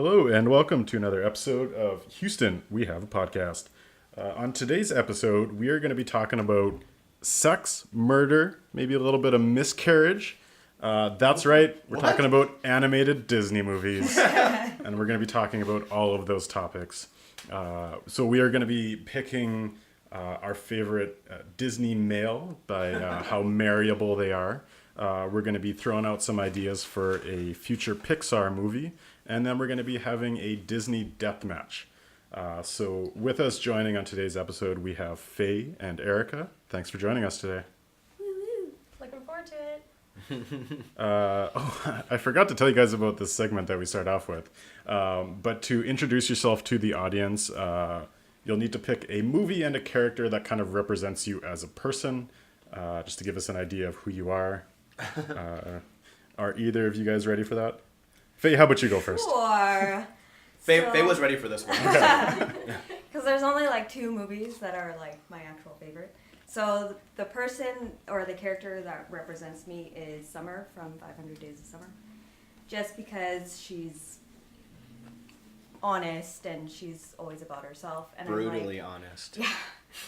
Hello, and welcome to another episode of Houston, We Have a Podcast. On today's episode, we are going to be talking about sex, murder, maybe a little bit of miscarriage. That's right, we're talking about animated Disney movies. And we're going to be talking about all of those topics. So we are going to be picking our favorite Disney male by how marryable they are. We're going to be throwing out some ideas for a future Pixar movie. And then we're going to be having a Disney death match. So with us joining on today's episode, we have Faye and Erica. Thanks for joining us today. Woo-woo. Looking forward to it. I forgot to tell you guys about this segment that we start off with. But to introduce yourself to the audience, you'll need to pick a movie and a character that kind of represents you as a person, just to give us an idea of who you are. Are either of you guys ready for that? Faye, how about you go first? Sure. Faye was ready for this one. Because there's only like two movies that are like my actual favorite. So the person or the character that represents me is Summer from 500 Days of Summer. Just because she's honest and she's always about herself. And Brutally honest. Yeah.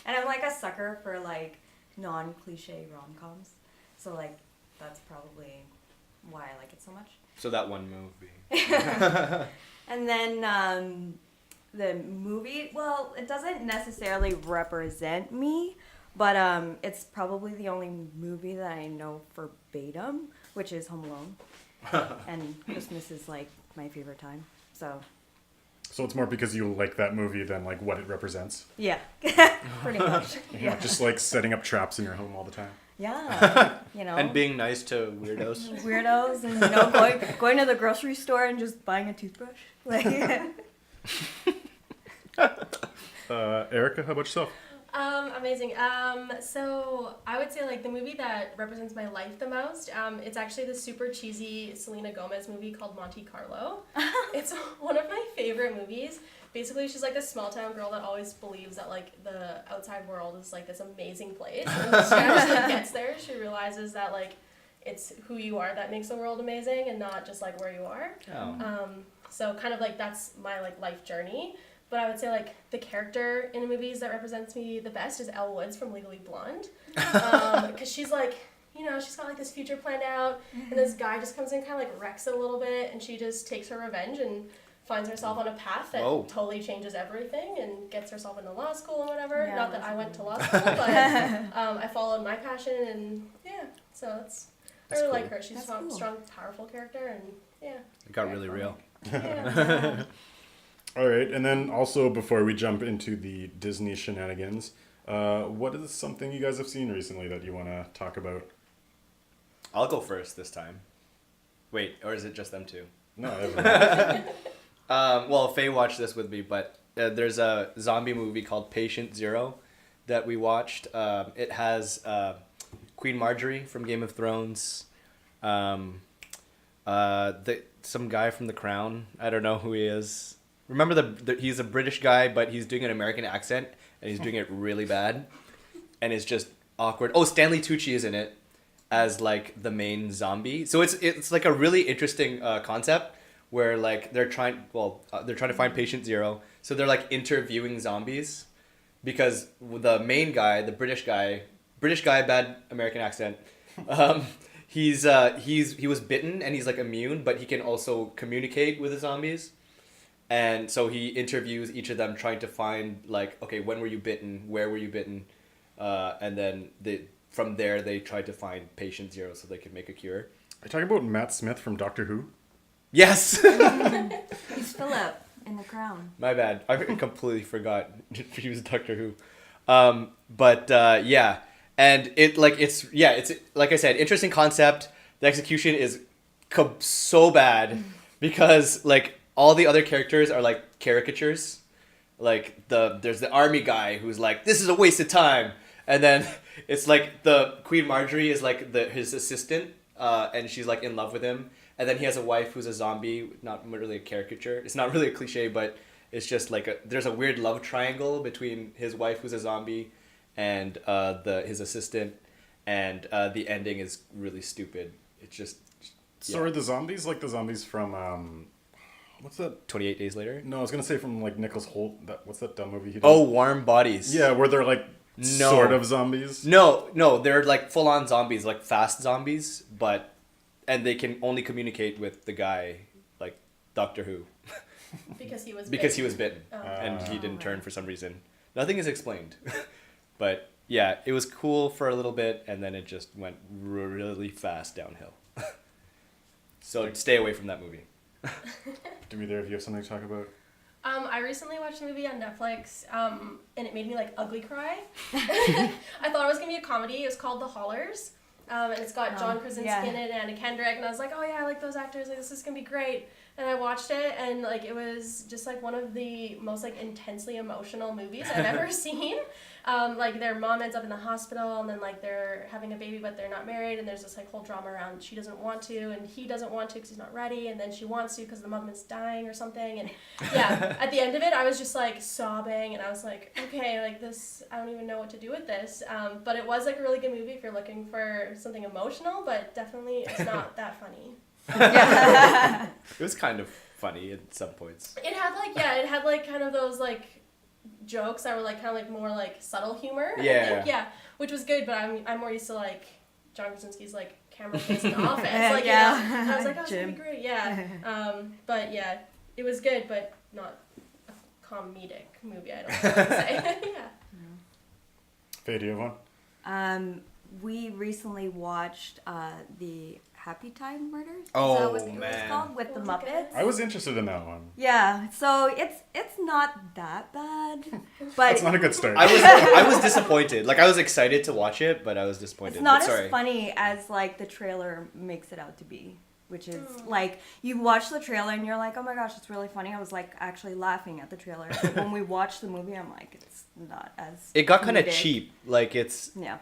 And I'm like a sucker for like non-cliche rom-coms. So like that's probably why I like it so much. So that one movie. And then the movie, well, it doesn't necessarily represent me, but it's probably the only movie that I know verbatim, which is Home Alone. And Christmas is like my favorite time, so. So it's more because you like that movie than like what it represents? Yeah, pretty much. Yeah. Just like setting up traps in your home all the time. Yeah, you know. And being nice to weirdos. Weirdos and, going to the grocery store and just buying a toothbrush. Like. Erica, how about yourself? Amazing. So I would say like the movie that represents my life the most, it's actually the super cheesy Selena Gomez movie called Monte Carlo. It's one of my favorite movies. Basically, she's like this small town girl that always believes that like the outside world is like this amazing place. And she actually gets there. She realizes that like it's who you are that makes the world amazing and not just like where you are. Oh. So kind of like that's my like life journey. But I would say like the character in the movies that represents me the best is Elle Woods from Legally Blonde. Because she's like, you know, she's got like this future planned out, and this guy just comes in and kind of like wrecks it a little bit, and she just takes her revenge and finds herself on a path that totally changes everything and gets herself into law school and whatever. Yeah, Not that I went to law school, but I followed my passion, and yeah, so I really like her. She's a strong, powerful character, and yeah. It got really real. Yeah. All right, and then also before we jump into the Disney shenanigans, what is something you guys have seen recently that you want to talk about? I'll go first this time. Wait, or is it just them two? No, everyone. Well, Faye watched this with me, but there's a zombie movie called Patient Zero that we watched. It has Queen Marjorie from Game of Thrones, some guy from The Crown. I don't know who he is. Remember he's a British guy, but he's doing an American accent, and he's doing it really bad, and it's just awkward. Oh, Stanley Tucci is in it as like the main zombie. So it's like a really interesting concept where like they're trying to find Patient Zero. So they're like interviewing zombies because the main guy, the British guy, bad American accent. He was bitten and he's like immune, but he can also communicate with the zombies. And so he interviews each of them trying to find like, okay, when were you bitten? Where were you bitten? And then from there they tried to find Patient Zero so they could make a cure. Are you talking about Matt Smith from Doctor Who? Yes! He's Philip in The Crown. My bad. I completely forgot he was Doctor Who. Yeah. And it's like I said, interesting concept. The execution is so bad because like all the other characters are like caricatures. Like there's the army guy who's like, this is a waste of time. And then it's like the Queen Marjorie is like his assistant, and she's like in love with him. And then he has a wife who's a zombie, not really a caricature. It's not really a cliche, but it's just like there's a weird love triangle between his wife who's a zombie and his assistant, and the ending is really stupid. It's just. So are the zombies like the zombies from What's that? 28 Days Later. No, I was gonna say from like Nicholas Hoult. What's that dumb movie he did? Oh, Warm Bodies. yeah, where they're like sort of zombies. No, they're like full-on zombies, like fast zombies, and they can only communicate with the guy, like Doctor Who, Because he was because he big. was bitten and he didn't right. turn for some reason. Nothing is explained, but yeah, it was cool for a little bit, and then it just went really fast downhill. So stay away from that movie. Do either of you have something to talk about? I recently watched a movie on Netflix, and it made me like ugly cry. I thought it was gonna be a comedy. It was called The Haulers, and it's got John Krasinski yeah. in it and Anna Kendrick, and I was like, oh yeah, I like those actors. Like this is gonna be great. And I watched it, and like it was just like one of the most like intensely emotional movies I've ever seen. Like their mom ends up in the hospital, and then like they're having a baby, but they're not married, and there's this like whole drama around she doesn't want to, and he doesn't want to because he's not ready, and then she wants to because the mom is dying or something, and yeah, at the end of it, I was just like sobbing, and I was like, okay, like this, I don't even know what to do with this. But it was like a really good movie if you're looking for something emotional, but definitely it's not that funny. It was kind of funny at some points. It had like kind of those like jokes that were like kind of like more like subtle humor. I Yeah. think. Yeah, which was good. But I'm more used to like John Krasinski's like camera face in the office. Like Yeah. you know, and I was like, oh, it's gonna be Jim. great. Yeah. But yeah, it was good, but not a comedic movie. I don't know what to say. Yeah. Faye, do you have one? We recently watched the Happy Time Murders. Is Oh, that what it was man. called? With the Was it good? Muppets. I was interested in that one. Yeah, so it's not that bad, but That's not a good start. I was disappointed. Like I was excited to watch it, but I was disappointed. it's not But as sorry. funny as like the trailer makes it out to be. Which is like you watch the trailer and you're like, oh my gosh, it's really funny. I was like actually laughing at the trailer. But when we watch the movie, I'm like, it's not as. It got kind of comedic. cheap. Like Yeah.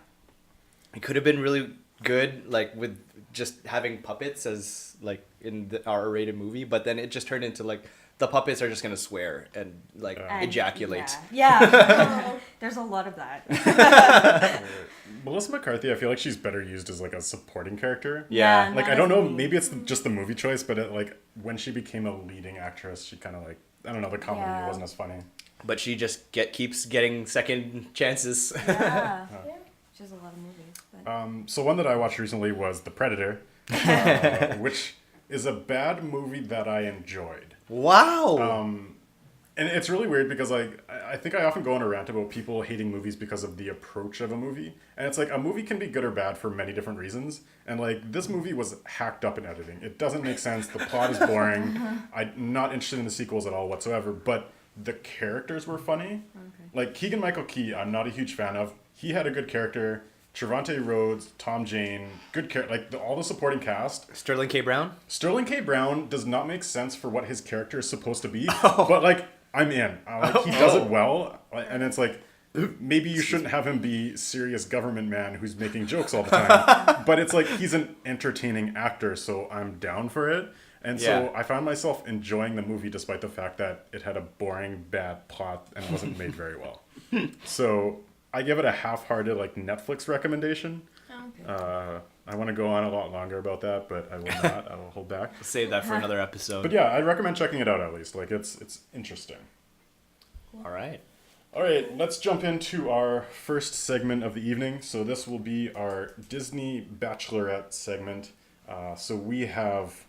it could have been really good, like with just having puppets as like in the R-rated movie, but then it just turned into like the puppets are just gonna swear and like And- ejaculate. Yeah. There's a lot of that. Melissa McCarthy, I feel like she's better used as like a supporting character. Yeah. Like not I don't as know, me. maybe it's just the movie choice, but when she became a leading actress, she kind of like I don't know, the comedy Yeah. wasn't as funny. But she just keeps getting second chances. Yeah. Yeah. She has a lot of movies. But. So one that I watched recently was The Predator, which is a bad movie that I enjoyed. Wow. And it's really weird because like I think I often go on a rant about people hating movies because of the approach of a movie. And it's like a movie can be good or bad for many different reasons. And like this movie was hacked up in editing. It doesn't make sense. The plot is boring. I'm not interested in the sequels at all whatsoever. But the characters were funny. Okay. Like Keegan-Michael Key, I'm not a huge fan of. He had a good character. Trevante Rhodes, Tom Jane, good character. Like all the supporting cast. Sterling K. Brown? Sterling K. Brown does not make sense for what his character is supposed to be, but like I'm in. Like he does it well, and it's like maybe you shouldn't have him be serious government man who's making jokes all the time. But it's like he's an entertaining actor, so I'm down for it. And so Yeah. I found myself enjoying the movie despite the fact that it had a boring, bad plot and wasn't made very well. So I give it a half-hearted like Netflix recommendation. Okay. I want to go on a lot longer about that, but I will not. I will hold back. Save that for another episode. But yeah, I'd recommend checking it out at least. Like it's interesting. All right. All right, let's jump into our first segment of the evening. So this will be our Disney Bachlorette segment. So we have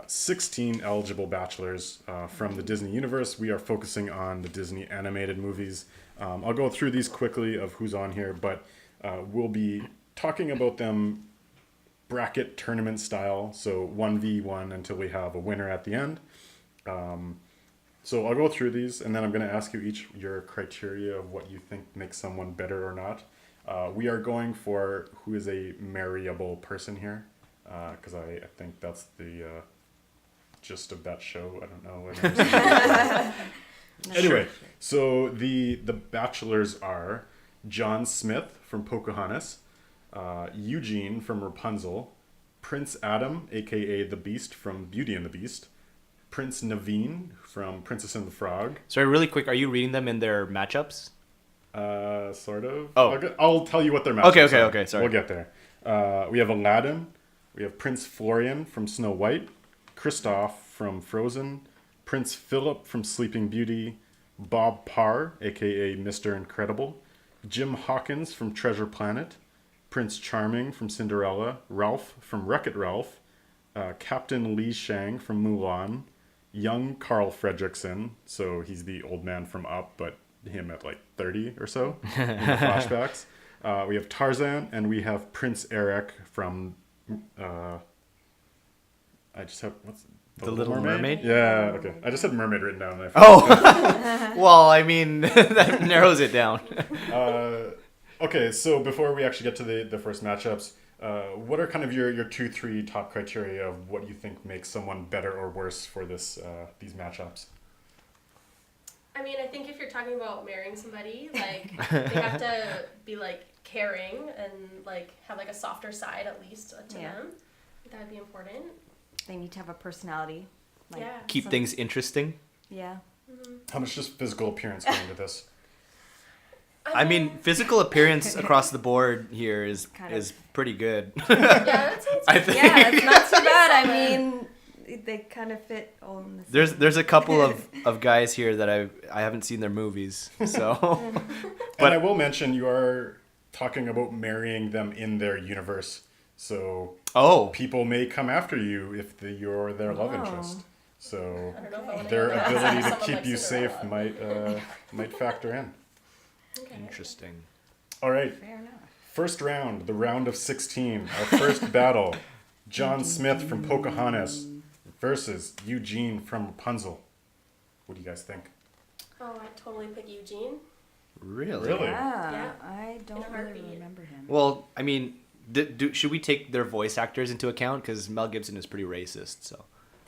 16 eligible bachelors from the Disney universe. We are focusing on the Disney animated movies. I'll go through these quickly of who's on here, but we'll be talking about them bracket tournament style. So 1v1 until we have a winner at the end. So I'll go through these, and then I'm going to ask you each your criteria of what you think makes someone better or not. We are going for who is a marryable person here, because I think that's the gist of that show. I don't know whether you've seen it. Anyway, so the bachelors are John Smith from Pocahontas, Eugene from Rapunzel, Prince Adam, aka the Beast from Beauty and the Beast, Prince Naveen from Princess and the Frog. Sorry, really quick. Are you reading them in their matchups? Sort of. Oh. I'll tell you what their matchups are. Okay, sorry. We'll get there. We have Aladdin. We have Prince Florian from Snow White. Kristoff from Frozen. Prince Philip from Sleeping Beauty, Bob Parr, aka Mr. Incredible, Jim Hawkins from Treasure Planet, Prince Charming from Cinderella, Ralph from Wreck-It Ralph, Captain Li Shang from Mulan, young Carl Fredricksen, so he's the old man from Up, but him at like 30 or so in the flashbacks. We have Tarzan, and we have Prince Eric from I just have what's The Little Mermaid? Yeah, okay. I just had mermaid written down. And I Oh, well, I mean, that narrows it down. Okay, so before we actually get to the first matchups, what are kind of your 2-3 top criteria of what you think makes someone better or worse for this these matchups? I mean, I think if you're talking about marrying somebody, like, they have to be, like, caring and, like, have, like, a softer side, at least, to them. That would be important. They need to have a personality. Like, Yeah. Keep things interesting. Yeah. How much does physical appearance go into this? I mean, physical appearance across the board here is pretty good. Yeah, that's I think. Yeah, it's not too bad. I mean, they kind of fit all in the same. There's a couple of guys here that I haven't seen their movies, so. And I will mention you are talking about marrying them in their universe, so people may come after you if you're their love interest. So I don't know if I want their to ability to someone keep like you safe Cinderella. might factor in. Okay. Interesting. All right, Fair enough. first round, the round of 16. Our first battle: John Smith from Pocahontas versus Eugene from Rapunzel. What do you guys think? Oh, I'd totally pick Eugene. Really? Really? Yeah, Yeah. I In don't a really heartbeat. remember him. Well, I mean, should we take their voice actors into account? Because Mel Gibson is pretty racist, so.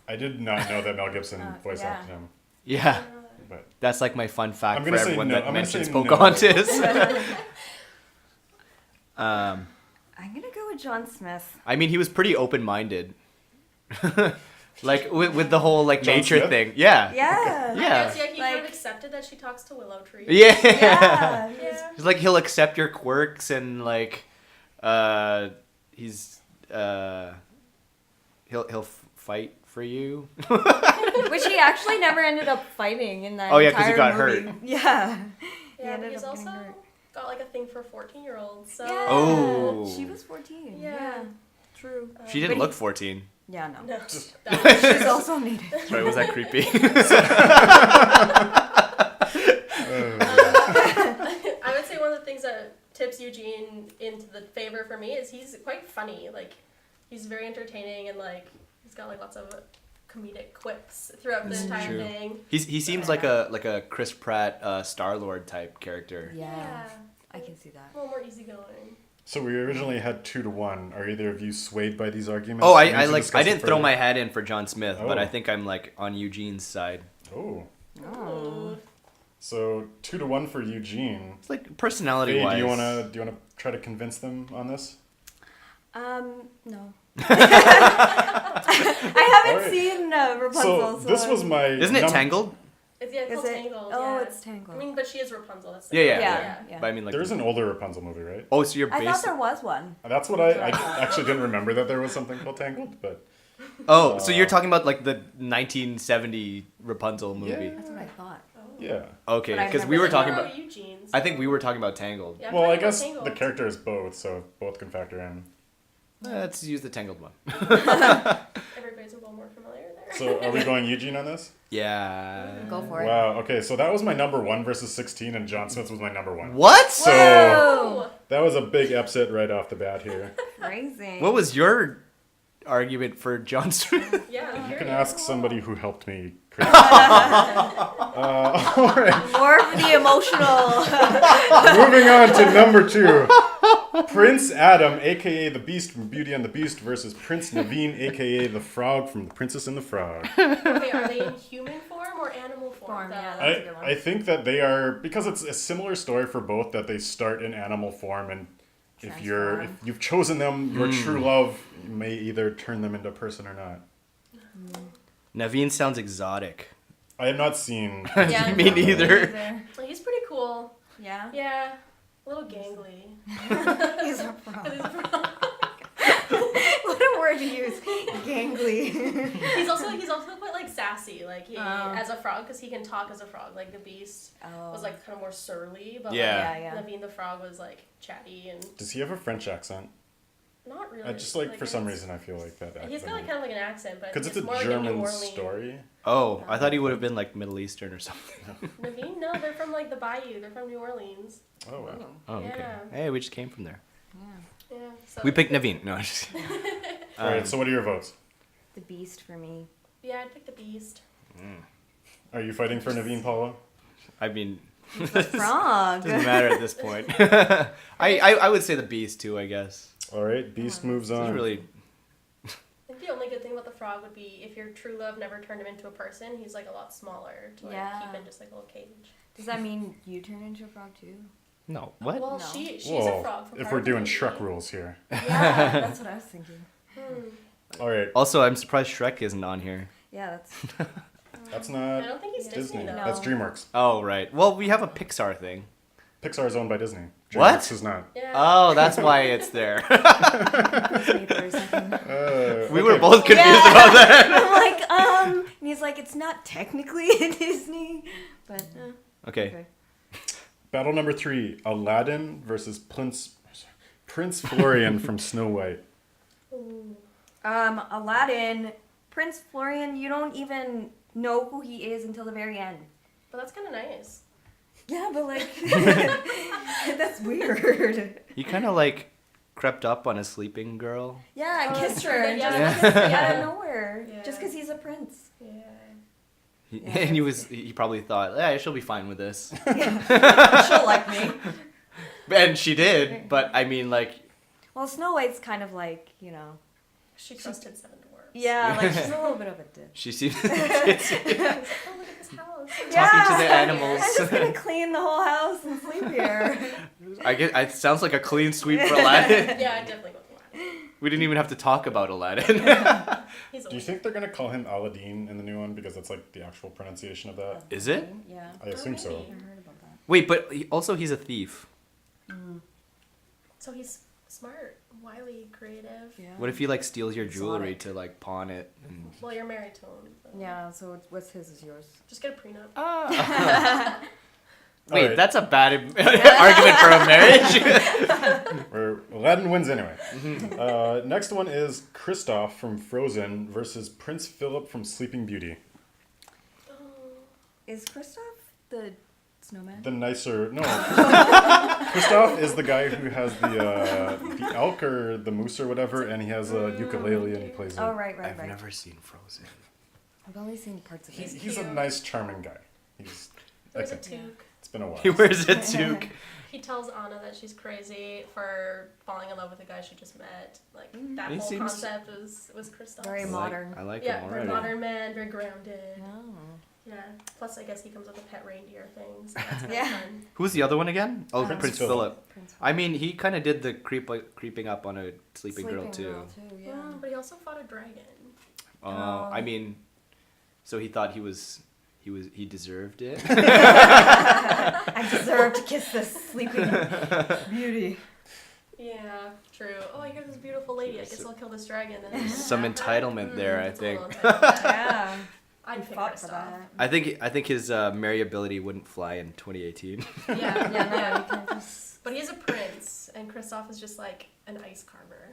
I did not know that Mel Gibson voice yeah. acted him, Yeah, but that's like my fun fact I'm for gonna say everyone no. that I'm gonna mentions say no. Pocahontas. I'm gonna go with John Smith. I mean, he was pretty open-minded. Like, with the whole, like, John nature Smith? thing. Yeah. Yeah. I Yeah. guess, yeah, he kind of Like- accepted that she talks to willow trees. Yeah. Yeah. Yeah. It's like he'll accept your quirks and, like, he'll fight for you. Which he actually never ended up fighting in that Oh, yeah, 'cause he entire got movie. hurt. Yeah. He Yeah, but ended he's up getting also hurt. got like a thing for 14-year-olds. So Yeah. Oh. She was 14. Yeah. True. She didn't look 14. Yeah, no. no. She's also native. Sorry, was that creepy? I would say one of the things that tips Eugene into the favor for me is he's quite funny. Like, he's very entertaining and like he's got like lots of comedic quips throughout the entire true. thing. He seems like a Chris Pratt Star-Lord type character. Yeah. I can see that. A little more easygoing. So we originally had 2-1. Are either of you swayed by these arguments? Oh, We need I to like discuss I it didn't throw further. my hat in for John Smith, but Oh. I think I'm like on Eugene's side. Oh, Oh. so 2-1 for Eugene. It's like personality Faye, wise. do you wanna try to convince them on this? No. I haven't Alright. seen Rapunzel. So this was my. Isn't it Tangled? It's yeah, it's Is called it? Tangled. Oh, yeah. it's Tangled. I mean, but she is Rapunzel. That's Yeah. Yeah. But I mean, like, There's an older Rapunzel movie, right? oh, so you're I thought based. there was one. That's what I actually didn't remember that there was something called Tangled, but Oh, so you're talking about like the 1970 Rapunzel movie? Yeah. That's what I thought. yeah. Okay, But I've because never we were seen talking What about. Eugene's. I think we were talking about Tangled. Yeah, I'm Well, I talking about guess Tangled. the character is both, so both can factor in. Let's use the Tangled one. Everybody's a little more familiar there. So are we going Eugene on this? Yeah. Go for it. Wow. Okay, so that was my number 1 versus 16, and John Smith was my number 1. What? So Whoa! that was a big upset right off the bat here. Crazy. What was your argument for John Smith? Yeah, I'm You can curious. ask somebody who helped me create. All right. More of the emotional. Moving on to number 2. Prince Adam, aka the Beast from Beauty and the Beast, versus Prince Naveen, aka the Frog from The Princess and the Frog. Okay, are they in human form or animal form? Yeah, though? that's a good one. I think that they are, because it's a similar story for both, that they start in animal form, and if you've chosen them, your true love, you may either turn them into a person or not. Naveen sounds exotic. I have not seen. Yeah, Me no, neither. Well, he's pretty cool. Yeah. Yeah, a little gangly. He's a frog. What a word to use. Gangly. He's also quite like sassy, like he as a frog, because he can talk as a frog. Like the Beast was like kind of more surly, but Yeah. like, Naveen the frog was like chatty and Does he have a French accent? not really. I just like for some reason I feel like that. He's got like kind of like an accent, but because it's a more German like a New Orleans. story. Oh, I thought he would have been like Middle Eastern or something. Naveen, no, they're from like the Bayou. They're from New Orleans. Oh wow. Oh, okay. Yeah. Hey, we just came from there. Yeah. So We picked Naveen. No, just All right. So what are your votes? The Beast for me. Yeah, I'd pick the Beast. Are you fighting for Naveen, Paula? I mean, Frog. doesn't matter at this point. I would say the Beast too, I guess. All right. Beast moves It's on. really I think the only good thing about the frog would be if your true love never turned him into a person, he's like a lot smaller to like Yeah. keep in just like a little cage. Does that mean you turn into a frog too? no. What? Well, No. she's Whoa. a frog. From If part we're of the doing movie. Shrek rules here. Yeah, that's what I was thinking. All right. Also, I'm surprised Shrek isn't on here. Yeah, that's. That's I not don't think he's Disney. Disney though. That's DreamWorks. Oh right. Well, we have a Pixar thing. Pixar is owned by Disney. DreamWorks What? is not. Yeah. Oh, that's why it's there. Disney or something. We were both confused about that. I'm like, and he's like, it's not technically a Disney, but. Okay. Battle number 3: Aladdin versus Prince Florian from Snow White. Ooh. Aladdin, Prince Florian, you don't even know who he is until the very end. But that's kind of nice. Yeah, but like, that's weird. He kind of like crept up on a sleeping girl. Yeah, and Oh, kissed that's her, true, and yeah. just out of nowhere, Yeah. just because he's a prince. Yeah. And he probably thought, yeah, she'll be fine with this. She'll like me. And she did, but I mean, like, Well, Snow White's kind of like, you know. She trusted seven dwarfs. Yeah, like she's a little bit of a dick. she seems Oh, look at this house. talking to the animals. I'm just gonna clean the whole house and sleep here. I guess it sounds like a clean sweep for Aladdin. Yeah, I'd definitely go with Aladdin. We didn't even have to talk about Aladdin. He's Do you old. think they're gonna call him Aladdin in the new one because that's like the actual pronunciation of that? Is it? Yeah. I assume so. I heard about that. Wait, but also he's a thief. So he's smart, wily, creative. Yeah. What if he like steals your jewelry Exotic. to like pawn it? And... Well, you're married to him. So Yeah, so what's his is yours. Just get a prenup. Wait, Alright. that's a bad argument for a marriage. Where Aladdin wins anyway. Next one is Kristoff from Frozen versus Prince Philip from Sleeping Beauty. Is Kristoff the snowman? The nicer no. Kristoff is the guy who has the elk or the moose or whatever, and he has a ukulele and he plays it. Oh, right. I've never seen Frozen. I've only seen parts of it. He's a nice, charming guy. He's There's a okay. toque. It's been a while. He wears a toque. He tells Anna that she's crazy for falling in love with a guy she just met. Like that He whole seems- concept was Kristoff. Very modern. I like Yeah, him very already. modern man, very grounded. Oh. Yeah. Plus, I guess he comes with a pet reindeer thing. So that's kind Yeah. of fun. Who's the other one again? Oh, Prince Prince Philip. Philip. Prince I mean, he kind of did the creeping up on a sleeping girl too. Yeah. But he also fought a dragon. I mean, so he thought he deserved it. I deserve to kiss this sleeping beauty. Yeah, true. Oh, I hear this beautiful lady. I guess I'll kill this dragon. And Some entitlement there, I It's a little think. entitlement. Yeah. I'd He pick fought for Kristoff. that. I think his marryability wouldn't fly in 2018. Yeah, Yeah, yeah. no, you can't just. But he's a prince, and Kristoff is just like an ice carver.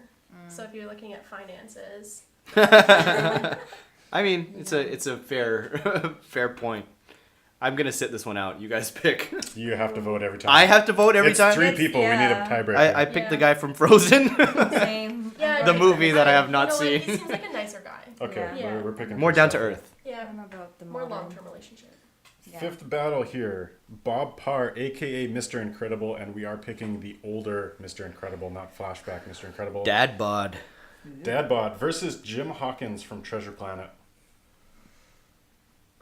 So if you're looking at finances, I mean, it's a fair point. I'm gonna sit this one out. You guys pick. You have to vote every time. I have to vote every it's time. three It's- people. We need a yeah. tiebreaker. I picked the Yeah. guy from Frozen. Same. yeah, The I movie that I have you not know what? seen. He seems like a nicer guy. Okay, Yeah. we're picking More down to Kristoff. earth. Yeah, I'm about the more modern. long-term relationship. Yeah. Fifth battle here. Bob Parr, aka Mr. Incredible, and we are picking the older Mr. Incredible, not flashback Mr. Incredible. Dad bod. Dad bod versus Jim Hawkins from Treasure Planet.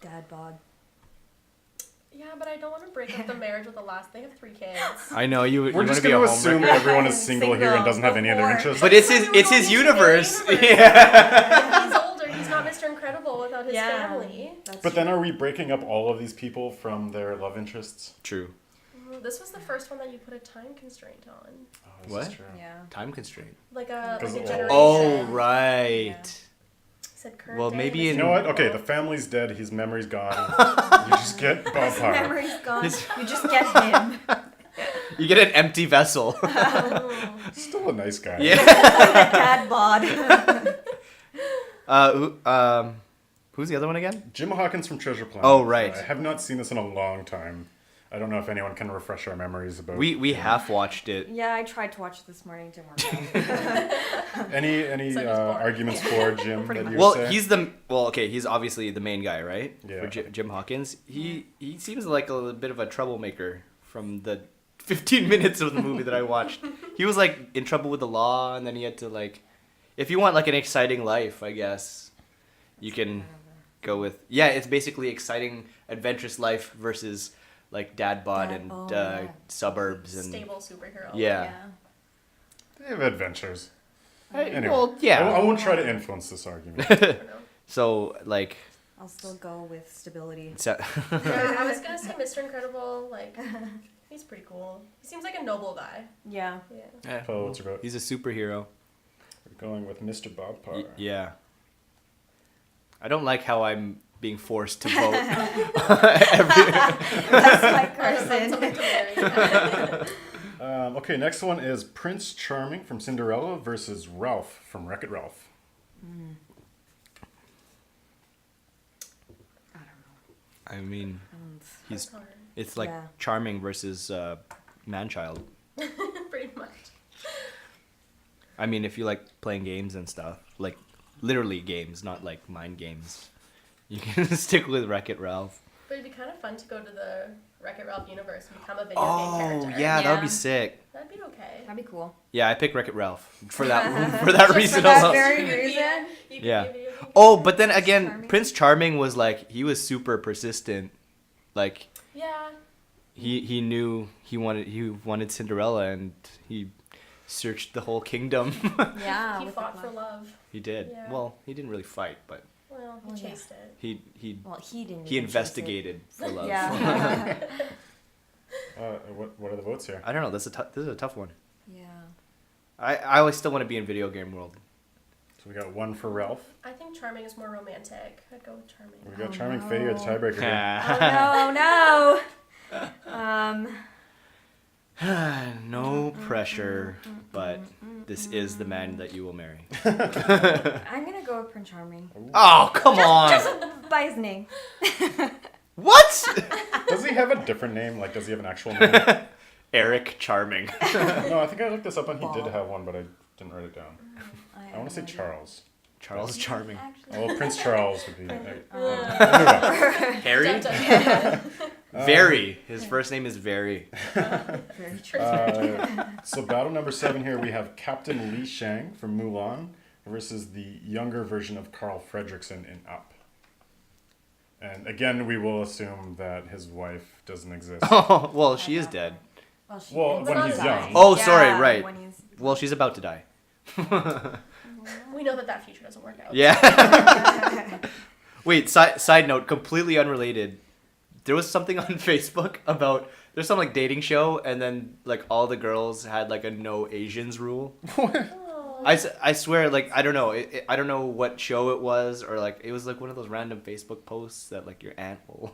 Dad bod. Yeah, but I don't want to break up the marriage with the last. They have 3 kids. I know you. We're you just want to going be to a assume homewrecker. everyone is single here and doesn't have any other Single interests. But it's We his were going universe. into their Yeah. He's older. He's not Mr. Incredible without his family. That's But then are we breaking up all of these people from their love interests? True. This was the first one that you put a time constraint on. Oh, this What? is true. Yeah. Time constraint. Like a Because generation. Oh, right. Yeah. Said current Well, day, maybe this in- You know what? Okay, the family's dead. His memory's gone. You just get Bob His Parr. memory's gone. You just get him. You get an empty vessel. Still a nice guy. Yeah. Dad bod. Who's the other one again? Jim Hawkins from Treasure Planet. Oh, right. I have not seen this in a long time. I don't know if anyone can refresh our memories about. We half watched it. Yeah, I tried to watch this morning. Didn't work out. Any So he's bored. arguments for Jim Pretty that you Well, say? he's obviously the main guy, right? Yeah. For Jim Hawkins. He seems like a bit of a troublemaker from the 15 minutes of the movie that I watched. He was like in trouble with the law, and then he had to like, if you want like an exciting life, I guess you can go with, yeah, it's basically exciting, adventurous life versus like dad bod and yeah. suburbs and Stable superhero. yeah. They have adventures. Anyway, Well, yeah. I won't try to influence this argument. I don't know. So like, I'll still go with stability. so, Yeah, I was gonna say Mr. Incredible. Like, he's pretty cool. He seems like a noble guy. Yeah. Yeah. yeah, Paul, what's your vote? he's a superhero. We're going with Mr. Bob Parr. Yeah. I don't like how I'm being forced to vote. That's my That's something person. to marry. Okay, next one is Prince Charming from Cinderella versus Ralph from Wreck-It Ralph. I mean, he's That's hard. it's like Yeah. Charming versus Manchild. Pretty much. I mean, if you like playing games and stuff, like literally games, not like mind games, you can stick with Wreck-It Ralph. But it'd be kind of fun to go to the Wreck-It Ralph universe and become a video Oh game character. yeah, that would be Yeah. sick. That'd be okay. That'd be cool. Yeah, I picked Wreck-It Ralph for that for that Just reason for that alone. very You could be a- reason? you could Yeah. be a video game Oh, character. but then again, Charming. Prince Charming was like he was super persistent. Like Yeah. he knew he wanted Cinderella and he searched the whole kingdom. Yeah. He with the fought for glove. love. He did. Yeah. Well, he didn't really fight, but Well, Oh, he yeah. chased it. he Well, he didn't. he even chase it. investigated for love. Yeah. What are the votes here? I don't know. This is a tough one. Yeah. I always still want to be in video game world. So we got one for Ralph. I think Charming is more romantic. I'd go with Charming. We got Oh, Charming no. Faye, you're the tiebreaker here. Oh no! No pressure, but this is the man that you will marry. I'm gonna go with Prince Charming. Oh, come on. Just by his name. What? Does he have a different name? Like, does he have an actual name? Eric Charming. No, I think I looked this up and he did Bob. have one, but I didn't write it down. I want to say Charles. Charles Charming. Actually, Well, Prince Charles would be. Harry? Dun, dun, dun. Very. His first name is Very. very true. So battle number 7 here, we have Captain Li Shang from Mulan versus the younger version of Carl Fredricksen in Up. And again, we will assume that his wife doesn't exist. Oh, well, she is dead. Well, when not he's dying. young. Oh, sorry, right. When he's Well, she's about to die. We know that future doesn't work out. Yeah. Wait, side note, completely unrelated. There was something on Facebook about there's some like dating show, and then like all the girls had like a no Asians rule. Oh. I swear, like I don't know, I don't know what show it was, or like it was like one of those random Facebook posts that like your aunt will.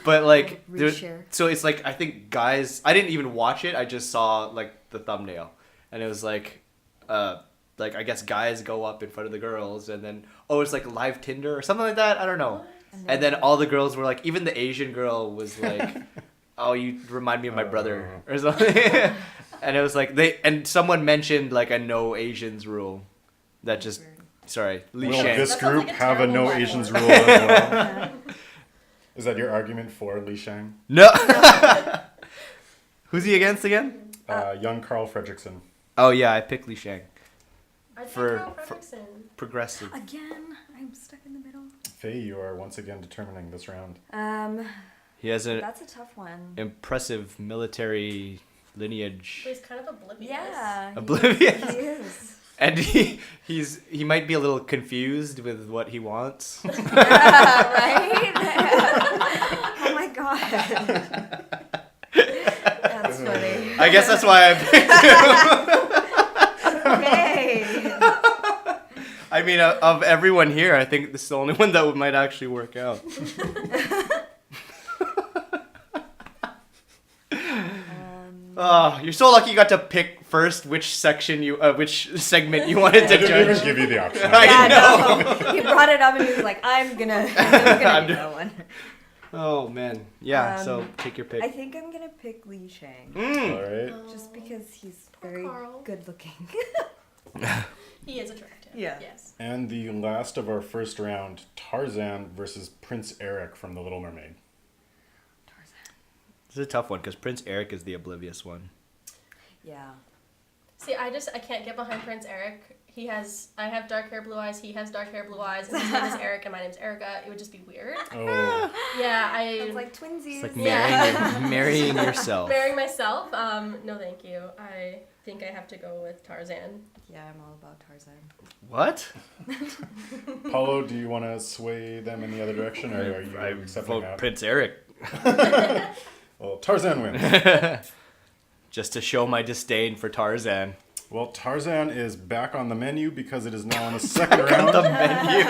But like, Reshare. so it's like I think guys, I didn't even watch it. I just saw like the thumbnail, and it was like I guess guys go up in front of the girls, and then it's like live Tinder or something like that. I don't know. And then all the girls were like, even the Asian girl was like, "Oh, you remind me of my brother," or something. And it was like someone mentioned like a no Asians rule. That just sorry, Li Will Shang. this That sounds group like a have a terrible no platform. Asians rule as well? Is that your argument for Li Shang? No. Who's he against again? Young Carl Fredricksen. Oh yeah, I picked Li Shang. I'd For- Carl for- Fredricksen. Progressive. Again, I'm stuck in the middle. Faye, you are once again determining this round. He has an That's a tough one. impressive military But lineage. he's kind of oblivious. Yeah. Oblivious. He is. And he might be a little confused with what he wants. Right? Oh my god. I guess that's why I picked him. Okay. I mean, of everyone here, I think this is the only one that might actually work out. Oh, you're so lucky you got to pick first which segment you wanted I to didn't judge. even give you the option. I know. No. He brought it up and he was like, I'm gonna do that one. Oh man, yeah. So Um, take your pick. I think I'm gonna pick Li Shang. All right. Just because he's Poor very Carl. good looking. He is attractive. Yeah. Yes. And the last of our first round, Tarzan versus Prince Eric from The Little Mermaid. This is a tough one because Prince Eric is the oblivious one. Yeah. See, I can't get behind Prince Eric. I have dark hair, blue eyes. He has dark hair, blue eyes. And his name is Eric, and my name's Erica. It would just be weird. Oh, Yeah, It's like twinsies. It's like Yeah. marrying yourself. Marrying myself. No, thank you. I think I have to go with Tarzan. Yeah, I'm all about Tarzan. What? Paulo, do you want to sway them in the other direction, or are you I accepting vote that? Prince Eric. Well, Tarzan wins. Just to show my disdain for Tarzan. Well, Tarzan is back on the menu because it is now in the second round. The menu.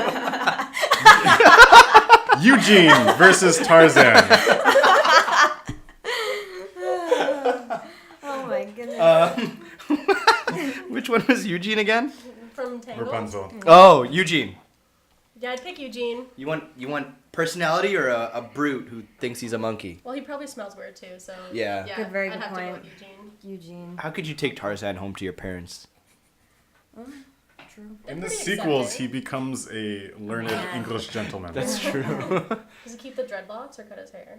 Eugene versus Tarzan. Oh my goodness. Which one was Eugene again? From Tangled. Rapunzel. Oh, Eugene. Yeah, I'd pick Eugene. You want personality or a brute who thinks he's a monkey? Well, he probably smells weird too, so Yeah. Good, very I'd good have to go point. with Eugene. Eugene. How could you take Tarzan home to your parents? True. In the pretty sequels, accepting. he becomes a learned English gentleman. That's true. Does he keep the dreadlocks or cut his hair?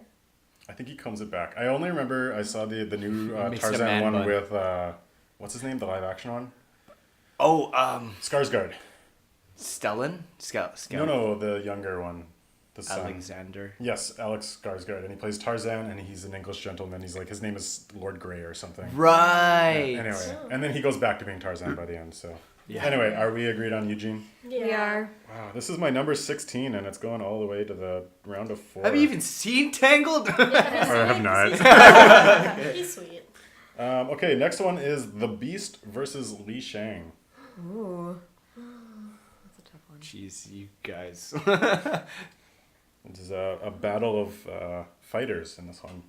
I think he comes it back. I only remember I saw the new Makes it a Tarzan man one bun. with what's his name, the live action one, Oh, Skarsgård. Stellan? No, the younger one, the son. Alexander. Yes, Alex Skarsgård, and he plays Tarzan, and he's an English gentleman. He's like, his name is Lord Grey or something. Right. Anyway, and then he goes back to being Tarzan by the end. So Yeah. anyway, are we agreed on Eugene? Yeah. We are. Wow, this is my number 16, and it's going all the way to the round of 4. Have you even seen Tangled? Yeah, I have not. He's sweet. Okay, next one is The Beast versus Li Shang. Ooh. That's a tough one. Jeez, you guys. This is a battle of fighters in this one.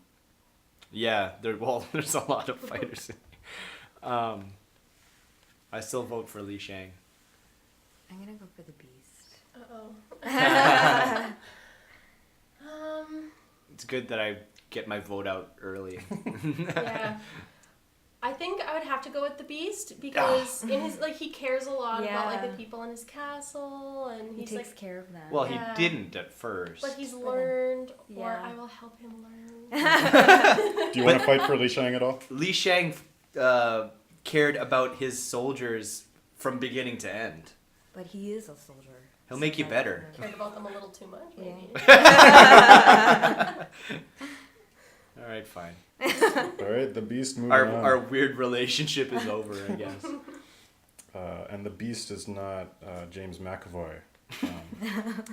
Yeah, there's a lot of fighters. I still vote for Li Shang. I'm gonna go for the Beast. It's good that I get my vote out early. Yeah. I think I would have to go with the Beast because in his he cares a lot about Yeah. the people in his castle and He he's takes like, care of them. Well, Yeah. he didn't at first. but he's learned, or Yeah. I will help him learn. Do you want to fight for Li Shang at all? Li Shang cared about his soldiers from beginning to end. But he is a soldier. He'll make you better. Cared about them a little too much, maybe. All right, fine. All right, the Beast moving Our on. our weird relationship is over, I guess. And the Beast is not James McAvoy.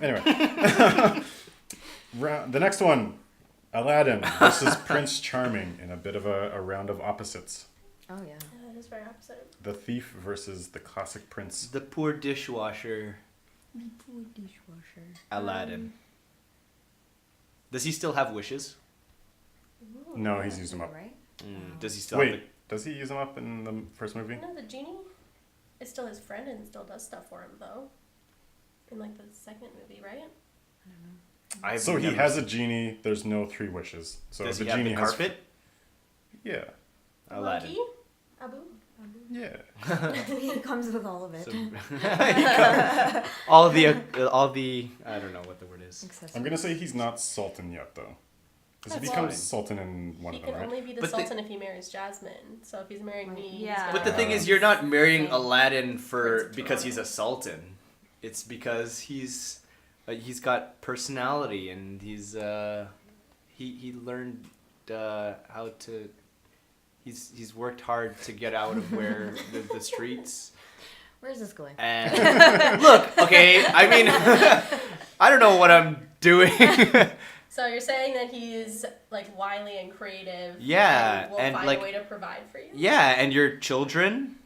Anyway, the next one, Aladdin versus Prince Charming in a bit of a round of opposites. Oh yeah. Yeah, that is very opposite. The Thief versus the classic Prince. The poor dishwasher, Poor dishwasher. Aladdin. Does he still have wishes? No, he's used them up. Right? Does he still Wait, does he use them up in the first movie? No, the genie is still his friend and still does stuff for him though. In the second movie, right? have So he has a genie. There's no 3 wishes. So Does the he have genie the has. carpet? Yeah. The Aladdin. monkey? Abu? Yeah. He comes with all of it. So, all the I don't know what the word is. Accessories. I'm gonna say he's not Sultan yet, though. Because he That's becomes fine. Sultan in one He of them, can right? only be the But Sultan if he marries Jasmine. So if he's marrying me, Yeah. But the thing is, you're not marrying Same. Aladdin for Prince because he's a Charming. sultan. It's because he's got personality and he's he learned how to. He's worked hard to get out of where the streets. Where's this going? And look, okay, I mean, I don't know what I'm doing. So you're saying that he's like wily and creative. Yeah, and will and, find like- a way to provide for you. Yeah, and your children,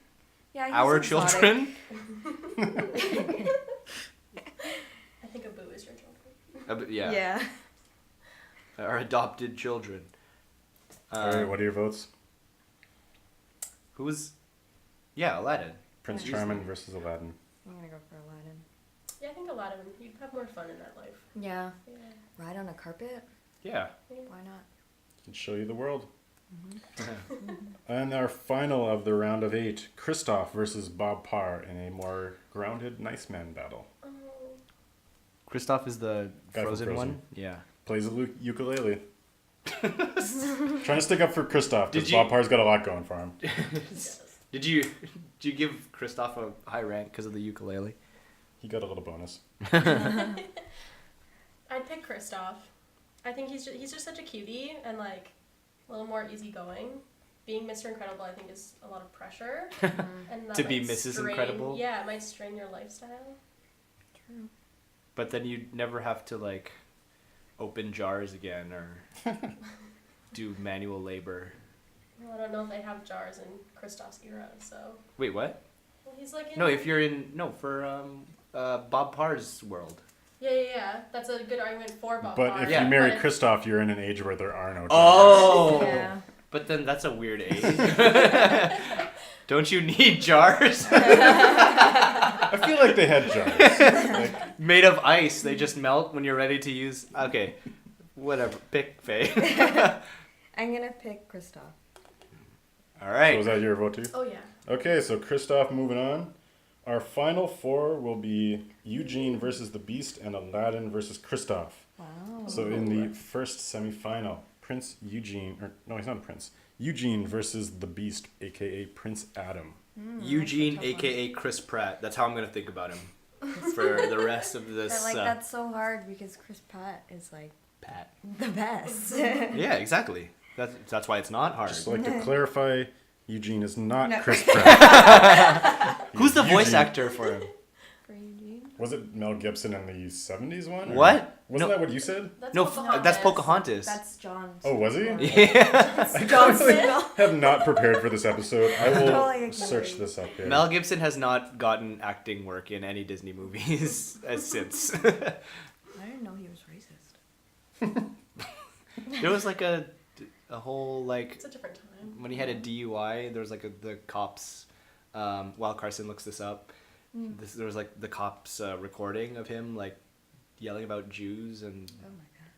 Yeah, he's our exotic. children. I think Abu is your children. Yeah, Yeah. our adopted children. All right, what are your votes? Who was? Yeah, Aladdin. Prince Yeah. Charming versus Aladdin. I'm gonna go for Aladdin. Yeah, I think Aladdin. You'd have more fun in that life. Yeah. Yeah. Ride on a carpet? Yeah. Why not? Can show you the world. And our final of the round of 8, Kristoff versus Bob Parr in a more grounded, nice man battle. Oh. Kristoff is the Guy from Frozen Frozen. one. Yeah. Plays a ukulele. Trying to stick up for Kristoff Did because you- Bob Parr's got a lot going for him. Yes. Did you give Kristoff a high rank because of the ukulele? He got a little bonus. I'd pick Kristoff. I think he's just such a cutie and like a little more easygoing. Being Mr. Incredible, I think, is a lot of pressure. And that To be might Mrs. strain- Incredible? Yeah, it might strain your lifestyle. True. But then you'd never have to like open jars again or do manual labor. Well, I don't know if they have jars in Kristoff's era, so. Wait, what? Well, he's like in. No, if you're in for Bob Parr's world. Yeah. That's a good argument for Bob But Parr, if Yeah. you marry but Kristoff, you're in an age where there are no jars. Oh. Yeah. But then that's a weird age. Don't you need jars? I feel like they had jars. Like, Made of ice, they just melt when you're ready to use. Okay, whatever. Pick Faye. I'm gonna pick Kristoff. All so right. is that your vote too? Oh yeah. Okay, so Kristoff moving on. Our final 4 will be Eugene versus the Beast and Aladdin versus Kristoff. Wow. So in the first semifinal, Prince Eugene, or no, he's not a prince. Eugene versus the Beast, aka Prince Adam. Eugene, That's a tough aka Chris Pratt. That's how I'm gonna think about him for the rest of But this. like that's so hard because Chris Pratt is like Pat. the best. Yeah, exactly. That's why it's not hard. Just like to clarify, Eugene is not No. Chris Pratt. Who's the voice Eugene. actor for him? For Eugene. Was it Mel Gibson in the 70s one? or- What? Wasn't No. that what you said? That's No, Pocahontas. that's Pocahontas. That's John. Oh, was he? Yeah. John Smith. Have not prepared for this episode. I Totally will agree. search this up here. Mel Gibson has not gotten acting work in any Disney movies as since. I didn't know he was racist. There was like a whole like It's a different time. when he had a DUI. There was like the cops. While Carson looks this up, there was like the cops recording of him like yelling about Jews and Oh my gosh.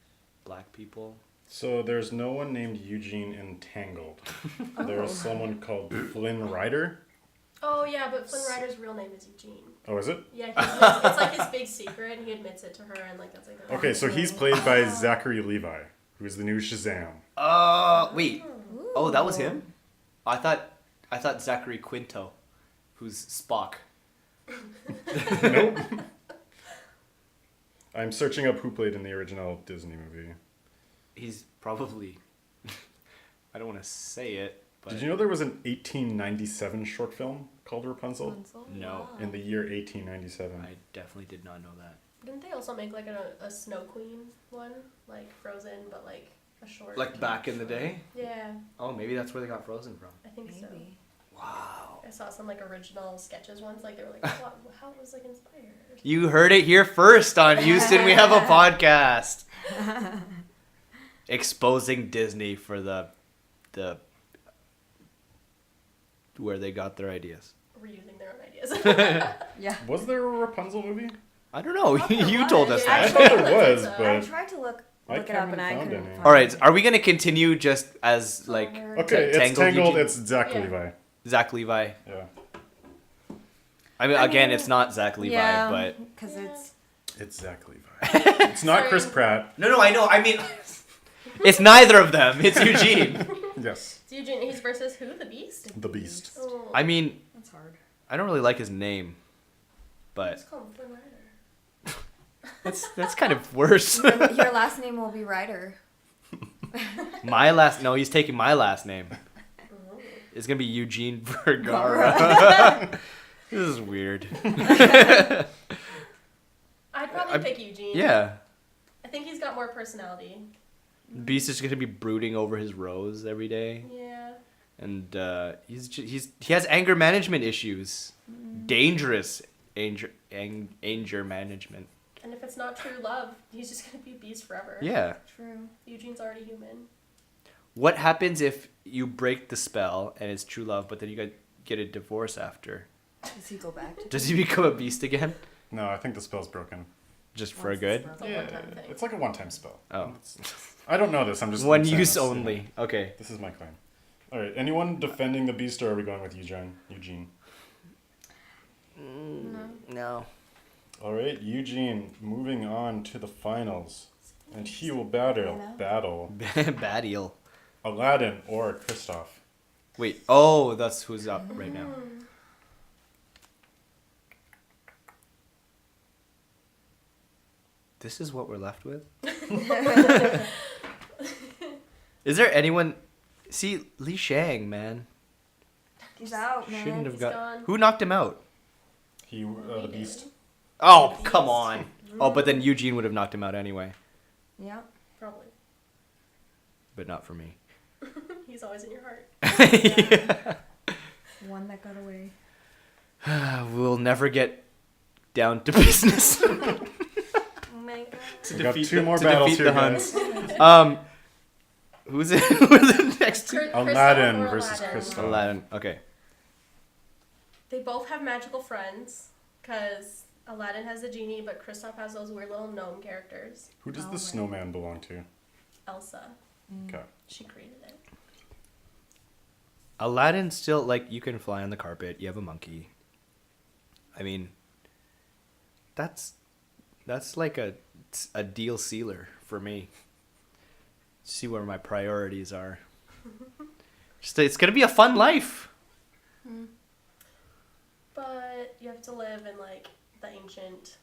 black people. So there's no one named Eugene in Tangled. Oh. There's someone called Flynn Rider. Oh yeah, but Flynn Rider's real name is Eugene. Oh, is it? Yeah, he admits, it's like his big secret, and he admits it to her, and like that's like. their- Okay, so he's played by Zachary Levi, who is the new Shazam. Wait. Oh, that was him? I thought Zachary Quinto, who's Spock. Nope. I'm searching up who played in the original Disney movie. He's probably I don't want to say it, but Did you know there was an 1897 short film called Rapunzel? No. In the year 1897. I definitely did not know that. Didn't they also make like a Snow Queen one, like Frozen, but like a short? Like back in the day? Yeah, Oh, maybe that's where they got Frozen from. I think so. Maybe. Wow. I saw some like original sketches once. Like they were like, what, how was like inspired? You heard it here first on Houston. We have a podcast exposing Disney for the where they got their ideas. Reusing their own ideas. Yeah. Was there a Rapunzel movie? I don't know. thought there You was. told us Yeah, I that. thought there was, I I but tried to look I it up and I haven't found couldn't any. find All right, it. are we gonna continue just as like okay, it's Tangled Tangled. Eugene? It's Zach Yeah. Levi. Zach Levi? Yeah, I mean, I again, mean, it's not Zach Levi, yeah, but because it's it's Zach Levi. It's not Chris Sorry. Pratt. no, I know. I mean, it's neither of them. It's Eugene. Yes, It's Eugene. He's versus who? The Beast. the Beast. Oh, I mean, that's hard. I don't really like his name, but let's call him Flynn Rider. that's kind of worse. Your last name will be Ryder. No, he's taking my last name. It's gonna be Eugene Vergara. This is weird. I'd probably pick Eugene. Yeah. I think he's got more personality. Beast is going to be brooding over his rose every day. Yeah. And he has anger management issues. Dangerous anger management. And if it's not true love, he's just gonna be Beast forever. Yeah. True. Eugene's already human. What happens if you break the spell and it's true love, but then you get a divorce after? Does he go back to Does he become a beast again? No, I think the spell's broken. Just for a Once the good? spell's It's a Yeah, one-time thing. it's like a one-time spell. Oh. I don't know this. I'm just One saying use this, only. Okay. This is my claim. All right. Anyone defending the beast, or are we going with Eugene? No. All right, Eugene. Moving on to the finals, and he will battle Bad Aladdin or Kristoff. Wait. Oh, that's who's up right now. This is what we're left with? Is there anyone... See, Li Shang, man. He's out, man. Shouldn't have he's got... gone. Who knocked him out? The did. beast. Oh, come on. Oh, but then Eugene would have knocked him out anyway. Yeah. Probably. But not for me. He's always in your heart. One that got away. We'll never get down to business. Oh my god. We got two more battles here, guys. Who's it? Who are the next two? Aladdin Kristoff or versus Aladdin? Kristoff. Aladdin. Okay. They both have magical friends, because Aladdin has the genie, but Kristoff has those weird little gnome characters. Who does Oh, the right. snowman belong to? Elsa. Okay. She created it. Aladdin still, like, you can fly on the carpet. You have a monkey. I mean, that's like a deal sealer for me. See where my priorities are. It's gonna be a fun life. But you have to live in, like, the ancient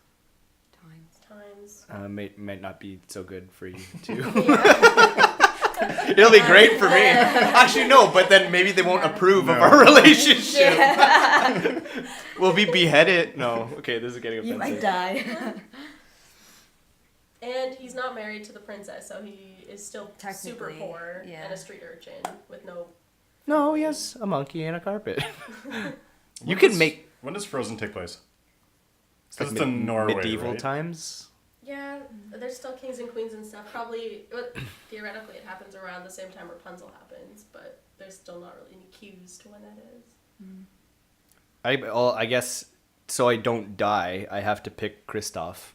times. Might not be so good for you too. Yeah. It'll be great for me. Actually, no, but then maybe they won't approve of No. our relationship. We'll be beheaded. No, okay, this is getting offensive. You might die. And he's not married to the princess, so he is still super Technically, poor yeah. and a street urchin with no... No, he has a monkey and a carpet. You can make When does Frozen take place? like Because it's in Norway, medieval right? times. Yeah, there's still kings and queens and stuff. Probably, well, theoretically, it happens around the same time Rapunzel happens, but there's still not really any cues to when that is. I guess so. I don't die. I have to pick Kristoff.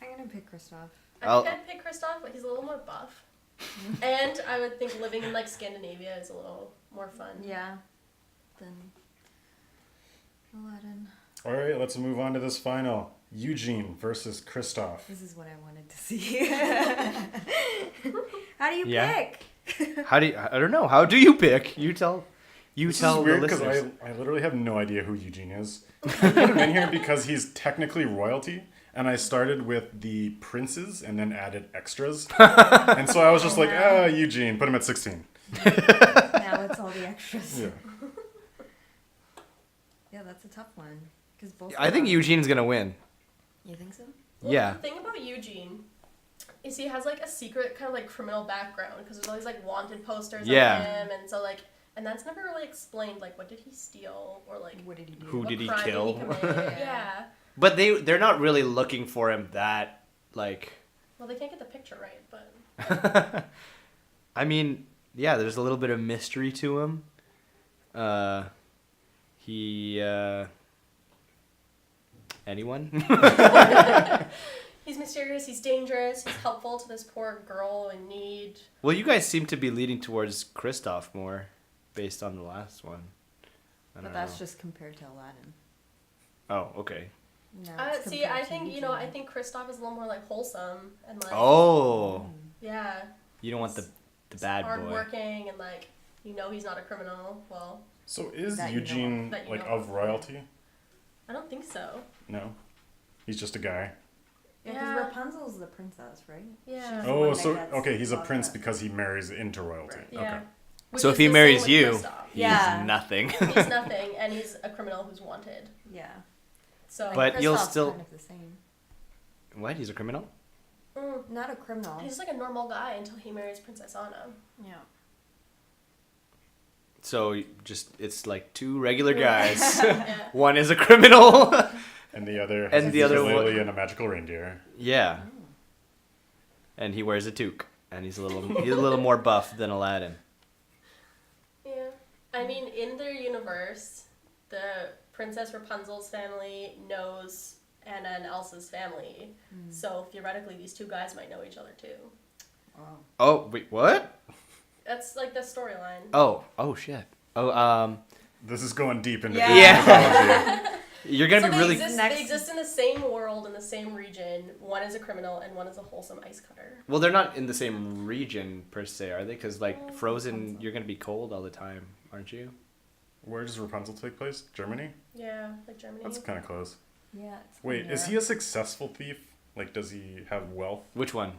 I'm gonna pick Kristoff. I think I'd pick Kristoff, but he's a little more buff. And I would think living in, like, Scandinavia is a little more fun. Yeah. Then Aladdin. All right, let's move on to this final. Eugene versus Kristoff. This is what I wanted to see. How do you Yeah. pick? I don't know. How do you pick? You tell. This tell is weird the because listeners. I literally have no idea who Eugene is. I put him in here because he's technically royalty, and I started with the princes and then added extras. And so I was just like, Eugene, put him at 16. Now it's all the extras. Yeah. Yeah, that's a tough one. Cause both. I think Eugene's gonna win. You think so? Well, Yeah. The thing about Eugene is he has, like, a secret kind of, like, criminal background, because there's all these, like, wanted posters Yeah. of him, and so, like, and that's never really explained, like, what did he steal, or, like, What did he do? Who what did he crime kill? Did he commit? Yeah. But they're not really looking for him that like. Well, they can't get the picture right, but... I mean, yeah. There's a little bit of mystery to him. Anyone? He's mysterious, he's dangerous, he's helpful to this poor girl in need. Well, you guys seem to be leading towards Kristoff more, based on the last one. I But don't that's know. just compared to Aladdin. Oh, okay. No, it's See, compared I to think, Eugene. I think Kristoff is a little more, like, wholesome, and, like... Oh, Yeah. you don't want the bad boy. Hardworking, and, like, he's not a criminal. Well, So is That you know Eugene, That you like, know of royalty? I don't think so. No. He's just a guy. Yeah, Yeah. because Rapunzel's the princess, right? Yeah. She's the Oh, one that so, gets okay, he's a locked prince up. because he marries into royalty. Right. Yeah. Okay. Which So is if he the marries same you, with Kristoff. he's Yeah. nothing. He's nothing, and he's a criminal who's wanted. Yeah. So, But you'll Kristoff's still- kind of the same. What? He's a criminal? Not a criminal. He's like a normal guy until he marries Princess Anna. Yeah. So just it's like two regular guys. Yeah. One is a criminal. And the other And has the a other ukulele one- and a magical reindeer. Yeah. And he wears a toque, and he's a little more buff than Aladdin. Yeah. I mean, in their universe, the Princess Rapunzel's family knows Anna and Elsa's family. So theoretically, these two guys might know each other too. Oh wait, what? That's like the storyline. Oh shit. Oh This is going deep into Yeah. Disney mythology. you're gonna So be really. they exist in the same world, in the same region. One is a criminal and one is a wholesome ice cutter. Well, they're not in the same region per se, are they? Because like Frozen, you're gonna be cold all the time, aren't you? Where does Rapunzel take place? Germany? Yeah, like Germany. That's kind of close. Yeah. It's Wait, is he a successful thief? Like, does he have wealth? Which one?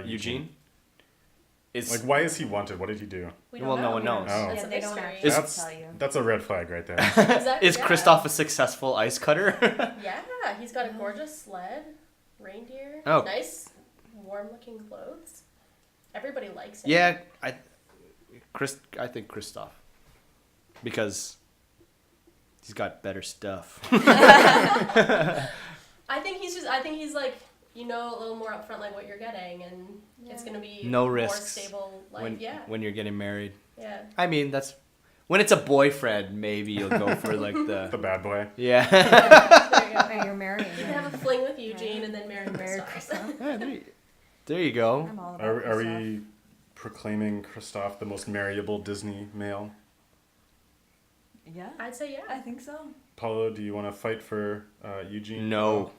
Eugene? Is Like, why is he wanted? What did he do? We Well, no one knows. Oh. That's Yeah, a they don't mystery. actually That's tell you. that's a red flag right there. Exactly, is yeah. Kristoff a successful ice cutter? Yeah, he's got a gorgeous sled, reindeer, Oh. nice, warm-looking clothes. Everybody likes him. Yeah, I think Kristoff, because he's got better stuff. I think he's like, you know, a little more upfront, like what you're getting, and it's gonna be No more risks stable life. when Yeah, when you're getting married. yeah. I mean, that's when it's a boyfriend. Maybe you'll go for like The the bad boy. yeah. There you go. And you're marrying You can him. have a fling with Eugene and then marry Marry Kristoff. Kristoff. There you go. I'm all about Are Kristoff. we proclaiming Kristoff the most marryable Disney male? Yeah. I'd say yeah. I think so. Paulo, do you want to fight for Eugene? No.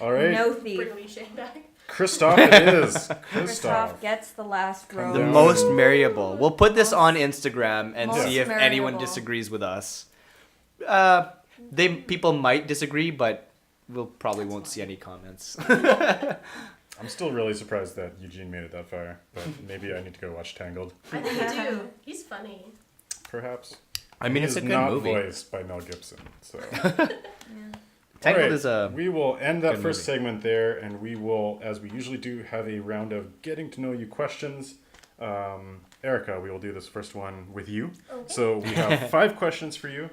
All right. No Bring thief. Lee Shane back. Kristoff it is. Kristoff Kristoff. gets the last Come rose. The down. most marryable. We'll put this on Instagram and Most see if anyone marryable. disagrees with us. People might disagree, but we'll probably won't see any comments. I'm still really surprised that Eugene made it that far, but maybe I need to go watch Tangled. I think you do. He's funny. Perhaps. I mean, He it's is a good not movie. voiced by Mel Gibson, so. Tangled Alright, is a We will end that good first movie. segment there, and we will, as we usually do, have a round of getting to know you questions. Erica, we will do this first one with you. Okay. So we have 5 questions for you.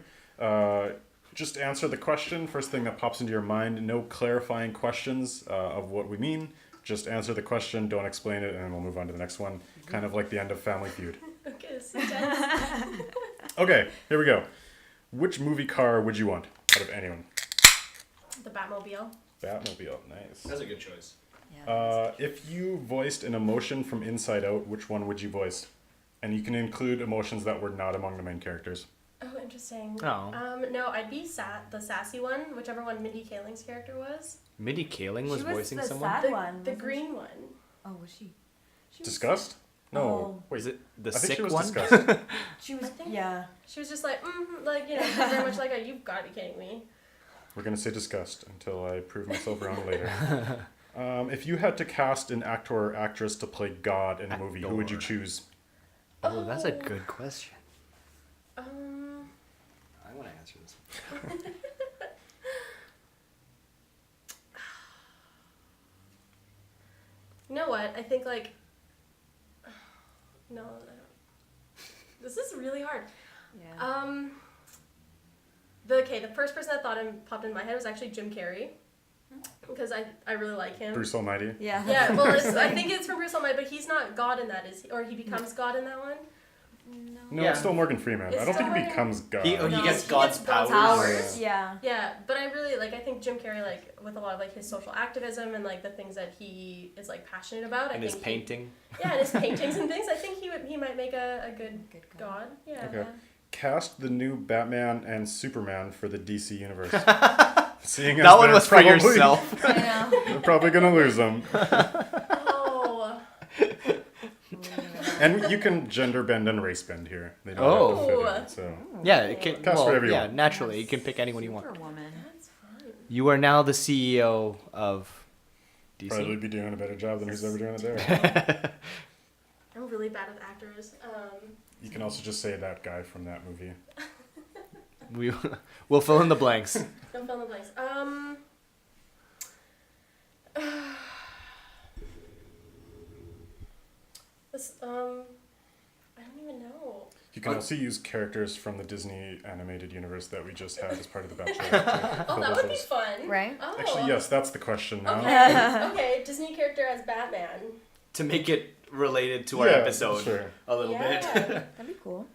Just answer the question, first thing that pops into your mind. No clarifying questions of what we mean. Just answer the question, don't explain it, and then we'll move on to the next one. Kind of like the end of Family Feud. Okay, this is intense. Okay, here we go. Which movie car would you want out of anyone? The Batmobile. Batmobile, nice. That's a good choice. Yeah. If you voiced an emotion from Inside Out, which one would you voice? And you can include emotions that were not among the main characters. Oh, interesting. Oh. No, I'd be the sassy one, whichever one Mindy Kaling's character was. Mindy Kaling She was was voicing the someone? sad one. The wasn't green she? one. Oh, was she? She was- Disgust? No. Oh. Wait. Is it the I think sick she was one? Disgust. She was. I think- Yeah. She was just like, like, you know, very much like a, you've got to be kidding me. We're going to say disgust until I prove myself wrong later. If you had to cast an actor or actress to play God in a movie, who would you Actor. choose? Oh, that's a good question. Um, I want to answer this one. you know what? I think like, no, I don't. This is really hard. Yeah. The first person that popped in my head was actually Jim Carrey, because I really like him. Bruce Almighty? Yeah. Yeah, well, I think it's from Bruce Almighty, but he's not God in that, is he? Or he becomes God in that one? No, Yeah. it's still Morgan Freeman. It's I don't think still he Morgan- becomes God. He No, gets he God's gets God's powers. Powers. Yeah. Yeah, but I really like. I think Jim Carrey, like with a lot of like his social activism and like the things that he is like passionate about. And I his think painting. Yeah, and his paintings and things. I think he might make a good Good God. Yeah. Okay. Cast the new Batman and Superman for the DC universe. Seeing as That one they're was for probably- yourself. I know. They're probably going to lose them. Oh. And you can gender bend and race bend here. They don't Oh. have to fit in, so. Yeah, it can, Cast well, whatever you yeah, want. naturally, you can pick anyone you want. Superwoman. That's fun. You are now the CEO of DC. Probably be doing a better job than who's ever doing it there. I'm really bad with actors. You can also just say that guy from that movie. We'll fill in the blanks. Don't fill in the blanks. This I don't even know. You can also use characters from the Disney animated universe that we just had as part of the Bachelorette. Oh, that would be fun. Right? Oh. Actually, yes, that's the question now. Okay. Okay. Disney character as Batman. To make it related to our Yeah, episode sure. a little bit. That'd be cool.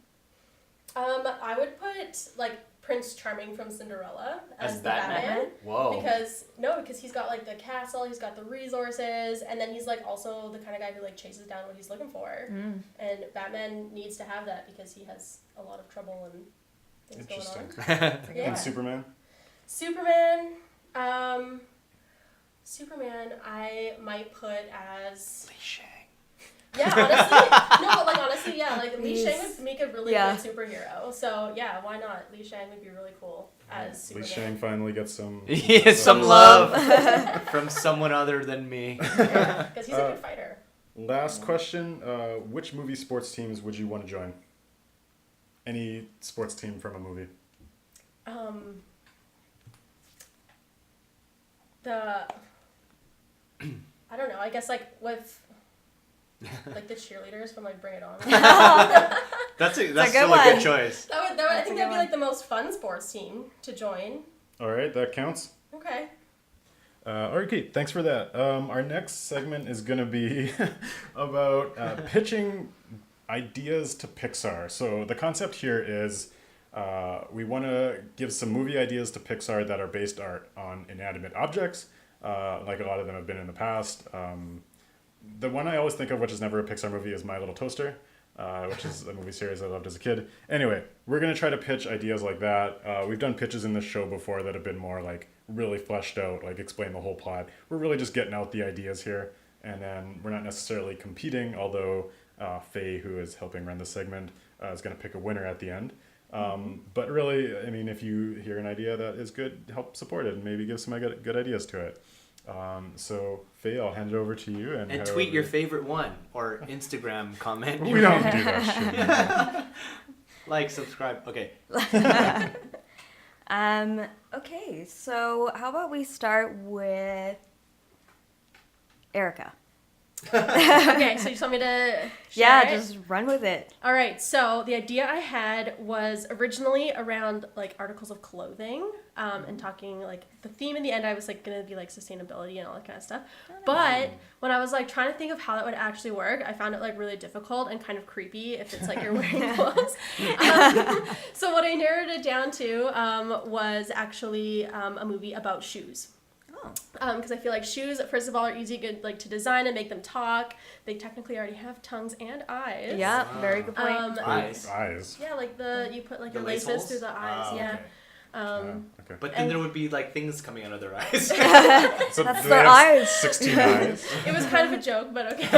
I would put like Prince Charming from Cinderella as the Batman? Batman. Whoa. Because he's got like the castle, he's got the resources, and then he's like also the kind of guy who like chases down what he's looking for. And Batman needs to have that because he has a lot of trouble and things going on. Yeah. And Superman? Superman, I might put as Li Shang. yeah, honestly, no, but like honestly, yeah, like Li He's- Shang would make a really yeah. good superhero. So yeah, why not? Li Shang would be really cool as Li Superman. Shang finally gets some... Some love from someone other than me. Yeah, because he's a good fighter. Last question. Which movie sports teams would you want to join? Any sports team from a movie? I don't know. I guess like with like the cheerleaders from like Bring It On. That's good still a one. good choice. I think That's a that'd good be like the most fun sports team to join. All right, that counts. Okay. Okay, thanks for that. Our next segment is going to be about pitching ideas to Pixar. So the concept here is we want to give some movie ideas to Pixar that are based on inanimate objects, like a lot of them have been in the past. The one I always think of, which is never a Pixar movie, is My Little Toaster, which is a movie series I loved as a kid. Anyway, we're going to try to pitch ideas like that. We've done pitches in this show before that have been more like really fleshed out, like explain the whole plot. We're really just getting out the ideas here, and then we're not necessarily competing, although Faye, who is helping run the segment, is going to pick a winner at the end. But really, I mean, if you hear an idea that is good, help support it and maybe give some good ideas to it. So Faye, I'll hand it over to you and head tweet over- your favorite one or Instagram comment. We don't do that shit. Like, subscribe. Okay. Okay, so how about we start with Erica? Okay, so you just want me to share Yeah, it? just run with it. All right, so the idea I had was originally around like articles of clothing, and talking like the theme in the end I was like gonna be like sustainability and all that kind of stuff. But when I was like trying to think of how that would actually work, I found it like really difficult and kind of creepy if it's like you're wearing clothes. So what I narrowed it down to was actually a movie about shoes. Because I feel like shoes, first of all, are easy good like to design and make them talk. They technically already have tongues and eyes. Yeah, very good point. Eyes. Eyes. Yeah, like you put like The your lace laces holes? through the eyes. Ah, Yeah. okay. Okay. But then there would be like things coming out of their eyes. So That's do their they have eyes. 16 eyes. It was kind of a joke, but okay.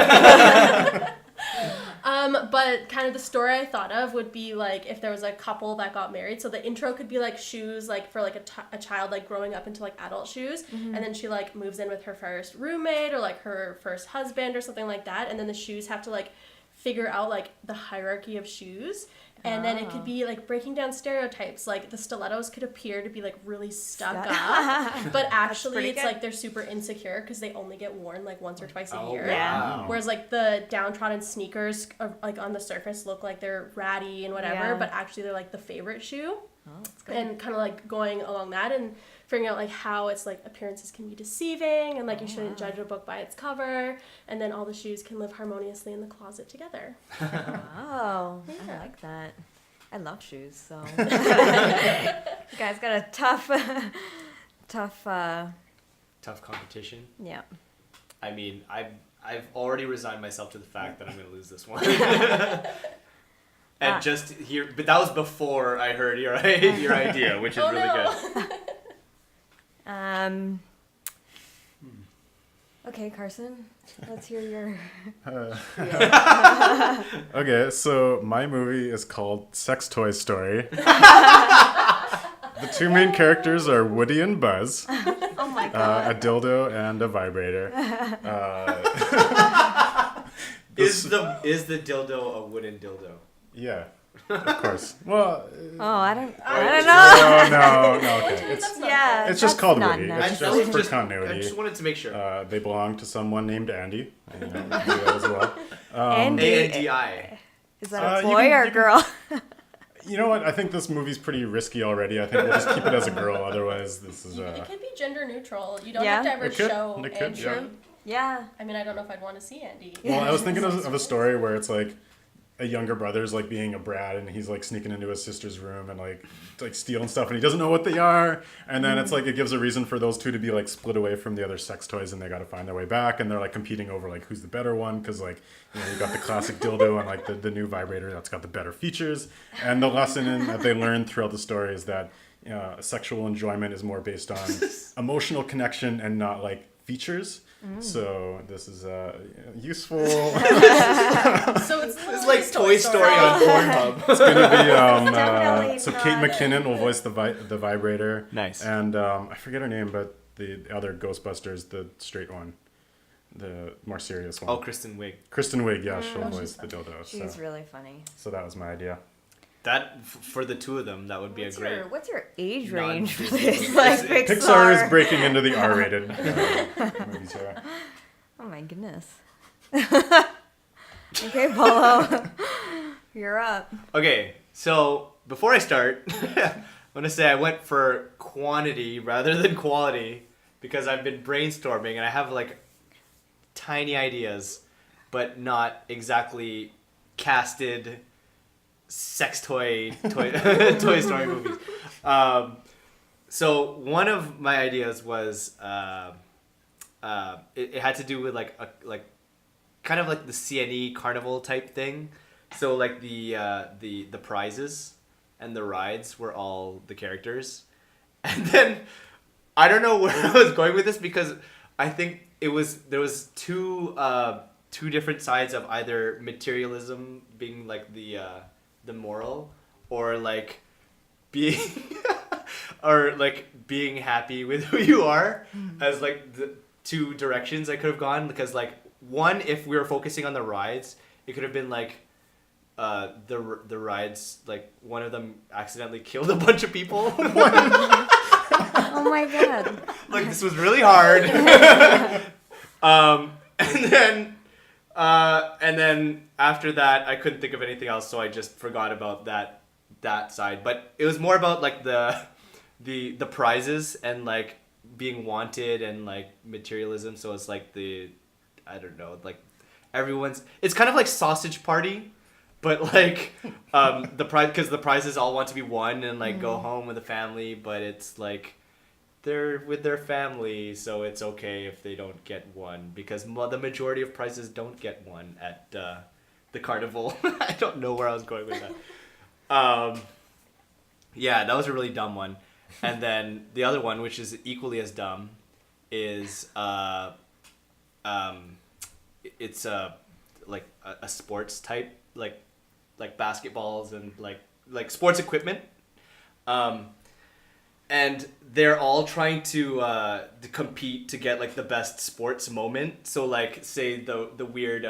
But kind of the story I thought of would be like if there was a couple that got married. So the intro could be like shoes, like for like a child like growing up into like adult shoes, and then she like moves in with her first roommate or like her first husband or something like that, and then the shoes have to like figure out like the hierarchy of shoes. And then it could be like breaking down stereotypes. Like the stilettos could appear to be like really stuck up, but actually pretty it's good. like they're super insecure because they only get worn like once or twice a year. Yeah. Wow. Whereas like the downtrodden sneakers like on the surface look like they're ratty and whatever, Yeah. but actually they're like the favorite shoe. Oh, that's good. And kind of like going along that and figuring out like how it's like appearances can be deceiving and like you shouldn't judge a book by its cover, and then all the shoes can live harmoniously in the closet together. Oh, I Yeah. like that. I love shoes, so you guys got a tough Tough competition. yeah. I mean, I've already resigned myself to the fact that I'm going to lose this one. And just here, but that was before I heard your idea, which is Oh, really no. good. Okay, Carson, let's hear your. Okay, so my movie is called Sex Toy Story. The two main characters are Woody and Buzz, Oh my god. a dildo and a vibrator. Is the dildo a wooden dildo? Yeah. Of course. Well, Oh, I don't know. no, okay. That's not Yeah. fair. It's just That's called not Woody. nice. It's I just for I continuity. just wanted to make sure. They belong to someone named Andy. You know, we do that as well. Andy. ANDI. Is that a you boy can- or you a girl? You know what? I think this movie's pretty risky already. I think we'll just keep it as a girl. Otherwise, this is. It could be gender neutral. You don't Yeah. have to ever It could. show It could, Andy. yeah. Yeah. I mean, I don't know if I'd want to see Andy. Well, I was thinking of a story where it's like a younger brother's like being a brat and he's like sneaking into his sister's room and like stealing stuff and he doesn't know what they are, and then it's like it gives a reason for those two to be like split away from the other sex toys and they got to find their way back, and they're like competing over like who's the better one, because like, you know, you got the classic dildo and like the new vibrator that's got the better features, and the lesson that they learn throughout the story is that sexual enjoyment is more based on emotional connection and not like features. So this is useful. So it's like Toy Story on Pornhub. It's gonna be Definitely so Kate not. McKinnon will voice the vibrator. Nice. And I forget her name, but the other Ghostbusters, the straight one, the more serious one. Oh, Kristen Wiig. Kristen Wiig, yeah, she'll Oh, voice she's the dildo. She's So, really funny. so that was my idea. That for the two of them, that would be a great. What's your age Non- range for Disney this? movie. Like Pixar Pixar is breaking into the R-rated movies here. Oh my goodness. Okay, Paulo. You're up. Okay, so before I start, I'm gonna say I went for quantity rather than quality because I've been brainstorming and I have like tiny ideas, but not exactly casted sex toy Toy Story movies. So one of my ideas was it had to do with like kind of like the CNE carnival type thing. So like the prizes and the rides were all the characters, and then I don't know where I was going with this because I think there was two different sides of either materialism being like the moral, or like being or like being happy with who you are as like the two directions I could have gone, because like one, if we were focusing on the rides, it could have been like the rides, like one of them accidentally killed a bunch of people. Oh my god. Like this was really hard. And then after that I couldn't think of anything else, so I just forgot about that side. But it was more about like the prizes and like being wanted and like materialism. So it's like I don't know, like it's kind of like Sausage Party, but like the prize, because the prizes all want to be won and like go home with the family, but it's like they're with their family, so it's okay if they don't get one, because the majority of prizes don't get one at the carnival. I don't know where I was going with that. Yeah, that was a really dumb one. And then the other one, which is equally as dumb, is it's like a sports type, like basketballs and like sports equipment, and they're all trying to compete to get like the best sports moment. So like say the weird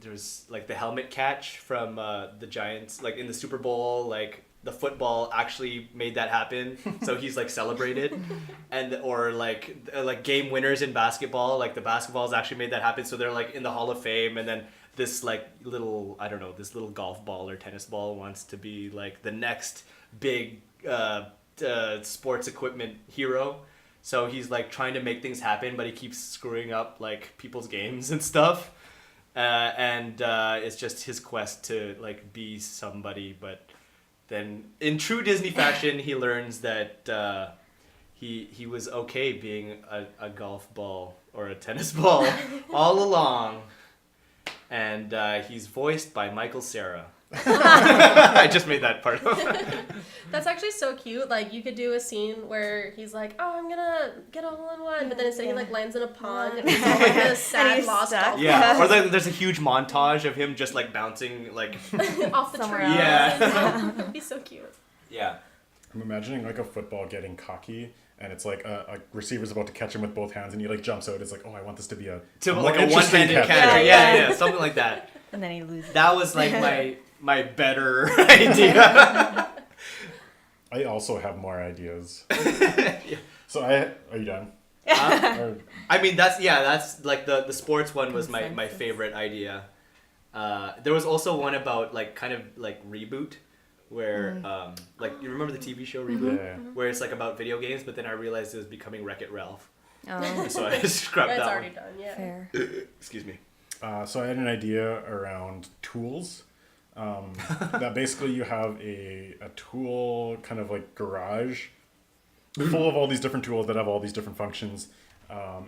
there's like the helmet catch from the Giants, like in the Super Bowl, like the football actually made that happen, so he's like celebrated, and or like game winners in basketball, like the basketballs actually made that happen, so they're like in the Hall of Fame, and then this like little, I don't know, this little golf ball or tennis ball wants to be like the next big sports equipment hero, so he's like trying to make things happen, but he keeps screwing up like people's games and stuff, and it's just his quest to like be somebody. But then in true Disney fashion, he learns that he was okay being a golf ball or a tennis ball all along. And he's voiced by Michael Cera. I just made that part up. That's actually so cute. Like, you could do a scene where he's like, "Oh, I'm gonna get a hole-in-one," but then instead he like lands in a pond and he's all, like this sad he's lost stuck. golf Yeah, or there's a huge montage of him just like bouncing, like off the Somewhere tree. else. Yeah. That'd be so cute. yeah. I'm imagining like a football getting cocky, and it's like a receiver's about to catch him with both hands, and he like jumps out. It's like, oh, I want this to be a To more like a interesting one-handed catch. catcher. Yeah. Yeah, something like that. And then he loses. That was like my better idea. I also have more ideas. Yeah. So are you done? Or- I mean, that's like the sports one was my Consensus. favorite idea. There was also one about like kind of like reboot, where like you remember the TV show Reboot, Yeah. where it's like about video games, but then I realized it was becoming Wreck-It Ralph, Oh, so I scrapped That's that already one. done, yeah. fair. Excuse me. So I had an idea around tools. That basically you have a tool kind of like garage full of all these different tools that have all these different functions.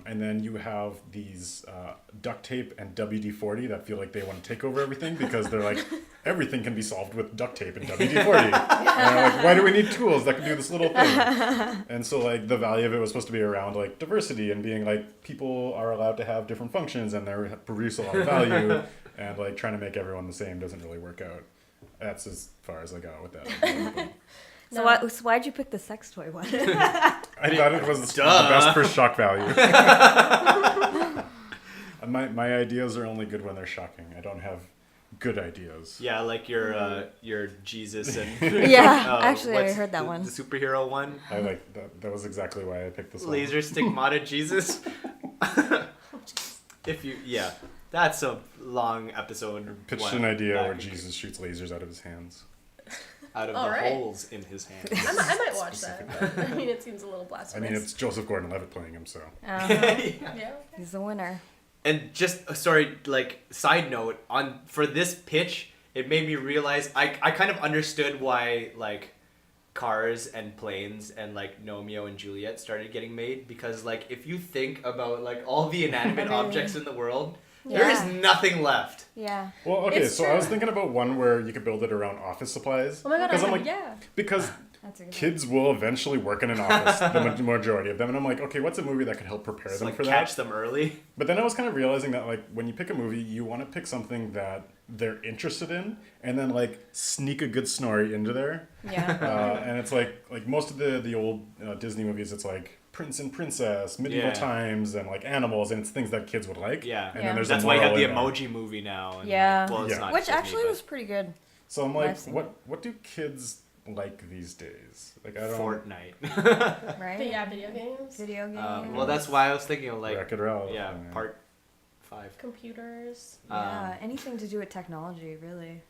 And then you have these duct tape and WD-40 that feel like they want to take over everything because they're like, everything can be solved with duct tape and WD-40. And they're like, why do we need tools that can do this little thing? And so like the value of it was supposed to be around like diversity and being like people are allowed to have different functions and they produce a lot of value, and like trying to make everyone the same doesn't really work out. That's as far as I got with that. So, No. why'd you pick the sex toy one? I thought it was the Duh. best for shock value. My ideas are only good when they're shocking. I don't have good ideas. Yeah, like your Jesus and Yeah, actually, I what's heard that the, one. the superhero one. I like that. That was exactly why I picked this one. Laser stigmata Jesus. That's a long episode. Pitched one an idea back where Jesus shoots lasers out of his hands. out of All the right. holes in his hands. I might watch that, but I mean, it seems a little I blasphemous. mean, it's Joseph Gordon-Levitt playing him, so. Yeah. He's the winner. And just sorry, like side note on for this pitch, it made me realize I kind of understood why like Cars and Planes and like Romeo and Juliet started getting made, because like if you think about like all the inanimate Everything. objects in the world, there is Yeah. nothing left. Yeah. Well, okay, It's so I was true. thinking about one where you could build it around office supplies. Oh my god, 'Cause I'm like, yeah. because That's a good kids will eventually work in an office, the majority of them. And I'm like, okay, what's a movie that could help prepare Just, them like for catch that? them early. But then I was kind of realizing that, like, when you pick a movie, you want to pick something that they're interested in, and then like sneak a good story into there. Yeah. And it's like most of the old Disney movies, it's like prince and princess, medieval Yeah. times, and like animals, and it's things that kids would like. Yeah. And Yeah. then there's That's a why you have moral the in there. emoji movie now. And, Yeah. Well, it's Yeah. not Which Disney, actually but was pretty good. So I'm like, I've seen what do kids like these days? Like, I don't. Fortnite. Right? But yeah, video games, Video games. Well, that's why I was thinking of like Wreck-It Ralph. yeah, part 5. computers. Yeah, anything to do with technology, really.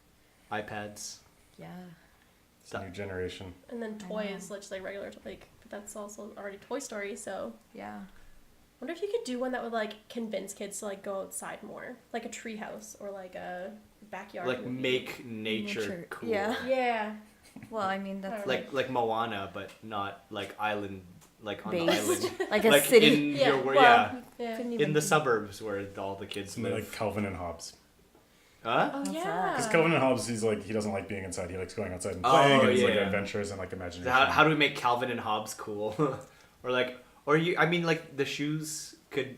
iPads. Yeah. It's a new generation. And then I toys, which like regular, like but that's also already Toy Story. So Yeah. wonder if you could do one that would like convince kids to like go outside more, like a tree house or like a backyard. Like movie. make nature cool. Yeah. Yeah. Well, I mean, that's Like Moana, but not like island, like on the Based. island. like a like city. in Yeah, your well, yeah, Yeah. Couldn't in even the suburbs where all the kids Something live. like Calvin and Hobbes. Huh? Oh What's yeah. that? Because Calvin and Hobbes, he's like, he doesn't like being inside. He likes going outside and Oh, playing, and he's like yeah. adventures and like imagination. How do we make Calvin and Hobbes cool? or you? I mean, like the shoes could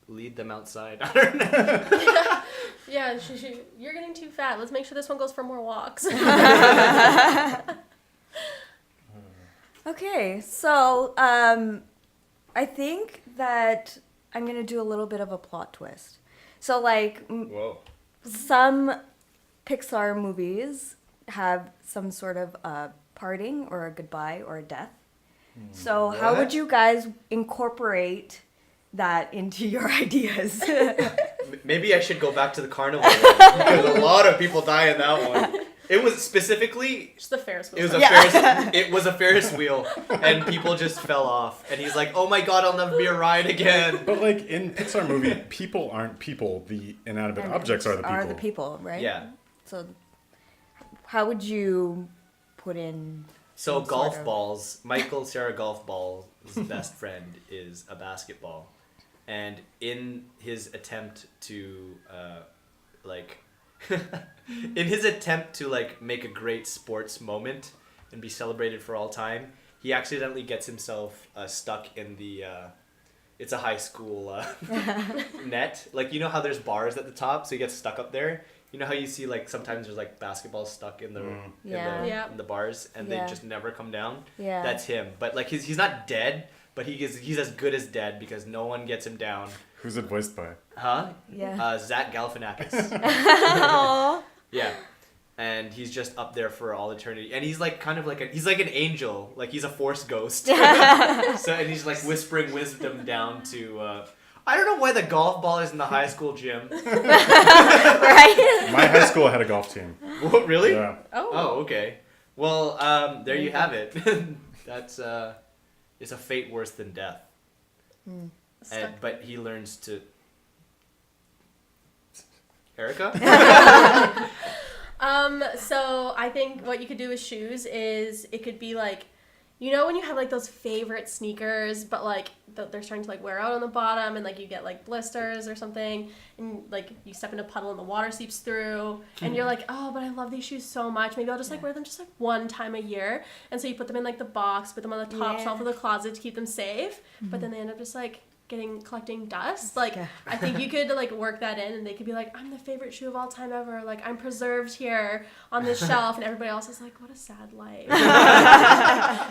lead them outside. I don't know. Yeah, you're getting too fat. Let's make sure this one goes for more walks. Okay, so I think that I'm gonna do a little bit of a plot twist. So like Whoa. some Pixar movies have some sort of a parting or a goodbye or a death. So how What? would you guys incorporate that into your ideas? Maybe I should go back to the carnival one, because a lot of people die in that one. It was specifically Just the Ferris wheel. It was a Yeah. Ferris. It was a Ferris wheel, and people just fell off. And he's like, "Oh my God, I'll never be a ride again." But like in Pixar movie, people aren't people. The inanimate And objects are the people. Are the people, right? Yeah. So how would you put in So Some golf sort of- balls. Michael Sarah golf ball's best friend is a basketball, and in his attempt to in his attempt to like make a great sports moment and be celebrated for all time, he accidentally gets himself stuck in the it's a high school net. Like, you know how there's bars at the top, so he gets stuck up there. You know how you see like sometimes there's like basketballs stuck in the Yeah. Yeah. in the bars and Yeah. they just never come down. Yeah. That's him. But like he's not dead, but he's as good as dead because no one gets him down. Who's it voiced by? Huh? Yeah. Zach Galifianakis. Aw. Yeah. and he's just up there for all eternity. And he's like kind of like he's like an angel, like he's a force ghost. And he's like whispering wisdom down to. I don't know why the golf ball is in the high school gym. Right? My high school had a golf team. What, really? Yeah. Oh, okay. Well, there you have it. That's it's a fate worse than death. But he learns to. Erica? So I think what you could do with shoes is it could be like, you know, when you have like those favorite sneakers, but like they're starting to like wear out on the bottom, and like you get like blisters or something, and like you step in a puddle and the water seeps through, and you're like, oh, but I love these shoes so much. Maybe I'll just like wear them just like one time a year. And so you put them in like the box, put them on the top shelf of the closet to keep them safe. But then they end up just like collecting dust. Like I think you could like work that in, and they could be like, I'm the favorite shoe of all time ever, like I'm preserved here on this shelf, and everybody else is like, what a sad life.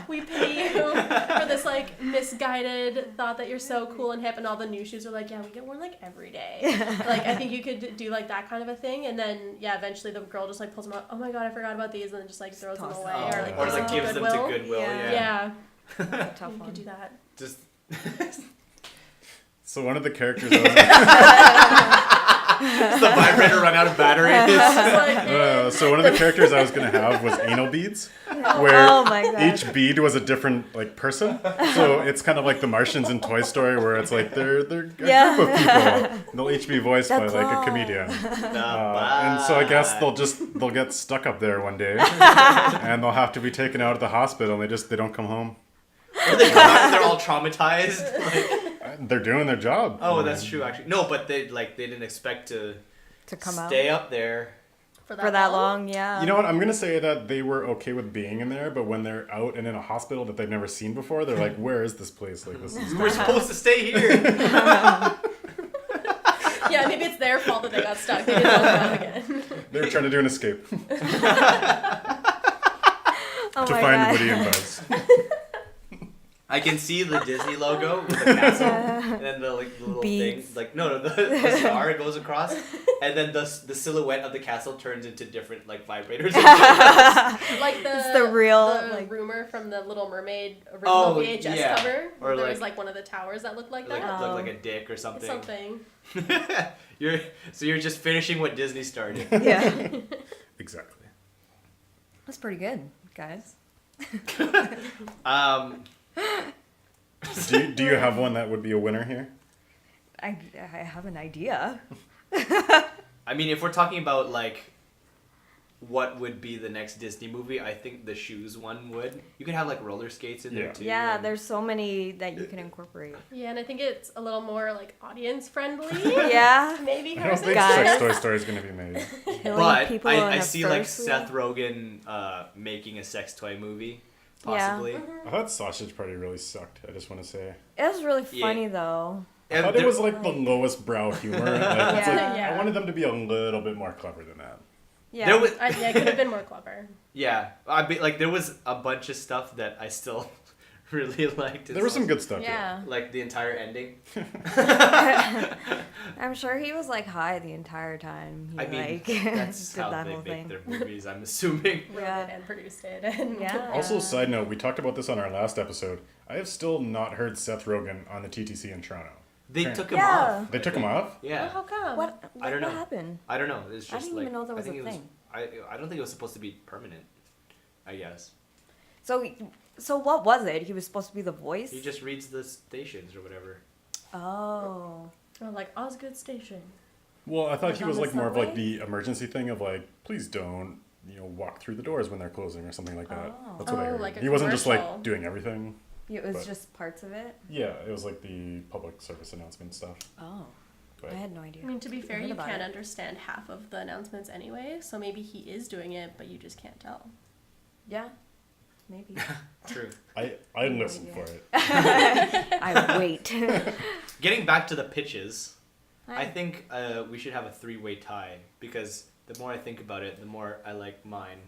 We pity you for this like misguided thought that you're so cool and hip, and all the new shoes are like, yeah, we get worn like every day. Like I think you could do like that kind of a thing, and then eventually the girl just like pulls them out, oh my god, I forgot about these, and then just like throws them away, or like gives them to Goodwill. Yeah. Tough You one. could do that. Just So one of the characters does the vibrator run out of battery? so one of the characters I was gonna have was anal beads, where each bead was a different like person. So it's kind of like the Martians in Toy Story, where it's like they're a group of people. They'll each be voiced by like a comedian, and so I guess they'll get stuck up there one day, and they'll have to be taken out of the hospital, and they don't come home. Or they come out and they're all traumatized. They're doing their job. Oh, that's true. Actually, no, but they didn't expect to come out. Stay up there for that long. Yeah. You know what? I'm gonna say that they were okay with being in there, but when they're out and in a hospital that they've never seen before, they're like, "Where is this place? Like this is." We're supposed to stay here. Yeah, maybe it's their fault that they got stuck. They didn't know them again. They were trying to do an escape to Oh my find God. Woody and Buzz. I can see the Disney logo with the castle, and then the little Beads. thing, the star goes across, and then the silhouette of the castle turns into different like vibrators. Like It's the real, like rumor from the Little Mermaid original VHS cover. Or there was like one of the towers that looked like that. Looked like a dick or something. Something. You're just finishing what Disney started. Yeah. Exactly. That's pretty good, guys. Do you have one that would be a winner here? I have an idea. I mean, if we're talking about like what would be the next Disney movie, I think the shoes one would. You could have like roller skates in there too. Yeah, there's so many that you can incorporate. Yeah, and I think it's a little more like audience friendly. Yeah. Maybe. I don't think Guys. Sex Toy Story is going to be made. But people I have see like thirst. Seth Rogen making a sex toy movie, possibly. Yeah. I thought Sausage Party really sucked. I just want to say. It was really funny though. I thought it was like the lowest brow humor. Like, it's like, Yeah. I wanted them to be a little bit more clever than that. Yeah. There was, Yeah, it could have been more clever. yeah, there was a bunch of stuff that I still really liked. There was some good stuff. Yeah. Like the entire ending. I'm sure he was like high the entire time. He I mean, like that's did how that they whole make thing. their movies, I'm assuming. Wrote Yeah. it and produced it. And Yeah. Also, side note, we talked about this on our last episode. I have still not heard Seth Rogen on the TTC in Toronto. They took him Yeah. off. They took him off? Yeah. Oh, how come? What? I don't know. What happened? I don't know. It's just I didn't like, even know that was I think a it was, thing. I don't think it was supposed to be permanent. I guess So what was it? He was supposed to be the voice? he just reads the stations or whatever. Oh. Oh, like Osgood Station. Well, I thought Like he on was the like more of like subway? the emergency thing of like, please don't, walk through the doors when they're closing or something like that. Oh. That's what I Oh, heard. like a He wasn't just commercial. like doing everything. It was But- just parts of it? Yeah, it was like the public service announcement stuff. Oh. But I had no idea. I mean, to be fair, heard you about can't it. understand half of the announcements anyway, so maybe he is doing it, but you just can't tell. Yeah. Maybe. True. I listened for it. I wait. Getting back to the pitches, Hi. I think we should have a 3-way tie because the more I think about it, the more I like mine.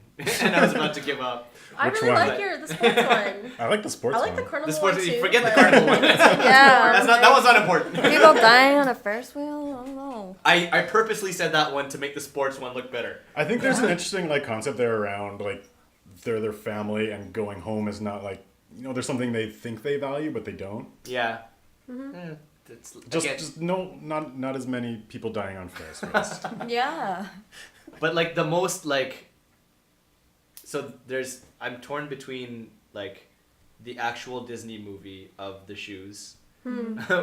And I was about to give up. I Which really one? like the sports one. I like the sports I like one. the carnival The sports, one too. forget the but- carnival one. Yeah. That was not important. People dying on a Ferris wheel? I don't know. I purposely said that one to make the sports one look better. I think there's an interesting like concept there around like they're their family and going home is not like there's something they think they value but they don't. Yeah. Mm-hmm. It's, Just not as many people dying on Ferris wheels. Yeah. But like the most like, so I'm torn between like the actual Disney movie of the shoes,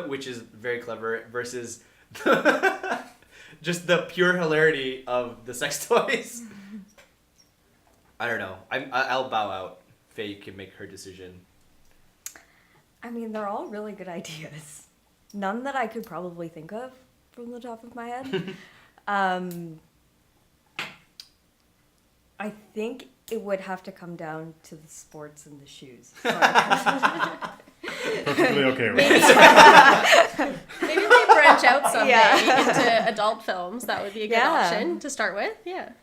which is very clever, versus just the pure hilarity of the sex toys. I don't know. I'll bow out. Faye can make her decision. I mean, they're all really good ideas. None that I could probably think of from the top of my head. I think it would have to come down to the sports and the shoes. Perfectly okay with Maybe, it. maybe they branch out someday Yeah. into adult films. That would be a good Yeah. option to start with. Yeah.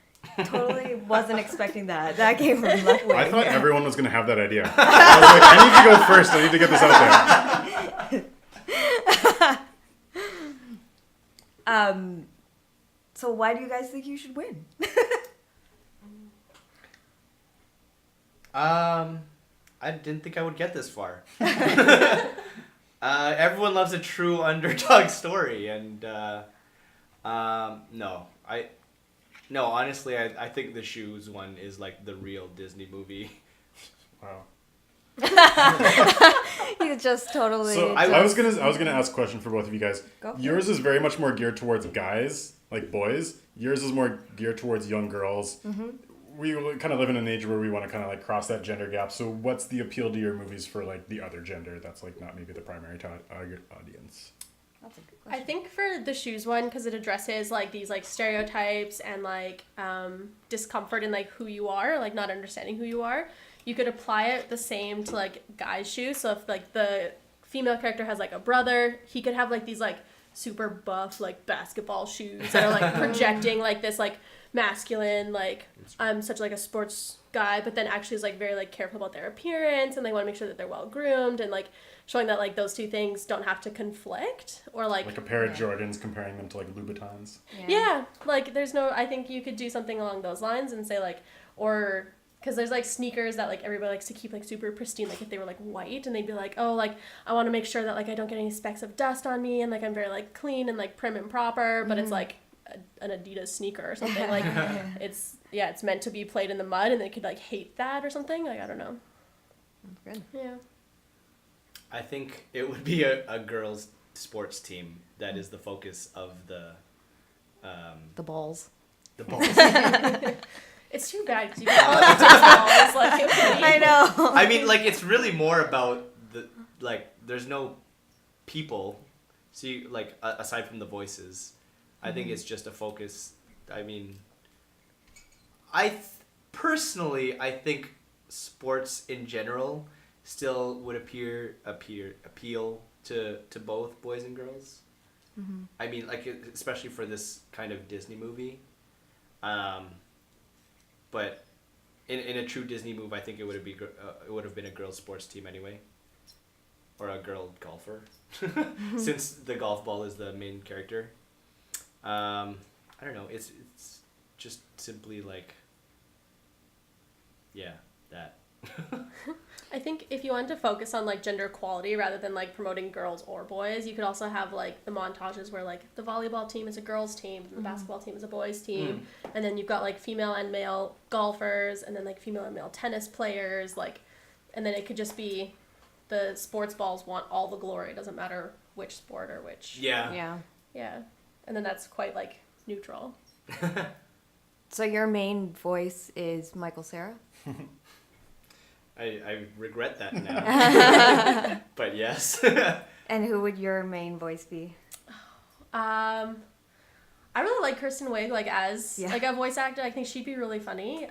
Totally wasn't expecting that. That came from left wing. I thought everyone was gonna have that idea. I was like, I need to go first. I need to get this out there. So why do you guys think you should win? I didn't think I would get this far. Everyone loves a true underdog story, and honestly, I think the shoes one is like the real Disney movie. Wow. You just totally. So I was gonna ask a question for both of you guys. Go for Yours is very much more geared towards guys, like boys. Yours is more geared towards young girls. Mm-hmm. We kind of live in an age where we want to kind of like cross that gender gap. So what's the appeal to your movies for like the other gender? That's like not maybe the primary audience. That's a good I question. think for the shoes one, because it addresses like these like stereotypes and like discomfort in like who you are, like not understanding who you are, you could apply it the same to like guys' shoes. So if like the female character has like a brother, he could have like these like super buff like basketball shoes that are like projecting like this like masculine like I'm such like a sports guy, but then actually is like very like careful about their appearance and they want to make sure that they're well groomed and like showing that like those two things don't have to conflict or like a pair of Jordans comparing them to like Louboutins. yeah, like there's no, I think you could do something along those lines and say like, or because there's like sneakers that like everybody likes to keep like super pristine, like if they were like white and they'd be like, oh, like I want to make sure that like I don't get any specks of dust on me and like I'm very like clean and like prim and proper, but it's like an Adidas sneaker or something. Like it's meant to be played in the mud and they could like hate that or something. Like I don't know. That's good. Yeah. I think it would be a girls' sports team that is the focus of the balls. the balls. It's too bad because you can all have balls. Like, it would be- I know. I mean, like it's really more about the like. There's no people, so you, like aside from the voices, I think it's just a focus. I mean, personally, I think sports in general still would appeal to both boys and girls. Mm-hmm. I mean, like especially for this kind of Disney movie. But in a true Disney movie, I think it would have been a girls' sports team anyway, or a girl golfer, since the golf ball is the main character. I don't know. It's just simply like, yeah, that. I think if you wanted to focus on like gender equality rather than like promoting girls or boys, you could also have like the montages where like the volleyball team is a girls team and the basketball team is a boys team, and then you've got like female and male golfers and then like female and male tennis players, like, and then it could just be the sports balls want all the glory. It doesn't matter which sport or which. Yeah. Yeah, and then that's quite like neutral. So your main voice is Michael Cera? I regret that now. But yes. And who would your main voice be? I really like Kristen Wiig, like as like a voice actor. I think she'd be really funny.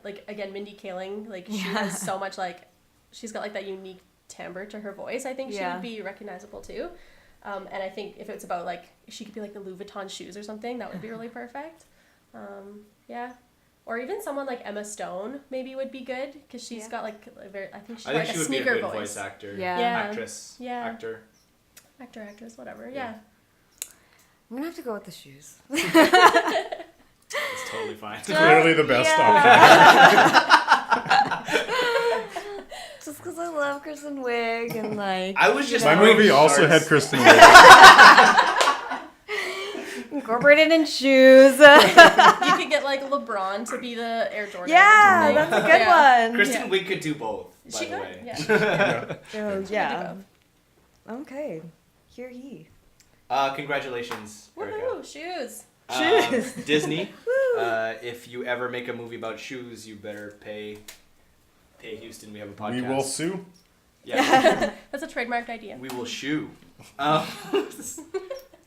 Like again, Mindy Kaling, like she has so much like, she's got like that unique timbre to her voice. I think she would be recognizable too. And I think if it's about like, she could be like the Louis Vuitton shoes or something, that would be really perfect. Yeah. Or even someone like Emma Stone maybe would be good because she's Yeah. got like a very. I think she's I like think she a would be a sneaker good voice. voice actor. Yeah. Yeah. Actress. Yeah. Actor. Actress, whatever. Yeah. Yeah. I'm gonna have to go with the shoes. It's totally fine. Clearly the best Just because I love Kristen Wiig and like I was just option. My throwing movie also darts. had Kristen Wiig. incorporated in shoes. You could get like LeBron to be the Air Jordan. Yeah, or something. that's a good one. Kristen Wiig could do both, by She the could. way. Yeah. Oh, She yeah. could do Okay. Hear ye. Congratulations, both. Erica. Woohoo! Shoes. Shoes. Disney, if you ever make a movie about shoes, you better pay Houston. We have a podcast. We will sue. Yeah. That's a trademarked idea. We will shoe.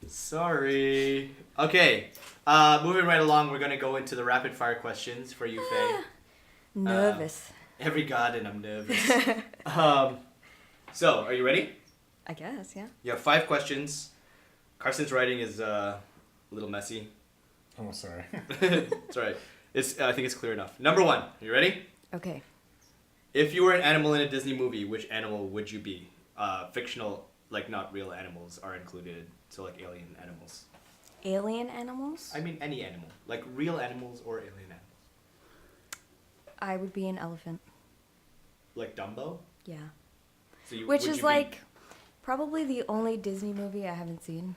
Sorry. Okay. Moving right along, we're gonna go into the rapid fire questions for you, Faye. Nervous. Every god, and I'm nervous. So, are you ready? I guess, yeah. You have 5 questions. Carson's writing is a little messy. Oh, sorry. It's alright. I think it's clear enough. Number 1. Are you ready? Okay. If you were an animal in a Disney movie, which animal would you be? Fictional, like not real animals, are included. So like alien animals. Alien animals? I mean any animal. Like real animals or alien animals. I would be an elephant. Like Dumbo? Yeah. So Which would is you be- like probably the only Disney movie I haven't seen.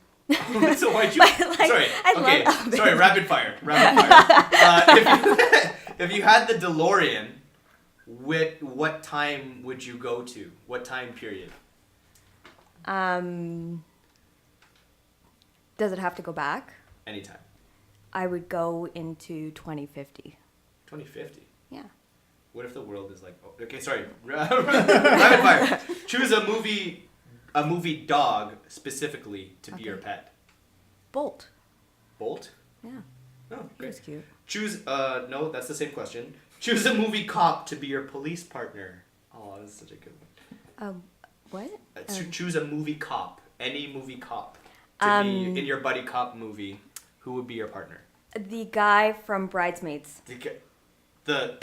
So why'd you... Like, sorry. I Okay. love elephants. Sorry, rapid fire. Rapid fire. If you had the DeLorean, what time would you go to? What time period? Does it have to go back? Anytime. I would go into 2050. 2050. Yeah. What if the world is like... Oh, okay, sorry. Rapid fire. Choose a movie dog specifically to be your Okay. pet. Bolt. Bolt? Yeah. Oh, He great. was cute. Choose, no, that's the same question. Choose a movie cop to be your police partner. Oh, that's such a good one. What? Choose a movie cop. Any movie cop. To be in your buddy cop movie. Who would be your partner? The guy from Bridesmaids. The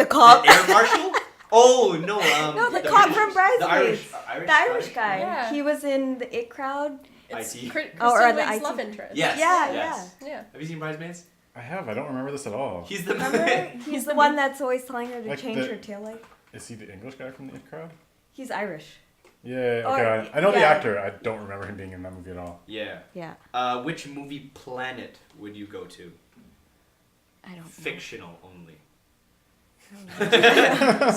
cop. The air marshal? Oh, no. No, the cop from Bridesmaids. The Irish The Irish guy. Yeah. He was in the It Crowd. It's IT. Kristen Oh, or the Wiig's IT. love interest. Yes. Yeah, yes. Yeah. Have you seen Bridesmaids? I have. I don't remember this at all. He's the Remember? He's the one that's always telling her to Like change the- her tail light. Is he the English guy from the It Crowd? He's Irish. Yeah, okay. Or- I know the yeah. actor. I don't remember him being in that movie at all. Yeah. Yeah. Which movie planet would you go to? I don't know. Fictional only. So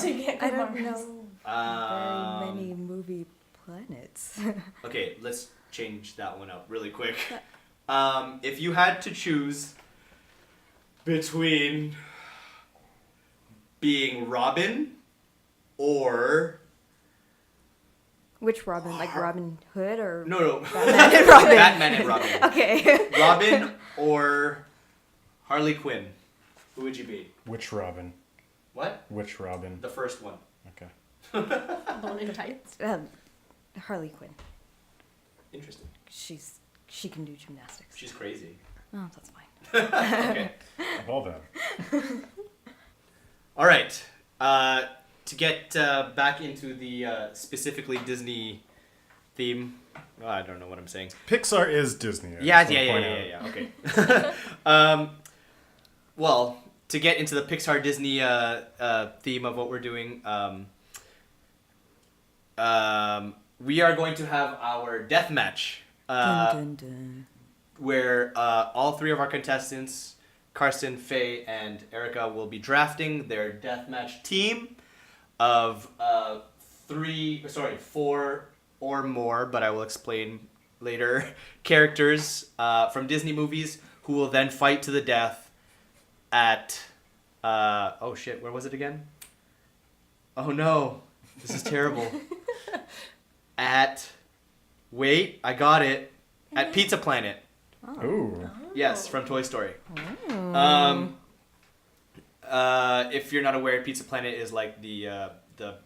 you can't go I don't Mars. know very many movie planets. Okay, let's change that one up really quick. If you had to choose between being Robin or Which Robin? Like Robin Hood or no Batman and Robin? Batman and Robin. Okay. Robin or Harley Quinn, who would you be? Which Robin? What? Which Robin? The first one. Okay. The one in tights. Harley Quinn. Interesting. She can do gymnastics. She's crazy. Oh, that's fine. Okay. Of all them. All right. To get back into the specifically Disney theme, I don't know what I'm saying. Pixar is Disney. I Yeah. just wanna point out. Okay. Well, to get into the Pixar Disney theme of what we're doing, we are going to have our death match, Dun, dun, dun. where all 3 of our contestants, Karsten, Faye, and Erica, will be drafting their deathmatch team of 4 or more, but I will explain later, characters from Disney movies who will then fight to the death at... oh shit, where was it again? Oh no, this is terrible. Wait, I got it. At Pizza Planet. Ooh. Yes, from Toy Story. If you're not aware, Pizza Planet is like the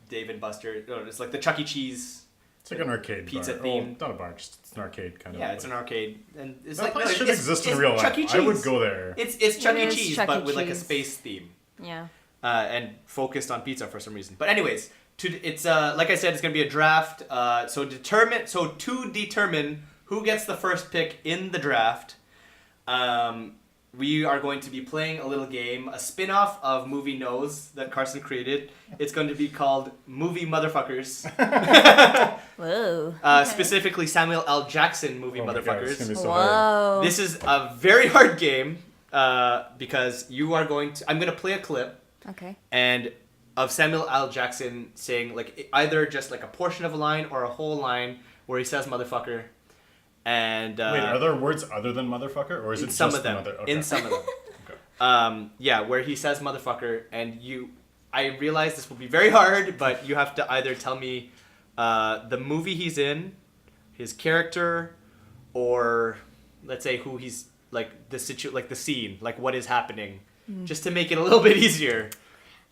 Dave and Buster. No, it's like the Chuck E. Cheese It's like an arcade pizza bar. theme. Oh, not a bar, just it's an arcade kind of. Yeah, it's an arcade, and it's That like place no, should it's- exist in it's real Chuck E. life. Cheese. I would go there. It's Chuck E. is Cheese, Chuck E. but with like a Cheese. space theme, Yeah. and focused on pizza for some reason. But anyways, it's like I said, it's gonna be a draft. So to determine who gets the first pick in the draft, we are going to be playing a little game, a spin-off of Movie Knows that Carson created. It's going to be called Movie Motherfuckers. Whoa. Specifically Samuel L. Jackson Movie Oh my God, it's Motherfuckers. gonna be so hard. Whoa. This is a very hard game because I'm going to play a clip Okay. and of Samuel L. Jackson saying like either just like a portion of a line or a whole line where he says motherfucker. And Wait, are there words other than motherfucker, or is in it some just of them? mother? Okay. In some of them. Okay. Yeah, where he says motherfucker, and I realize this will be very hard, but you have to either tell me the movie he's in, his character, or let's say who he's like the scene, like what is happening, just to make it a little bit easier.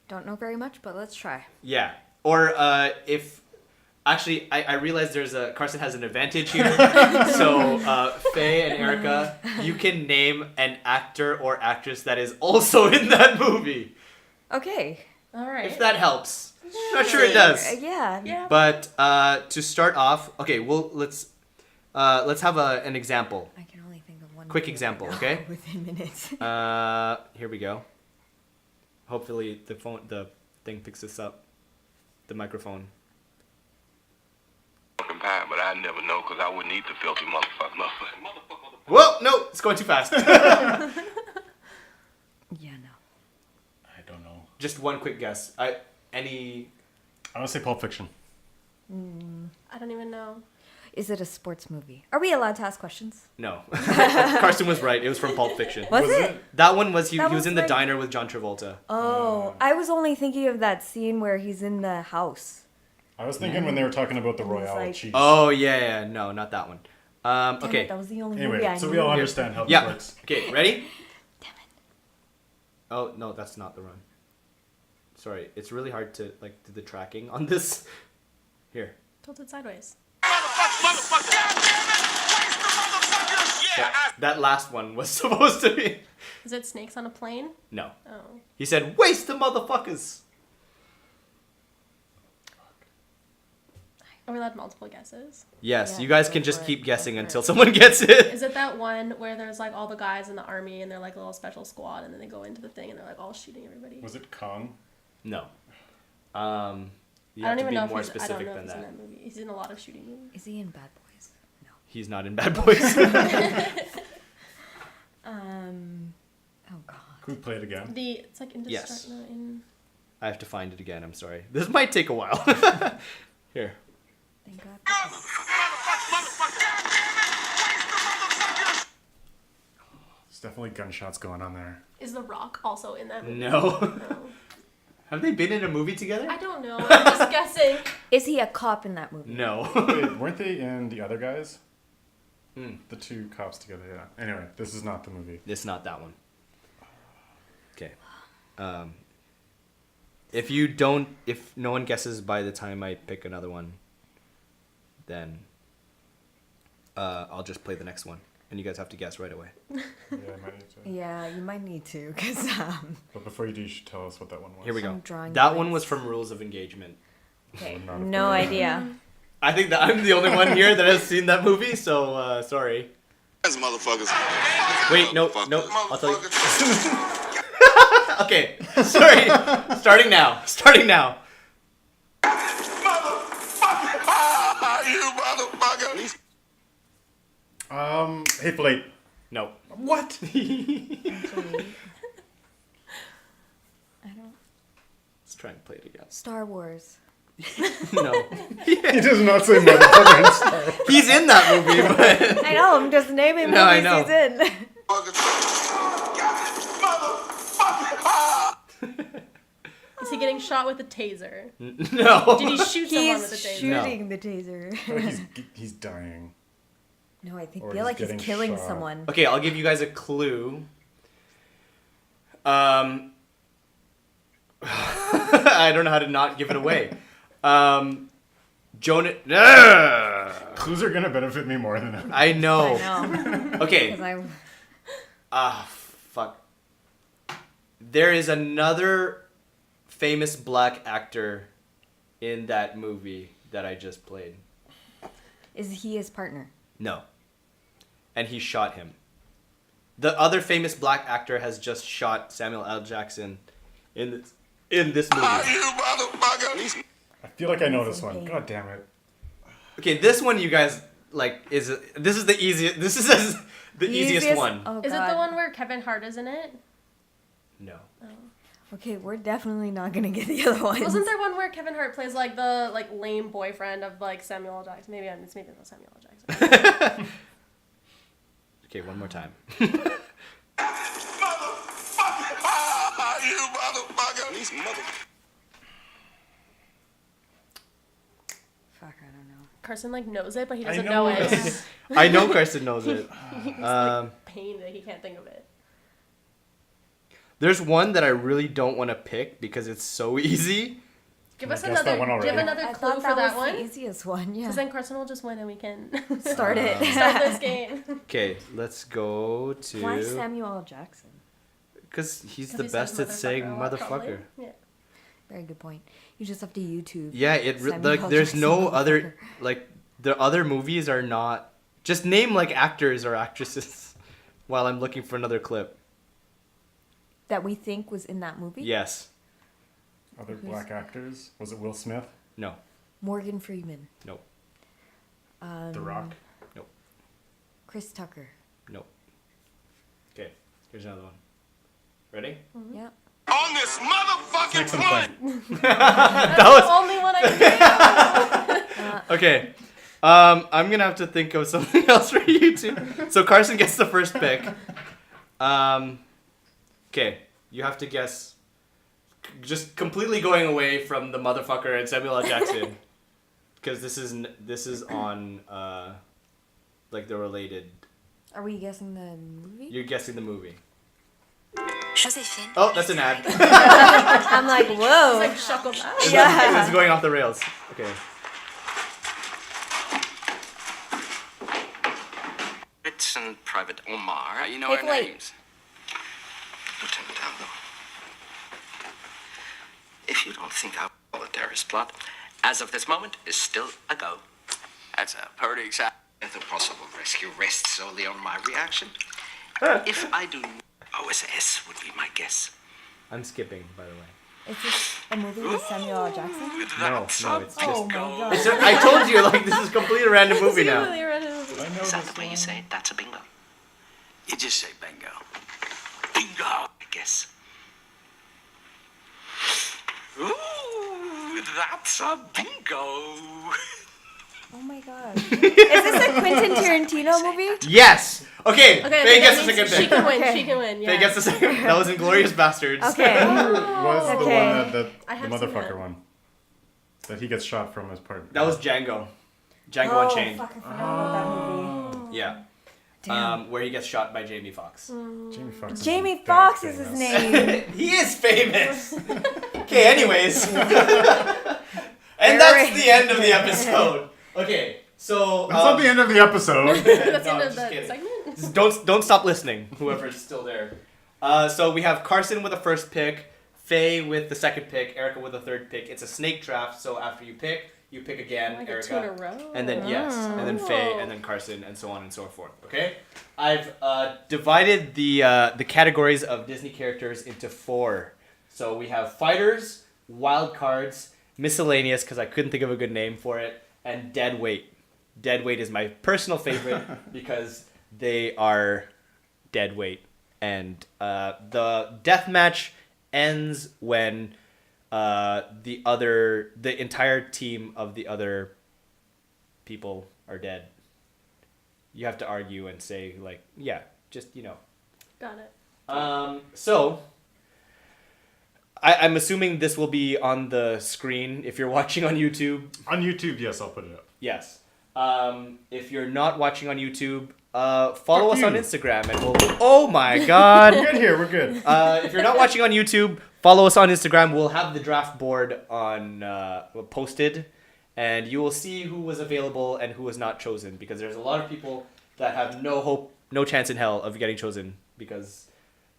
Don't know very much, but let's try. Yeah, or if. Actually, I realize Carson has an advantage here. So, Faye and Erica, you can name an actor or actress that is also in that movie. Okay. All right. If that helps. Not sure it does. Yeah. Yeah. But to start off, okay, well let's have an example. I can only think of one. Quick movie example, right okay? now Within minutes. Here we go. Hopefully the thing picks this up. The microphone. Pie, but I never know because I wouldn't eat the filthy motherfucker. Whoa, no, it's going too fast. Yeah, no. I don't know. Just one quick guess. I want to say Pulp Fiction. I don't even know. Is it a sports movie? Are we allowed to ask questions? No. Carson was right. It was from Pulp Fiction. Was it? That one was he That was was in the like- diner with John Travolta. Oh, I was only thinking of that scene where he's in the house. I was thinking when they were talking about the And it's Royale like- cheese. Oh yeah, no, not that one. Damn Okay. it, that was the only movie Anyway, I so knew. we all understand how this Yeah. works. Okay, ready? Damn it. Oh no, that's not the run. Sorry, it's really hard to like do the tracking on this. Here. Tilted sideways. That last one was supposed to be. Is it snakes on a plane? No. Oh. He said, "Waste the motherfuckers." Are we allowed multiple guesses? Yes, Yeah, you guys go can for just it, keep go guessing for it. until someone gets it. Is it that one where there's like all the guys in the army and they're like a little special squad and then they go into the thing and they're like all shooting everybody? Was it Kong? No. You I have don't to even be know if more he's, I don't specific know if than he's in that. that movie. He's in a lot of shooting movies. Is he in Bad Boys? No. He's not in Bad Boys. Oh God. Could we play it again? It's like in Yes. in I have to find it again. I'm sorry. This might take a while. Here. Thank God. There's definitely gunshots going on there. Is The Rock also in that movie? No. No. Have they been in a movie together? I don't know. I'm just guessing. Is he a cop in that movie? No. Wait, weren't they in The Other Guys? Hmm. The two cops together, yeah. Anyway, this is not the movie. It's not that one. Okay. If no one guesses by the time I pick another one, then I'll just play the next one, and you guys have to guess right away. Yeah, I might need to. Yeah, you might need to, because But before you do, you should tell us what that one was. Here we go. I'm drawing That blanks. one was from Rules of Engagement. okay. Not a No clue. idea. I think that I'm the only one here that has seen that movie, so sorry. As motherfuckers. Wait, no, I'll tell you. Okay, sorry. Starting now. You motherfucker. Hateful Eight. No. What? Actually, I don't. Let's try and play it again. Star Wars. No. He does not say motherfucker in Star Wars. He's in that movie, but I know. I'm just naming No, I movies know. he's in. Is he getting shot with a taser? no. Did he shoot someone with a He's taser? shooting the taser. Or he's dying. No, I think Or feel he's like he's getting killing shot. someone. Okay, I'll give you guys a clue. I don't know how to not give it away. Clues are gonna benefit me more than ever. I know. I know. Okay. 'Cause I- Fuck. There is another famous black actor in that movie that I just played. Is he his partner? No. And he shot him. The other famous black actor has just shot Samuel L. Jackson in this movie. You motherfucker! I feel like I know this one. God damn it. Okay, this one you guys like this is the easiest. This is the easiest one. Oh, Is it God. the one where Kevin Hart is in it? No. Okay, we're definitely not gonna get the other ones. Wasn't there one where Kevin Hart plays like the like lame boyfriend of like Samuel L. Jackson? Maybe it's not Samuel L. Jackson. Okay, one more time. Motherfucker! You motherfucker! These mother... Fuck, I don't know. Carson like knows it, but he I doesn't know know it. this. I know Carson knows it. He's like pain that he can't think of it. There's one that I really don't want to pick because it's so easy. Give I us guessed that another. one Do you have already. another I clue thought for that was one? the easiest one. Yeah. Because then Carson will just win and we can Start it. start this game. Okay, let's go Why to Samuel L. Jackson? because he's 'Cause the he says best at saying a lot, probably. motherfucker. Yeah. Very good point. You just have to YouTube. Yeah, Samuel like L. there's Jackson, no motherfucker. other like the other movies are not just name like actors or actresses while I'm looking for another clip. that we think was in that movie. Yes. Other black actors? Was it Will Smith? No. Morgan Freeman. No. The Rock? Chris Tucker. No. Okay. Here's another one. Ready? Yeah. On this motherfucking Make some planet! fun. That The was only one I okay. I'm gonna have to think of something else for you two. So Carson gets the first pick. Okay, you have to guess. Just completely going away from the motherfucker and Samuel L. Jackson, because this is on like the related. Are we guessing the movie? You're guessing the movie. Joséphine. Oh, that's an ad. I'm like, whoa. like shuckle back. Yeah. It's going off the rails. Okay. Fritz and Private Omar, you know Hey, our Faye. names. Lieutenant Aldo. If you don't think our terrorist plot, as of this moment, is still a go. That's a pretty exciting. The possible rescue rests solely on my reaction. If I do, OSS would be my guess. I'm skipping, by the way. Is this a movie with Samuel L. Jackson? No, That's no, it's just. Oh my god. It's just- I told you, like this is a completely random movie now. I know Is that this the way you one. say it? That's a bingo. You just say bingo. Bingo, I guess. Ooh, that's a bingo. Oh my god. Is this a Quentin Tarantino movie? Yes. Okay. Okay, Faye that gets the means second she pick. can win. Okay. She can win. Yeah. Faye gets the second. That was Inglourious Bastards. Okay. Was the Okay. one that I the have seen motherfucker that. one? That he gets shot from his partner. That was Django. Django Oh, Unchained. fuck, I forgot about that movie. Yeah. Damn. Where he gets shot by Jamie Foxx. Jamie Foxx. is Jamie that Foxx is his famous. name. He is famous. Okay. Anyways. And that's the end of the episode. Okay. So. That's not the end of the episode. That's No, the end I'm of just the kidding. segment. Just don't stop listening, whoever's still there. So we have Carson with the first pick, Faye with the second pick, Erica with the third pick. It's a snake draft, so after you pick again, Like Erica. 2 in a row. And then yes, and then Faye, and then Carson, and so on and so forth. Okay, I've divided the categories of Disney characters into 4. So we have fighters, wild cards, miscellaneous because I couldn't think of a good name for it, and dead weight. Dead weight is my personal favorite because they are dead weight, and the death match ends when the entire team of the other people are dead. You have to argue and say like, yeah, just Got it. So I'm assuming this will be on the screen if you're watching on YouTube. On YouTube, yes, I'll put it up. Yes. If you're not watching on YouTube, follow Fuck us on you. Instagram and we'll. Oh my god. We're good here. We're good. If you're not watching on YouTube, follow us on Instagram. We'll have the draft board on posted, and you will see who was available and who was not chosen, because there's a lot of people that have no hope, no chance in hell of getting chosen, because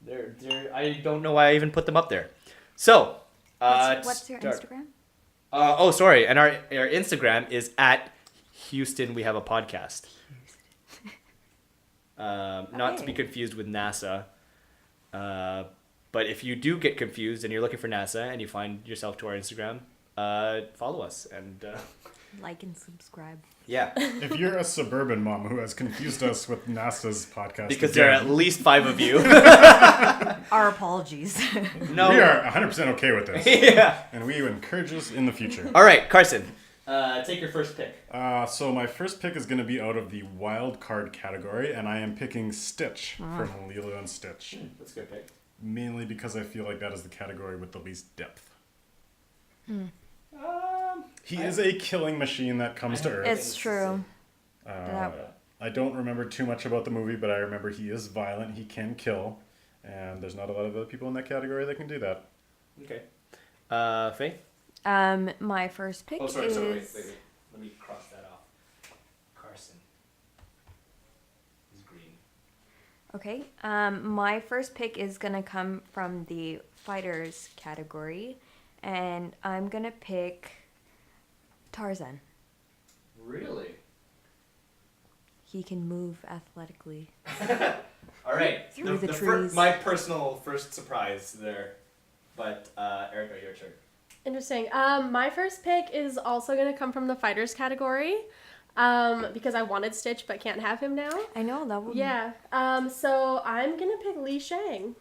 they're I don't know why I even put them up there. So, What's your Instagram? Sorry, and our Instagram is at Houston. We have a podcast. Not to be confused with NASA. But if you do get confused and you're looking for NASA and you find yourself to our Instagram, follow us and Like and subscribe. yeah, If you're a suburban mom who has confused us with NASA's podcast, because there are at again, least 5 of you. Our apologies. No, we are 100% okay with this, yeah. and we encourage this in the future. All right, Carson, take your first pick. So my first pick is going to be out of the wild card category, and I am picking Stitch from Lilo and Stitch. That's a good pick. Mainly because I feel like that is the category with the least depth. He is a killing machine that comes to Earth. It's true. I don't remember too much about the movie, but I remember he is violent, he can kill, and there's not a lot of other people in that category that can do that. Okay. Faye? My first pick is... Wait. Let me cross that off. Carson is green. Okay. My first pick is gonna come from the fighters category, and I'm gonna pick Tarzan. Really? He can move athletically. All right. Through the trees. My personal first surprise there. But Erica, your turn. Interesting. My first pick is also going to come from the fighters category because I wanted Stitch but can't have him now. I know that would. Yeah. So I'm going to pick Li Shang.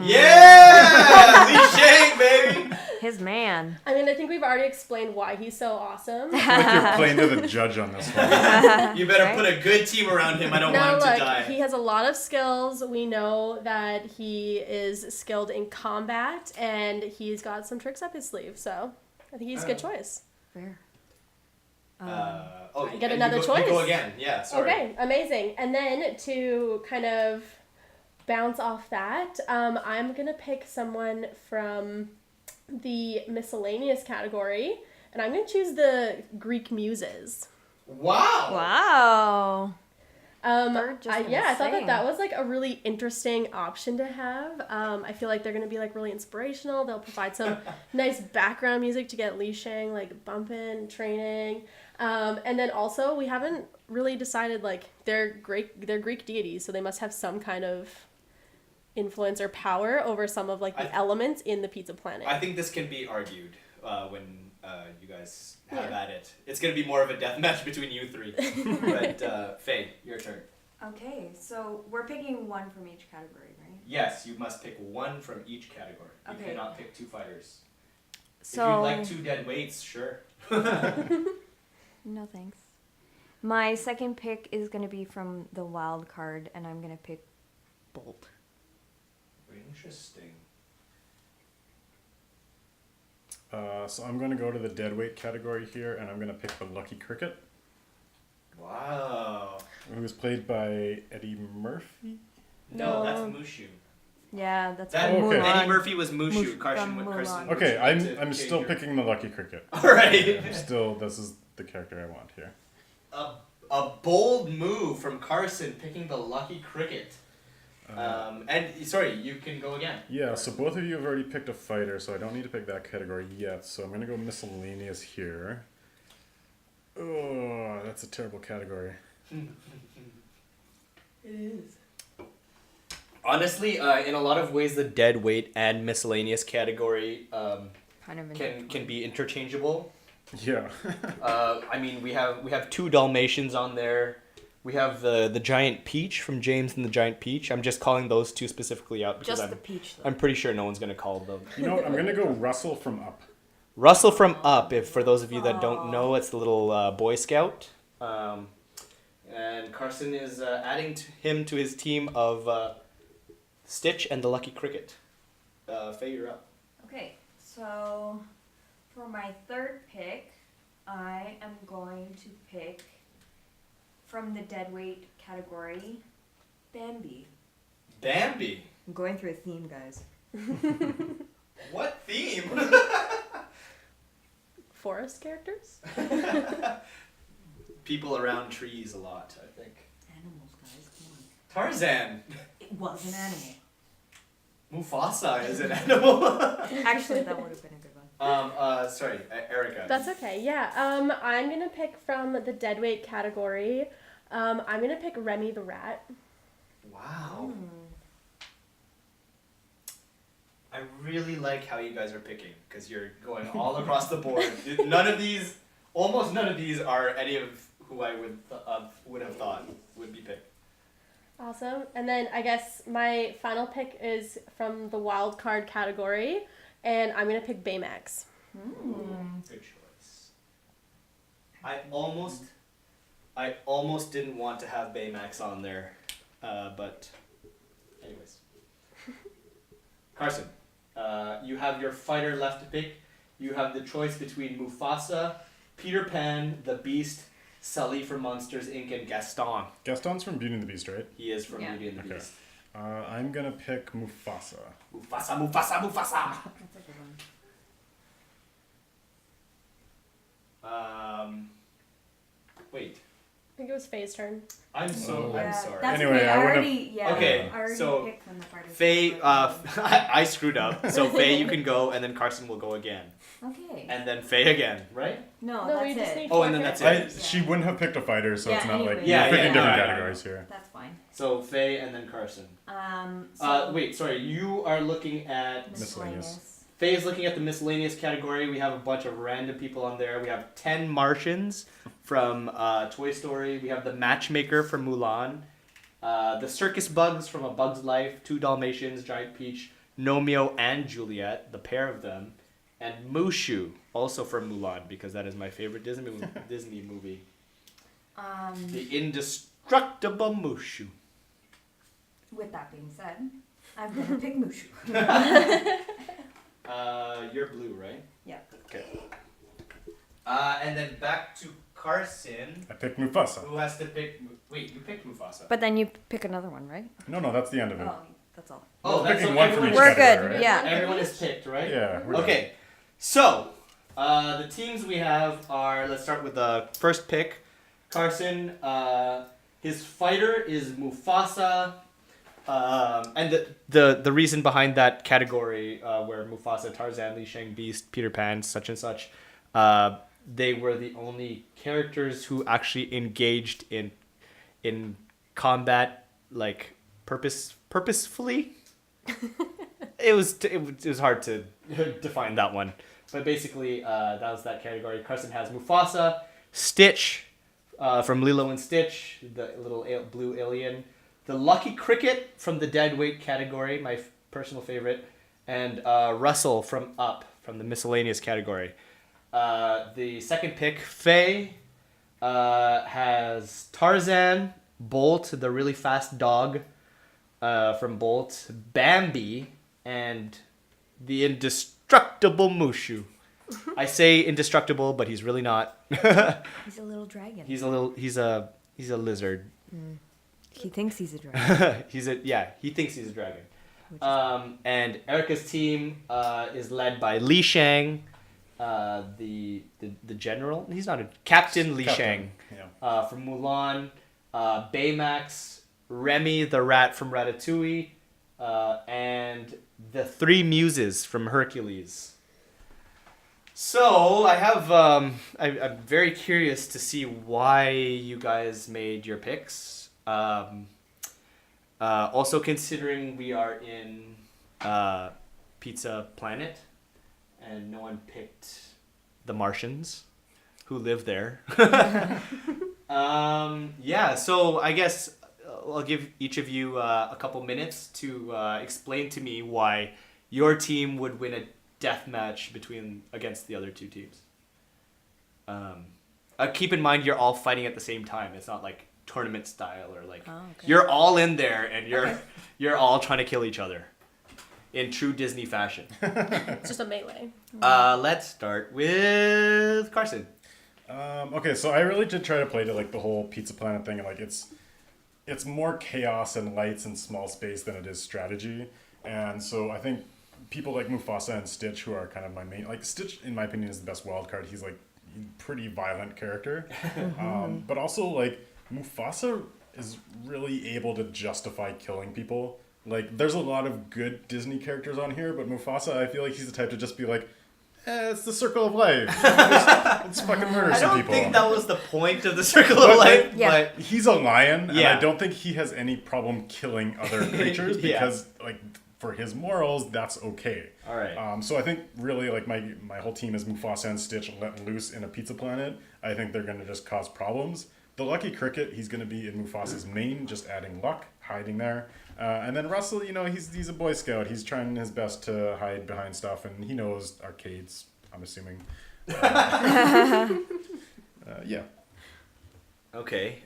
Yeah! Li Shang, baby! His man. I mean, I think we've already explained why he's so awesome. Like you're playing to the judge on this one. You better put a good team around him. I don't want him to die. He has a lot of skills. We know that he is skilled in combat, and he's got some tricks up his sleeve. So I think he's a good choice. Fair. I get and another you choice. go again. Yeah, sorry. Okay, amazing. And then to kind of bounce off that, I'm going to pick someone from the miscellaneous category, and I'm going to choose the Greek muses. Wow! Wow. I thought that was like a really interesting option to have. I feel like they're going to be like really inspirational. They'll provide some nice background music to get Li Shang like bumping, training. And then also we haven't really decided, like, they're Greek deities, so they must have some kind of influence or power over some of like the elements in the pizza planet. I think this can be argued when you guys have at it. It's going to be more of a death match between you three. But Faye, your turn. Okay, so we're picking one from each category, right? Yes, you must pick one from each category. You Okay. cannot pick 2 fighters. So If you'd like 2 dead weights, sure. no thanks. My second pick is gonna be from the wild card, and I'm gonna pick Bolt. Interesting. So I'm going to go to the deadweight category here, and I'm going to pick the Lucky Cricket, Wow. who is played by Eddie Murphy. No, No. that's Mushu. Yeah, that's That Oh, okay. Eddie Murphy was Mushu. Mush- Carson from with Mulan. Carson. Okay, Mushu to I'm still change your- picking the Lucky Cricket. All right. This is the character I want here. A bold move from Carson picking the Lucky Cricket. And sorry, you can go again. Yeah, so both of you have already picked a fighter, so I don't need to pick that category yet. So I'm going to go miscellaneous here. Oh, that's a terrible category. It is. Honestly, in a lot of ways, the dead weight and miscellaneous category kind of can be interchangeable. Yeah. I mean, we have 2 Dalmatians on there. We have the giant peach from James and the Giant Peach. I'm just calling those 2 specifically out because just the peach though. I'm pretty sure no one's gonna call them. You know what? I'm going to go Russell from Up. Russell from Up, if for those of you that don't know, it's the little Boy Scout. And Carson is adding him to his team of Stitch and the Lucky Cricket. Faye, you're up. Okay, so for my third pick, I am going to pick from the deadweight category, Bambi. Bambi? I'm going through a theme, guys. What theme? forest characters. People around trees a lot, I think. Animals, guys, come on. Tarzan. It was an animal. Mufasa is an animal. Actually, that would have been a good one. Sorry, Erica. That's okay. Yeah. I'm gonna pick from the deadweight category. I'm gonna pick Remy the rat. Wow. I really like how you guys are picking because you're going all across the board. Almost none of these are any of who I would have thought would be picked. Awesome. And then I guess my final pick is from the wild card category, and I'm gonna pick Baymax. Good choice. I almost didn't want to have Baymax on there, but anyways. Carson, you have your fighter left to pick. You have the choice between Mufasa, Peter Pan, the Beast, Sully from Monsters Inc., and Gaston. Gaston's from Beauty and the Beast, right? He is from Yeah. Beauty and the Okay. Beast. I'm gonna pick Mufasa. Mufasa, Mufasa, Mufasa! That's a good one. Wait. I think it was Faye's turn. I'm sorry. That's Anyway, okay. I would've- Okay, I already so picked when the party Faye, started. I screwed up. So Faye, you can go, and then Carson will go again. Okay. And then Faye again, right? No, No, we that's just it. need Oh, and then four that's it. She wouldn't have picked a fighter, so it's Yeah, not like anyway. you're Yeah, picking yeah, different yeah. categories here. That's fine. So Faye and then Carson. So Wait, sorry. You are looking at... Miscellaneous. Faye is looking at the miscellaneous category. We have a bunch of random people on there. We have 10 Martians from Toy Story. We have the Matchmaker from Mulan. The Circus Bugs from A Bug's Life. 2 Dalmatians, Giant Peach, Romeo and Juliet, the pair of them. And Mushu, also from Mulan, because that is my favorite Disney movie. The Indestructible Mushu. With that being said, I'm gonna pick Mushu. You're blue, right? Yeah. Okay. And then back to Carson, I picked Mufasa. who has to pick... Wait, you picked Mufasa. But then you pick another one, right? No, that's the end of it. Oh, that's all. Oh, that's picking so one from everyone- each We're category, good. right? Yeah. Everyone is picked, right? Yeah. we're done. Okay, so the teams we have are, let's start with the first pick. Carson, his fighter is Mufasa, and the reason behind that category where Mufasa, Tarzan, Li Shang, Beast, Peter Pan, such and such, they were the only characters who actually engaged in combat, like purposefully. It was hard to define that one, but basically that was that category. Carson has Mufasa, Stitch from Lilo and Stitch, the little blue alien, the Lucky Cricket from the deadweight category, my personal favorite, and Russell from Up from the miscellaneous category. The second pick, Faye, has Tarzan, Bolt, the really fast dog from Bolt, Bambi, and the indestructible Mushu. I say indestructible, but he's really not. He's a little dragon. He's a lizard. He thinks he's a dragon. He thinks he's a dragon. And Erica's team is led by Li Shang, the general. He's not a captain. Li Shang Yeah. from Mulan, Baymax, Remy the rat from Ratatouille, and the 3 muses from Hercules. So I have I'm very curious to see why you guys made your picks. Also considering we are in Pizza Planet, and no one picked the Martians, who live there. So I guess I'll give each of you a couple minutes to explain to me why your team would win a death match against the other 2 teams. Keep in mind you're all fighting at the same time. It's not like tournament style or like you're all in there and you're all trying to kill each other in true Disney fashion. It's just a melee. Let's start with Carson. Okay, so I really did try to play to like the whole Pizza Planet thing. Like it's more chaos and lights and small space than it is strategy. And so I think people like Mufasa and Stitch, who are kind of my main. Like Stitch, in my opinion, is the best wild card. He's like a pretty violent character, but also like Mufasa is really able to justify killing people. Like, there's a lot of good Disney characters on here, but Mufasa, I feel like he's the type to just be like, it's the circle of life. Let's fucking murder I some don't people. think that was the point of the circle of life. Yeah. But He's a lion, and Yeah. I don't think he has any problem killing other creatures Yeah. because, like, for his morals, that's okay. All right. So I think really, like, my whole team is Mufasa and Stitch let loose in a pizza planet. I think they're going to just cause problems. The Lucky Cricket, he's going to be in Mufasa's main, just adding luck, hiding there. And then Russell, you know, he's a Boy Scout. He's trying his best to hide behind stuff, and he knows arcades, I'm assuming. Yeah. Okay.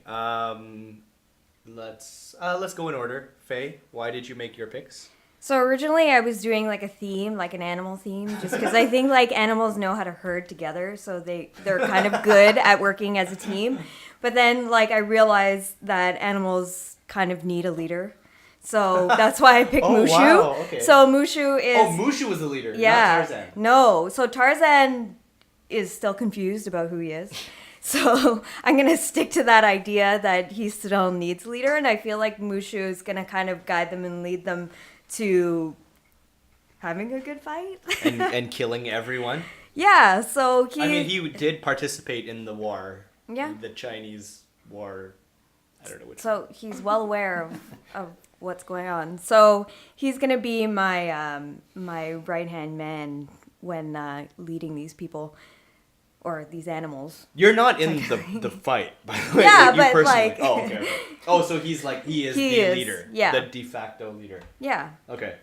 Let's go in order. Faye, why did you make your picks? So originally I was doing like a theme, like an animal theme, just because I think like animals know how to herd together, so they're kind of good at working as a team. But then like I realized that animals kind of need a leader. So that's why I picked Oh, Mushu. wow, okay. So Mushu is Oh, Mushu was the leader, yeah. not Tarzan. No, so Tarzan is still confused about who he is. So I'm going to stick to that idea that he still needs a leader, and I feel like Mushu is going to kind of guide them and lead them to having a good fight. And killing everyone. Yeah, so I mean, he did participate in the war. Yeah. The Chinese war. I don't know which one. So he's well aware of what's going on. So he's gonna be my my right hand man when leading these people or these animals. You're not in the fight, by the way. Yeah, you but, personally. like- Oh, okay, okay. Oh, so he is the leader. yeah. The de facto leader. Yeah, Okay.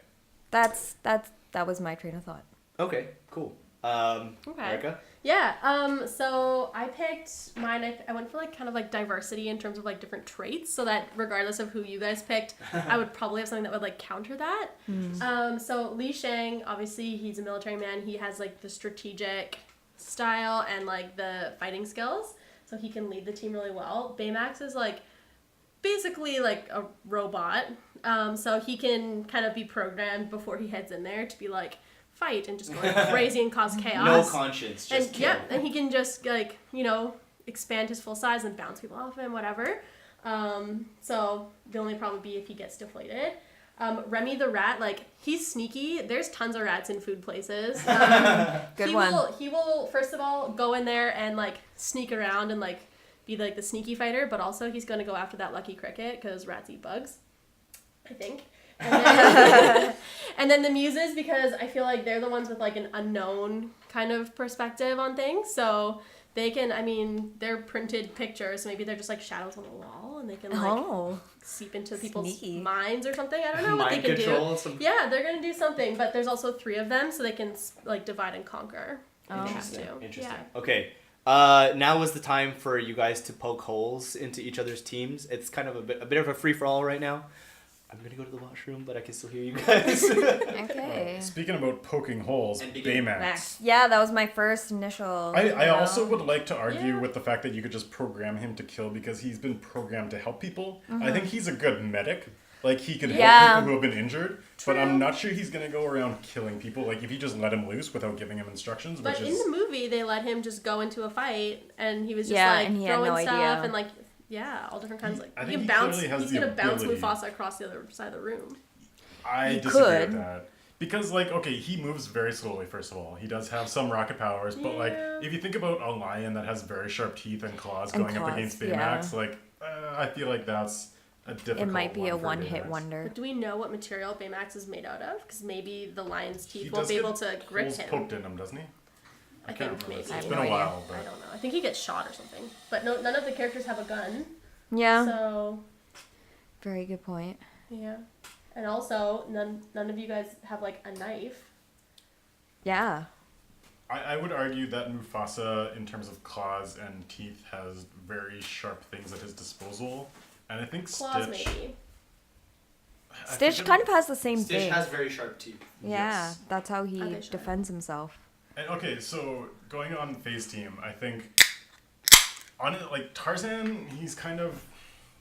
that was my train of thought. Okay. Cool. Okay. Erica. Yeah, so I picked mine. I went for like kind of like diversity in terms of like different traits, so that regardless of who you guys picked, I would probably have something that would like counter that. So Li Shang, obviously he's a military man. He has like the strategic style and like the fighting skills, so he can lead the team really well. Baymax is like basically like a robot, so he can kind of be programmed before he heads in there to be like fight and just go like crazy and cause chaos. No conscience, just And kill. and he can just like, you know, expand his full size and bounce people off him, whatever. So the only problem would be if he gets deflated. Remy the rat, like, he's sneaky. There's tons of rats in food places. Good one. He will first of all go in there and like sneak around and like be like the sneaky fighter, but also he's going to go after that Lucky Cricket because rats eat bugs, I think. And then the muses, because I feel like they're the ones with like an unknown kind of perspective on things, so they can, I mean, they're printed pictures, so maybe they're just like shadows on the wall and they can like seep into people's Sneaky. minds or something. I don't know what Mind they can control, do. some- Yeah, they're gonna do something, but there's also 3 of them, so they can like divide and conquer. Interesting. Yeah. Interesting. Okay. Now is the time for you guys to poke holes into each other's teams. It's kind of a bit of a free for all right now. I'm gonna go to the washroom, but I can still hear you guys. Okay. Speaking about poking holes, And begin. Baymax. Yeah, that was my first initial. I also would like to argue with the fact that you could just program him to kill because he's been programmed to help people. I think he's a good medic. Like, he can help people who have been injured, but I'm not sure he's going to go around killing people. Like, if you just let him loose without giving him instructions, But which in is... the movie, they let him just go into a fight, and he was just Yeah, like and he had throwing no stuff idea. and like, yeah, all different kinds. Like, I he think can he bounce. clearly has He's the gonna bounce ability. Mufasa across the other side of the room. I He disagree could. with that. Because, like, okay, he moves very slowly, first of all. He does have some rocket powers, but, like, Yeah. if you think about a lion that has very sharp teeth and claws And going up claws, against yeah. Baymax, like, I feel like that's a difficult It might be a for one-hit Baymax. wonder. But do we know what material Baymax is made out of? Because maybe the lion's He teeth won't does be get able to grip holes him. poked in him, doesn't he? I can't think remember. maybe. It's I have been no a idea. while, I but... don't know. I think he gets shot or something. But no, none of the characters have a gun. Yeah, So very good point. yeah, and also none of you guys have like a knife. Yeah. I would argue that Mufasa, in terms of claws and teeth, has very sharp things at his disposal. And I think Claws Stitch... maybe. I Stitch think kind of has the same Stitch thing. has very sharp teeth. Yeah, Yes. that's how he Okay, sure. defends himself. And, okay, so going on Faye's team, I think on it, like Tarzan, he's kind of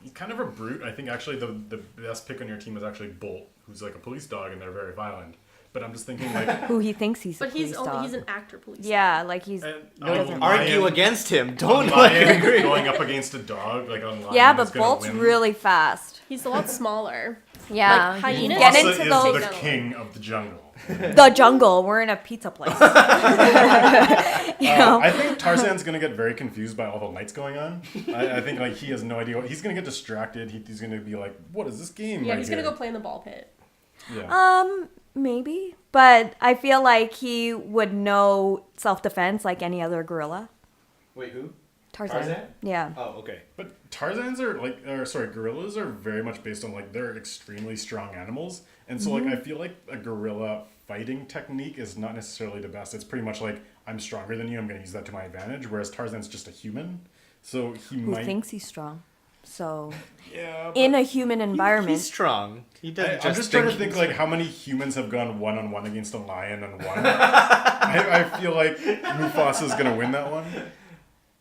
a brute. I think actually the best pick on your team is actually Bolt, who's like a police dog and they're very violent. But I'm just thinking like, Who he thinks he's a But police dog. he's an actor police. Yeah, like he's... doesn't Argue against him. a Don't lion going up against a dog, like a lion Yeah, is but gonna Bolt's win. really fast. He's a lot smaller. Yeah. Like, he can hyenas? get Mufasa into is those... the king of the jungle. The jungle. We're in a pizza place. I think Tarzan's gonna get very confused by all the lights going on. I think like he has no idea. He's gonna get distracted. He's gonna be like, "What is this game?" Yeah, right he's here? gonna go play in the ball pit. Yeah. Maybe. But I feel like he would know self-defense like any other gorilla. Wait, who? Tarzan. Yeah. Oh, okay. But gorillas are very much based on like they're extremely strong animals, and so like I feel like a gorilla fighting technique is not necessarily the best. It's pretty much like I'm stronger than you. I'm gonna use that to my advantage. Whereas Tarzan's just a human, so he Who might. thinks he's strong. So, Yeah. But in a human environment... He's strong. He doesn't I'm just trying to think like how many humans have gone one-on-one against a lion and won. I feel like Mufasa's gonna win that one.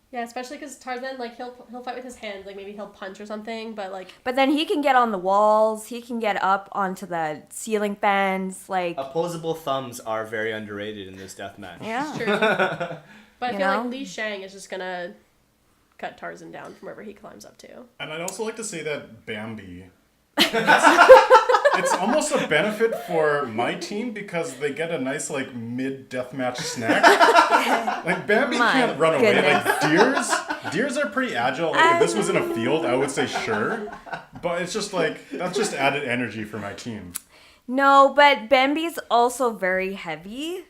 Yeah, especially because Tarzan, like, he'll fight with his hands. Like, maybe he'll punch or something, but, like... But then he can get on the walls. He can get up onto the ceiling fans. Like, Opposable thumbs are very underrated in this death match. yeah. True. But I You feel know? like Li Shang is just gonna cut Tarzan down from wherever he climbs up to. And I'd also like to say that Bambi. It's almost a benefit for my team because they get a nice like mid deathmatch snack. Like Bambi My can't run away. goodness. Like deers are pretty agile. Like if this was in a field, I would say sure. But it's just like that's just added energy for my team. No, but Bambi's also very heavy.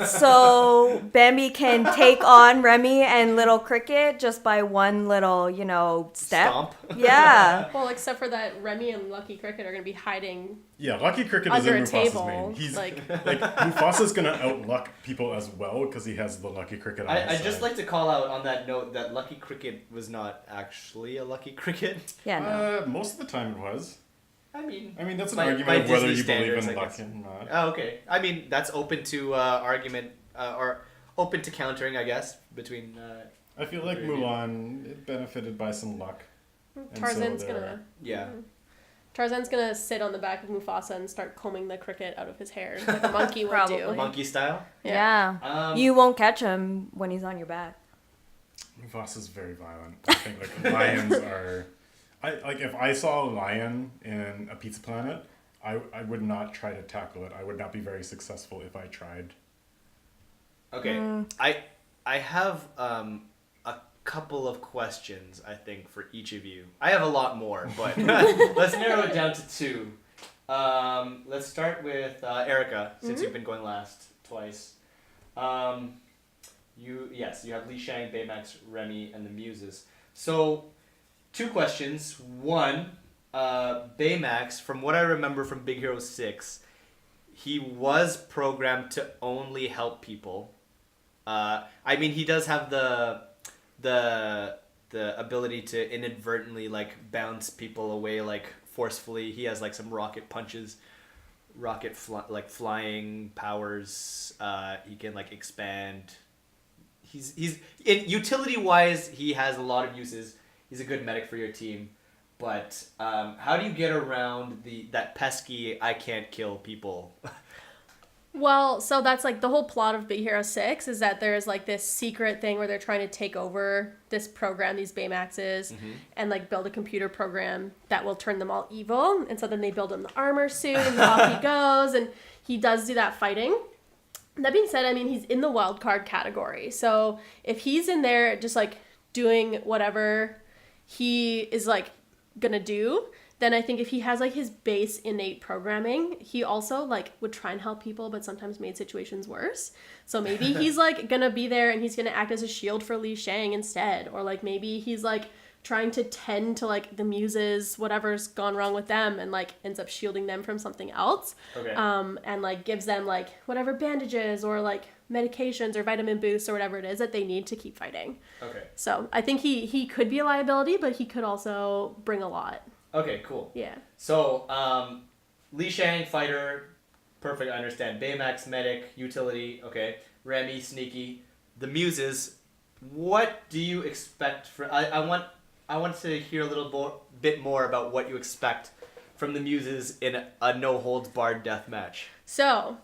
So Bambi can take on Remy and Little Cricket just by one little, step. Stomp. Yeah. Well, except for that, Remy and Lucky Cricket are gonna be hiding. Yeah, Lucky Cricket is Under in a Mufasa's table, name. He's like- like Mufasa's gonna outluck people as well because he has the Lucky Cricket on his I'd just side. like to call out on that note that Lucky Cricket was not actually a Lucky Cricket. Yeah, no. Most of the time it was. I mean, That's an by argument of whether Disney you believe standards, in I luck guess. or not. Oh, okay. I mean, that's open to argument or open to countering, I guess, between. I feel like Mulan it benefited by some luck. And Tarzan's so gonna Yeah. Tarzan's gonna sit on the back of Mufasa and start combing the cricket out of his hair like a monkey would Probably. do. Monkey style. Yeah. You won't catch him when he's on your back. Mufasa's very violent. I think like lions are. If I saw a lion in a Pizza Planet, I would not try to tackle it. I would not be very successful if I tried. Okay. I have a couple of questions, I think, for each of you. I have a lot more, but let's narrow it down to two. Let's start with Erica, since you've been going last twice. You have Li Shang, Baymax, Remy, and the Muses. So, two questions. One, Baymax, from what I remember from Big Hero 6, he was programmed to only help people. I mean, he does have the ability to inadvertently like bounce people away like forcefully. He has like some rocket punches, flying powers. He can like expand. He's in utility wise. He has a lot of uses. He's a good medic for your team. But how do you get around that pesky I can't kill people? Well, so that's like the whole plot of Big Hero 6 is that there's like this secret thing where they're trying to take over this program, these Baymaxes, and like build a computer program that will turn them all evil. And so then they build him the armor suit and off he goes, and he does do that fighting. That being said, I mean, he's in the wild card category. So if he's in there just like doing whatever he is like gonna do, then I think if he has like his base innate programming, he also like would try and help people, but sometimes made situations worse. So maybe he's like gonna be there and he's gonna act as a shield for Li Shang instead, or like maybe he's like trying to tend to like the Muses, whatever's gone wrong with them, and like ends up shielding them from something else. Okay. And like gives them like whatever bandages or like medications or vitamin boosts or whatever it is that they need to keep fighting. Okay. So I think he could be a liability, but he could also bring a lot. Okay, cool. Yeah. So, Li Shang, fighter, perfect, I understand. Baymax, medic, utility, okay. Remy, sneaky. The Muses, what do you expect for... I want to hear a little bit more about what you expect from the Muses in a no-holds-barred death match. So,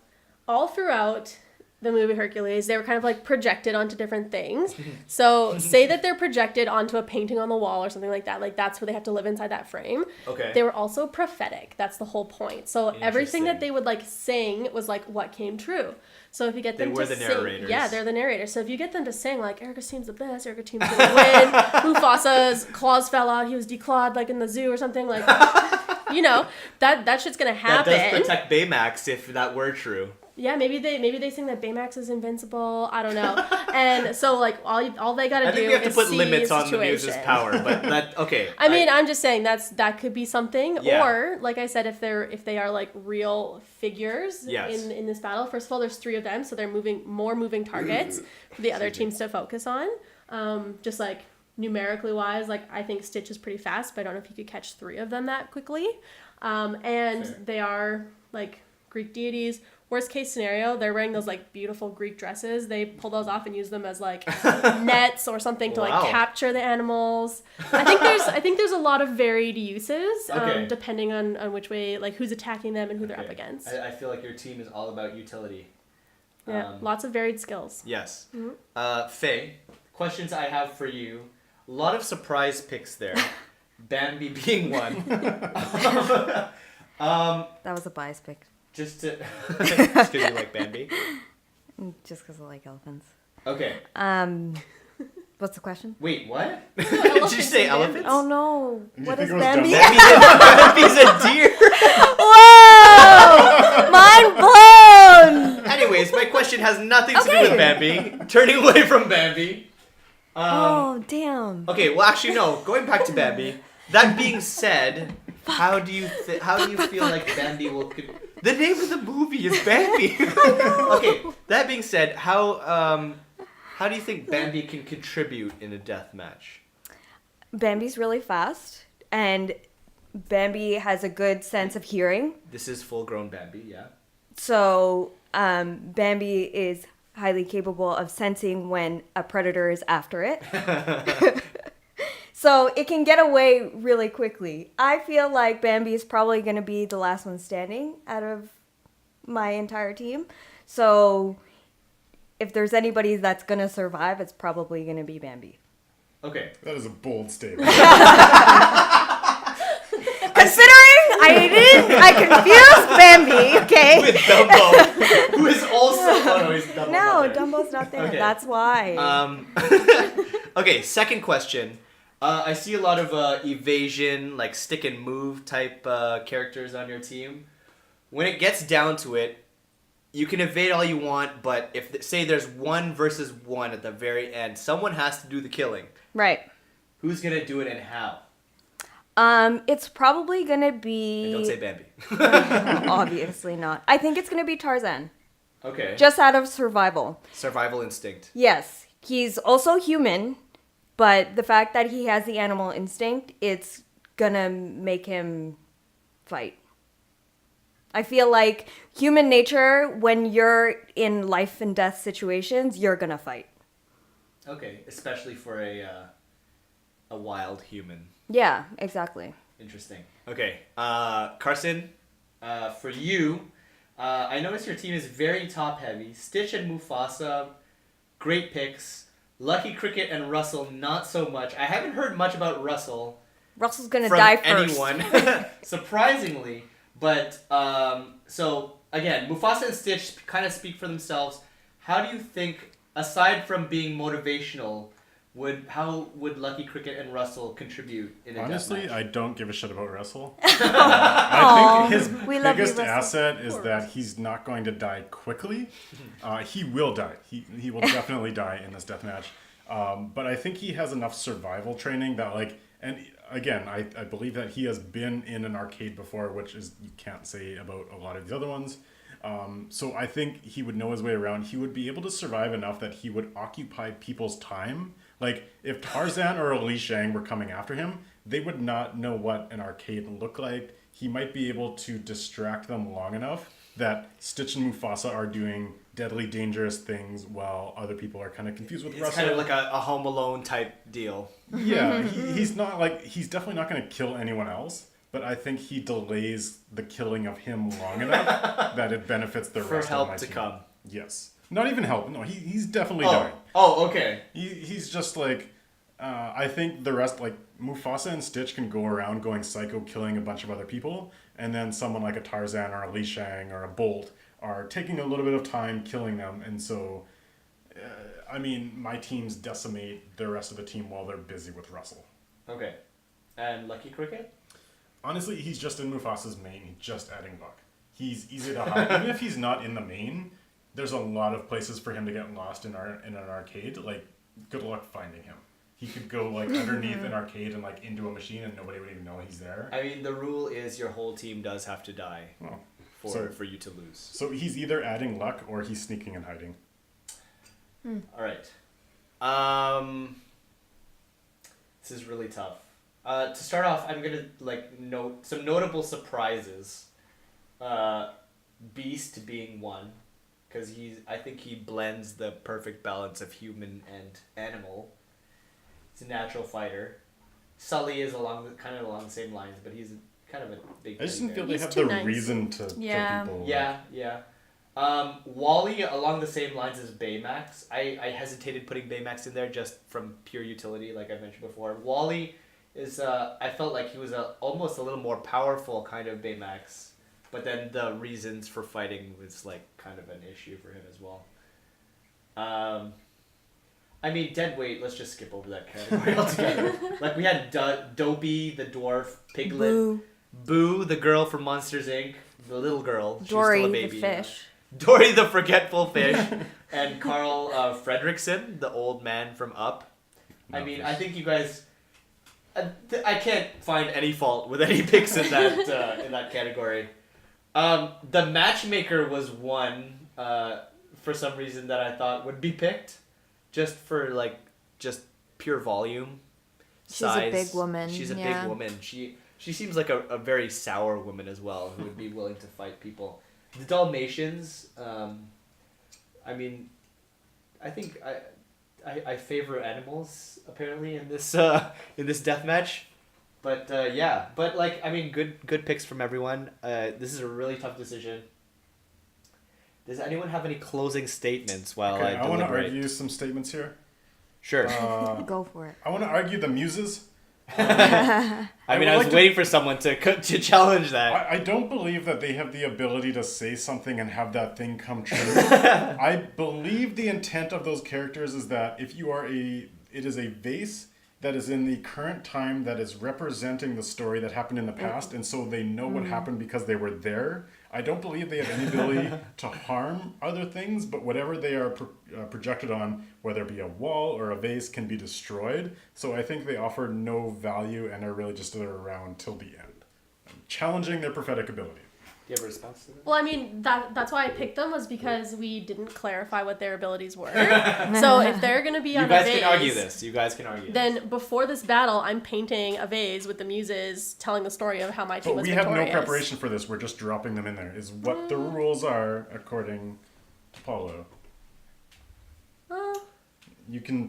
all throughout the movie Hercules, they were kind of like projected onto different things. So say that they're projected onto a painting on the wall or something like that. Like that's where they have to live inside that frame. Okay. They were also prophetic. That's the whole point. So everything that Interesting. they would like sing was like what came true. So if you get They them were to the sing, narrators. yeah, they're the narrators. So if you get them to sing like Erica team's the best, Erica team's gonna win, Mufasa's claws fell out, he was declawed like in the zoo or something like, you know, that shit's gonna That happen. does protect Baymax if that were true. Yeah, maybe they sing that Baymax is invincible. I don't know. And so like all they gotta I do think we have to is put see limits a on the situation. muse's power, but that okay. I mean, I'm just saying that could be something. Yeah. Or like I said, if they are like real figures Yes. in this battle. First of all, there's 3 of them, so they're moving targets for the other teams to focus on. Just like numerically wise, like I think Stitch is pretty fast, but I don't know if you could catch 3 of them that quickly. And Fair. they are like Greek deities. Worst case scenario, they're wearing those like beautiful Greek dresses. They pull those off and use them as like nets or something to Wow. like capture the animals. I think there's a lot of varied uses Okay. depending on which way, like who's attacking them and who they're up Okay. against. I feel like your team is all about utility. Yeah, lots of varied skills. Yes. Mm-hmm. Faye, questions I have for you. A lot of surprise picks there. Bambi being one. That was a bias pick. Just because you like Bambi. Just because I like elephants. Okay. What's the question? Wait, what? Did you say elephants? Oh no! You What think is it was Bambi? Bambi's a deer. Whoa! Mind blown! Anyways, my question has nothing to do with Okay. Bambi. Turning away from Bambi. Oh damn! Okay, well actually no. Going back to Bambi. That being said, how do you feel like Bambi will? The name of the movie is Bambi. Okay, that being said, how do you think Bambi can contribute in a death match? Bambi's really fast, and Bambi has a good sense of hearing. This is full-grown Bambi, yeah. So Bambi is highly capable of sensing when a predator is after it. So it can get away really quickly. I feel like Bambi is probably going to be the last one standing out of my entire team. So if there's anybody that's going to survive, it's probably going to be Bambi. Okay. That is a bold statement. Considering I confused Bambi, okay? With Dumbo, who is also... Oh, no, he's Dumbo's No, not there. Dumbo's not there. Okay. That's why. Okay, second question. I see a lot of evasion, like stick and move type characters on your team. When it gets down to it, you can evade all you want, but if say there's 1 versus 1 at the very end, someone has to do the killing. Right. Who's gonna do it and how? It's probably gonna be. And don't say Bambi. Obviously not. I think it's gonna be Tarzan, Okay. just out of survival. Survival instinct. Yes, he's also human, but the fact that he has the animal instinct, it's gonna make him fight. I feel like human nature, when you're in life and death situations, you're gonna fight. Okay, especially for a wild human. Yeah, exactly. Interesting. Okay, Carson, for you, I noticed your team is very top heavy. Stitch and Mufasa, great picks. Lucky Cricket and Russell, not so much. I haven't heard much about Russell Russell's gonna from die first. anyone, surprisingly. But so again, Mufasa and Stitch kind of speak for themselves. How do you think, aside from being motivational, how would Lucky Cricket and Russell contribute in a Honestly, deathmatch? I don't give a shit about Russell. I think his we love you, biggest Russell. asset is that he's not going to die quickly. He will die. He will definitely die in this death match. But I think he has enough survival training that like, and again, I believe that he has been in an arcade before, which is you can't say about a lot of the other ones. So I think he would know his way around. He would be able to survive enough that he would occupy people's time. Like, if Tarzan or Li Shang were coming after him, they would not know what an arcade looked like. He might be able to distract them long enough that Stitch and Mufasa are doing deadly dangerous things while other people are kind of confused with It's Russell. kind of like a Home Alone type deal. Yeah, he's not like, he's definitely not going to kill anyone else, but I think he delays the killing of him long enough that it benefits the For rest help of my to team. come. Yes. Not even help. No, he's definitely Oh. dying. Oh, okay. He's just like, I think the rest, like Mufasa and Stitch can go around going psycho, killing a bunch of other people, and then someone like a Tarzan or a Li Shang or a Bolt are taking a little bit of time killing them, and so, I mean, my teams decimate the rest of the team while they're busy with Russell. Okay. And Lucky Cricket? Honestly, he's just in Mufasa's main, he's just adding luck. He's easy to hide. Even if he's not in the main, there's a lot of places for him to get lost in an arcade. Like, good luck finding him. He could go like underneath an arcade and like into a machine and nobody would even know he's there. I mean, the rule is your whole team does have to die Well, for you to lose. so he's either adding luck or he's sneaking and hiding. All right. This is really tough. To start off, I'm gonna note some notable surprises. Beast being one, because I think he blends the perfect balance of human and animal. He's a natural fighter. Sully is along the same lines, but he's kind of a big. I just didn't feel He's they have too the nice. reason to Yeah. kill people. Yeah. Wally along the same lines as Baymax. I hesitated putting Baymax in there just from pure utility, like I mentioned before. Wally is I felt like he was almost a little more powerful kind of Baymax, but then the reasons for fighting was like kind of an issue for him as well. I mean, Deadweight, let's just skip over that category altogether. Like we had Dobie, the dwarf, Piglet, Boo, the girl from Monsters Inc., the little girl, she was Dory, still a the baby. fish. Dory the Forgetful Fish, and Carl Fredricksen, the old man from Up. I mean, I think you guys. I can't find any fault with any picks in that category. The matchmaker was one for some reason that I thought would be picked, just for just pure volume. She's a size. big woman, She's a yeah. big woman. She seems like a very sour woman as well, who would be willing to fight people. The Dalmatians, I mean, I think I favor animals apparently in this death match, but yeah, but I mean, good picks from everyone. This is a really tough decision. Does anyone have any closing statements while Okay, I want to deliberate? argue some statements here. Sure. Go for it. I want to argue the muses. I mean, I was waiting for someone to challenge that. I don't believe that they have the ability to say something and have that thing come true. I believe the intent of those characters is that if you are it is a vase that is in the current time that is representing the story that happened in the past, and so they know what happened because they were there. I don't believe they have any ability to harm other things, but whatever they are projected on, whether it be a wall or a vase, can be destroyed. So I think they offer no value and are really just there around till the end, challenging their prophetic ability. Do you have a response to that? Well, I mean, that's why I picked them, was because we didn't clarify what their abilities were. So if they're going to be on You guys a vase, can argue this. You guys can argue this. then before this battle, I'm painting a vase with the muses telling the story of how my team But was we have victorious. no preparation for this. We're just dropping them in there. Is what the rules are according to Paulo.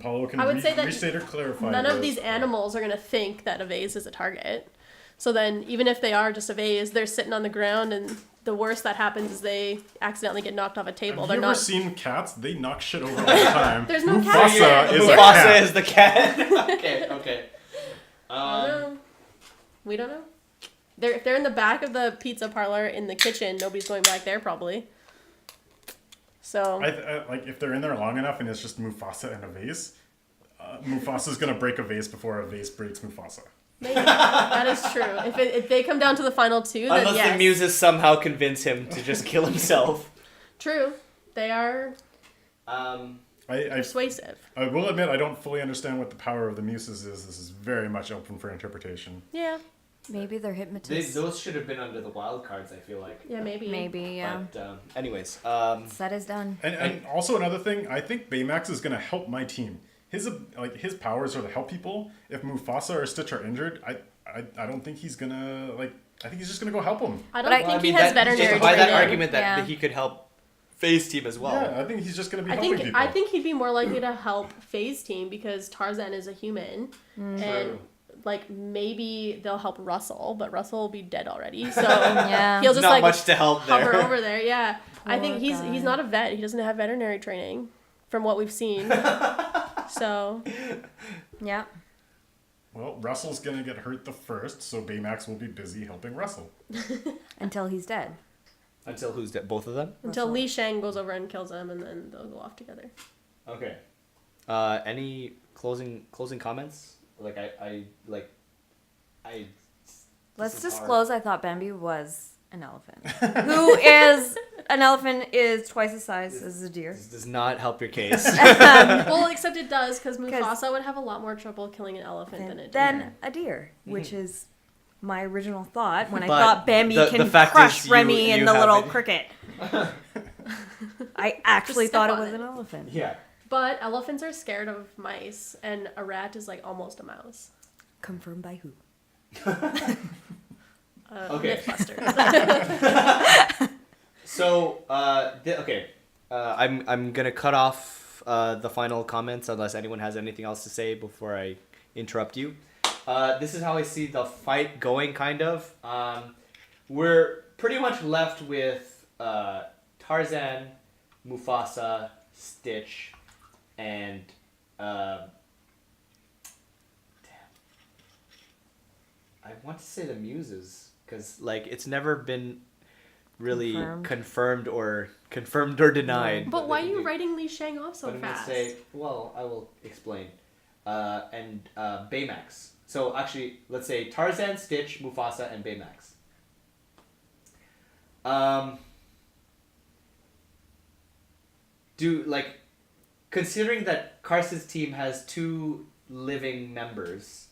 Paulo can I would say that restate or clarify. None of this. these animals are going to think that a vase is a target. So then, even if they are just a vase, they're sitting on the ground, and the worst that happens is they accidentally get knocked off a table. Have They're you ever not. seen cats? They knock shit over all the time. There's no Mufasa cat. is a Mufasa cat. is the cat. Okay. I don't know. We don't know. If they're in the back of the pizza parlor in the kitchen, nobody's going back there probably. So I like if they're in there long enough and it's just Mufasa and a vase. Mufasa's gonna break a vase before a vase breaks Mufasa. maybe that is true. If they come down to the final two, then Unless yes. the muses somehow convince him to just kill himself. True. They are I persuasive. I will admit I don't fully understand what the power of the muses is. This is very much open for interpretation. Yeah. Maybe they're hypnotists. Those should have been under the wild cards, I feel like. Yeah, maybe. Maybe, yeah. But, anyways. Said is done. And also another thing, I think Baymax is gonna help my team. His powers are to help people. If Mufasa or Stitch are injured, I don't think he's gonna I think he's just gonna go help them. I don't But I think he has veterinary by that training. argument that Yeah. he could help Faye's team as well. Yeah, I think he's just gonna be I helping think people. I think he'd be more likely to help Faye's team because Tarzan is a human, and like maybe they'll help Russell, but Russell will be dead already. So Yeah. he'll just Not like much to help hover there. over there. Yeah, I think Poor he's guy. not a vet. He doesn't have veterinary training, from what we've seen. So Yeah. Well, Russell's gonna get hurt the first, so Baymax will be busy helping Russell. Until he's dead. Until who's dead? Both of them? until Li Shang goes over and kills him, and then they'll go off together. Okay. Any closing comments? Like I Let's This is disclose I thought Bambi was an elephant. Who is an elephant is twice the size as a deer. This does not help your case. Well, except it does, because Mufasa would have a lot more trouble killing an elephant than a deer. Than a deer, which is my original thought when I But thought Bambi the can fact crush is Remy you and the little haven't- cricket. I actually Just step thought it on was it. an elephant. Yeah. But elephants are scared of mice, and a rat is like almost a mouse. Confirmed by who? Okay. Mythbusters. So, okay. I'm gonna cut off the final comments unless anyone has anything else to say before I interrupt you. This is how I see the fight going, kind of. We're pretty much left with Tarzan, Mufasa, Stitch, and I want to say the Muses, because like it's never been really confirmed or denied. But why are you writing? writing Li Shang off so But I'm gonna fast? say, well, I will explain. And Baymax. So actually, let's say Tarzan, Stitch, Mufasa, and Baymax. Considering that Carson's team has 2 living members,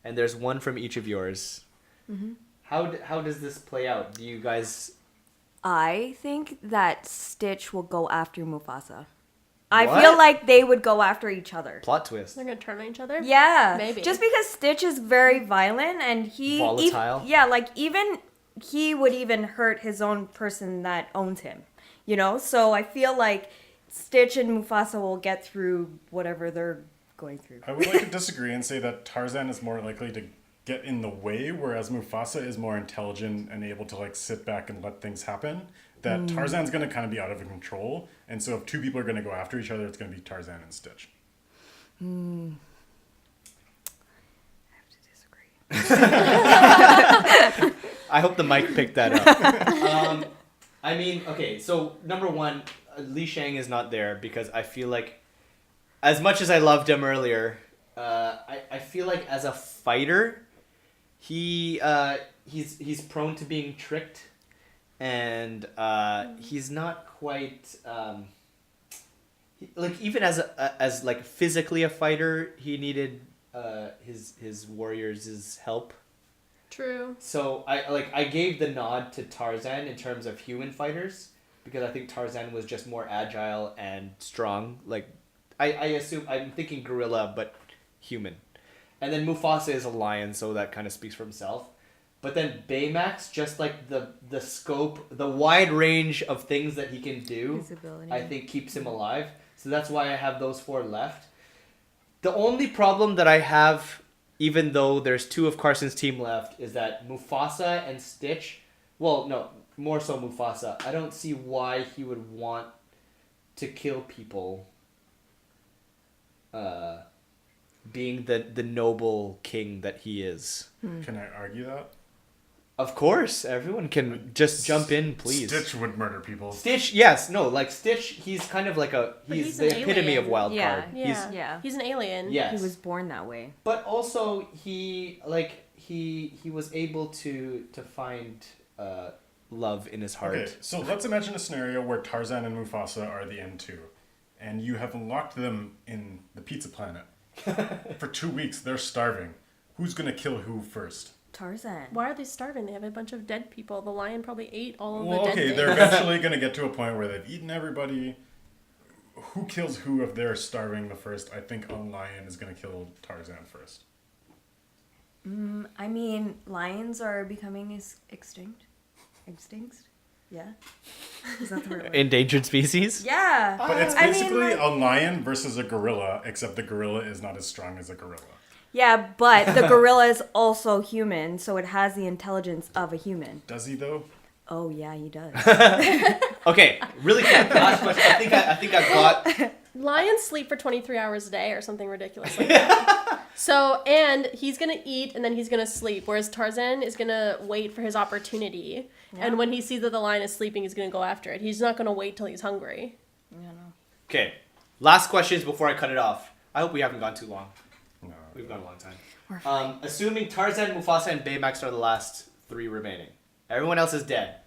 and there's one from each of yours. Mm-hmm. How does this play out? Do you guys? I think that Stitch will go after Mufasa. I What? feel like they would go after each other. Plot twist. They're gonna turn on each other? Yeah, Maybe. Just because Stitch is very violent and he Volatile? even he would even hurt his own person that owns him. You know, so I feel like Stitch and Mufasa will get through whatever they're going through. I would like to disagree and say that Tarzan is more likely to get in the way, whereas Mufasa is more intelligent and able to like sit back and let things happen. That Tarzan's going to kind of be out of control, and so if 2 people are going to go after each other, it's going to be Tarzan and Stitch. I have to disagree. I hope the mic picked that up. I mean, okay, so number one, Li Shang is not there because I feel like, as much as I loved him earlier, I feel like as a fighter, he's prone to being tricked, and he's not quite even as like physically a fighter, he needed his warriors' help. True. So I gave the nod to Tarzan in terms of human fighters because I think Tarzan was just more agile and strong. Like I assume I'm thinking gorilla but human. And then Mufasa is a lion, so that kind of speaks for himself. But then Baymax, just like the scope, the wide range of things that he can do, Visibility. I think keeps him alive. So that's why I have those 4 left. The only problem that I have, even though there's 2 of Carson's team left, is that Mufasa and Stitch, well, no, more so Mufasa, I don't see why he would want to kill people being the noble king that he is. Can I argue that? Of course, everyone can just jump in, please. Stitch would murder people. Stitch, yes, no, like Stitch, he's kind of like he's he's the an epitome alien. of wild Yeah. card. Yeah. Yeah. He's an alien. Yes. He was born that way. But also he was able to find love in his heart. Okay, so let's imagine a scenario where Tarzan and Mufasa are the M2, and you have locked them in the pizza planet. For 2 weeks, they're starving. Who's gonna kill who first? Tarzan. Why are they starving? They have a bunch of dead people. The lion probably ate all of Well, the dead okay, things. they're eventually gonna get to a point where they've eaten everybody. Who kills who if they're starving the first? I think a lion is gonna kill Tarzan first. I mean, lions are becoming extinct. Extinct? Yeah. Is that the right word? Endangered species? Yeah. But it's I mean, basically like- a lion versus a gorilla, except the gorilla is not as strong as a gorilla. Yeah, but the gorilla is also human, so it has the intelligence of a human. Does he though? Oh yeah, he does. Okay, really quick. Last question. I think I've got. Lions sleep for 23 hours a day or something ridiculous like that. So, and he's going to eat and then he's going to sleep, whereas Tarzan is going to wait for his opportunity. Yeah. And when he sees that the lion is sleeping, he's going to go after it. He's not going to wait till he's hungry. Yeah, no. Okay, last questions before I cut it off. I hope we haven't gone too long. No. We've gone a long time. Assuming Tarzan, Mufasa, and Baymax are the last 3 remaining. Everyone else is dead.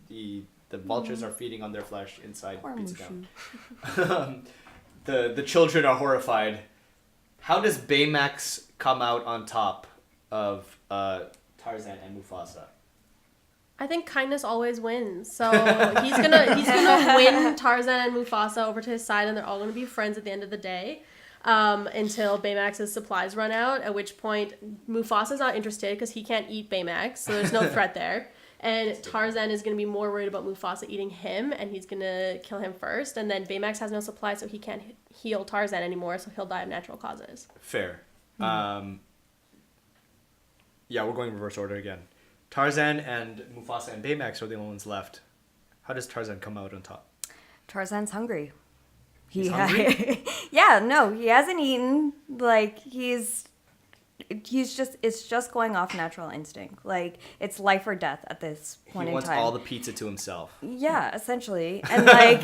The vultures are feeding on their flesh inside Pizza Town. The children are horrified. How does Baymax come out on top of Tarzan and Mufasa? I think kindness always wins. So he's gonna win Tarzan and Mufasa over to his side, and they're all gonna be friends at the end of the day. Until Baymax's supplies run out, at which point Mufasa's not interested because he can't eat Baymax, so there's no threat there. And Tarzan is going to be more worried about Mufasa eating him, and he's going to kill him first. And then Baymax has no supply, so he can't heal Tarzan anymore, so he'll die of natural causes. Fair. Yeah, we're going reverse order again. Tarzan and Mufasa and Baymax are the only ones left. How does Tarzan come out on top? Tarzan's hungry. He's hungry? Yeah, no, he hasn't eaten. Like, it's just going off natural instinct. Like, it's life or death at this point in time. He wants all the pizza to himself. Yeah, essentially. And like,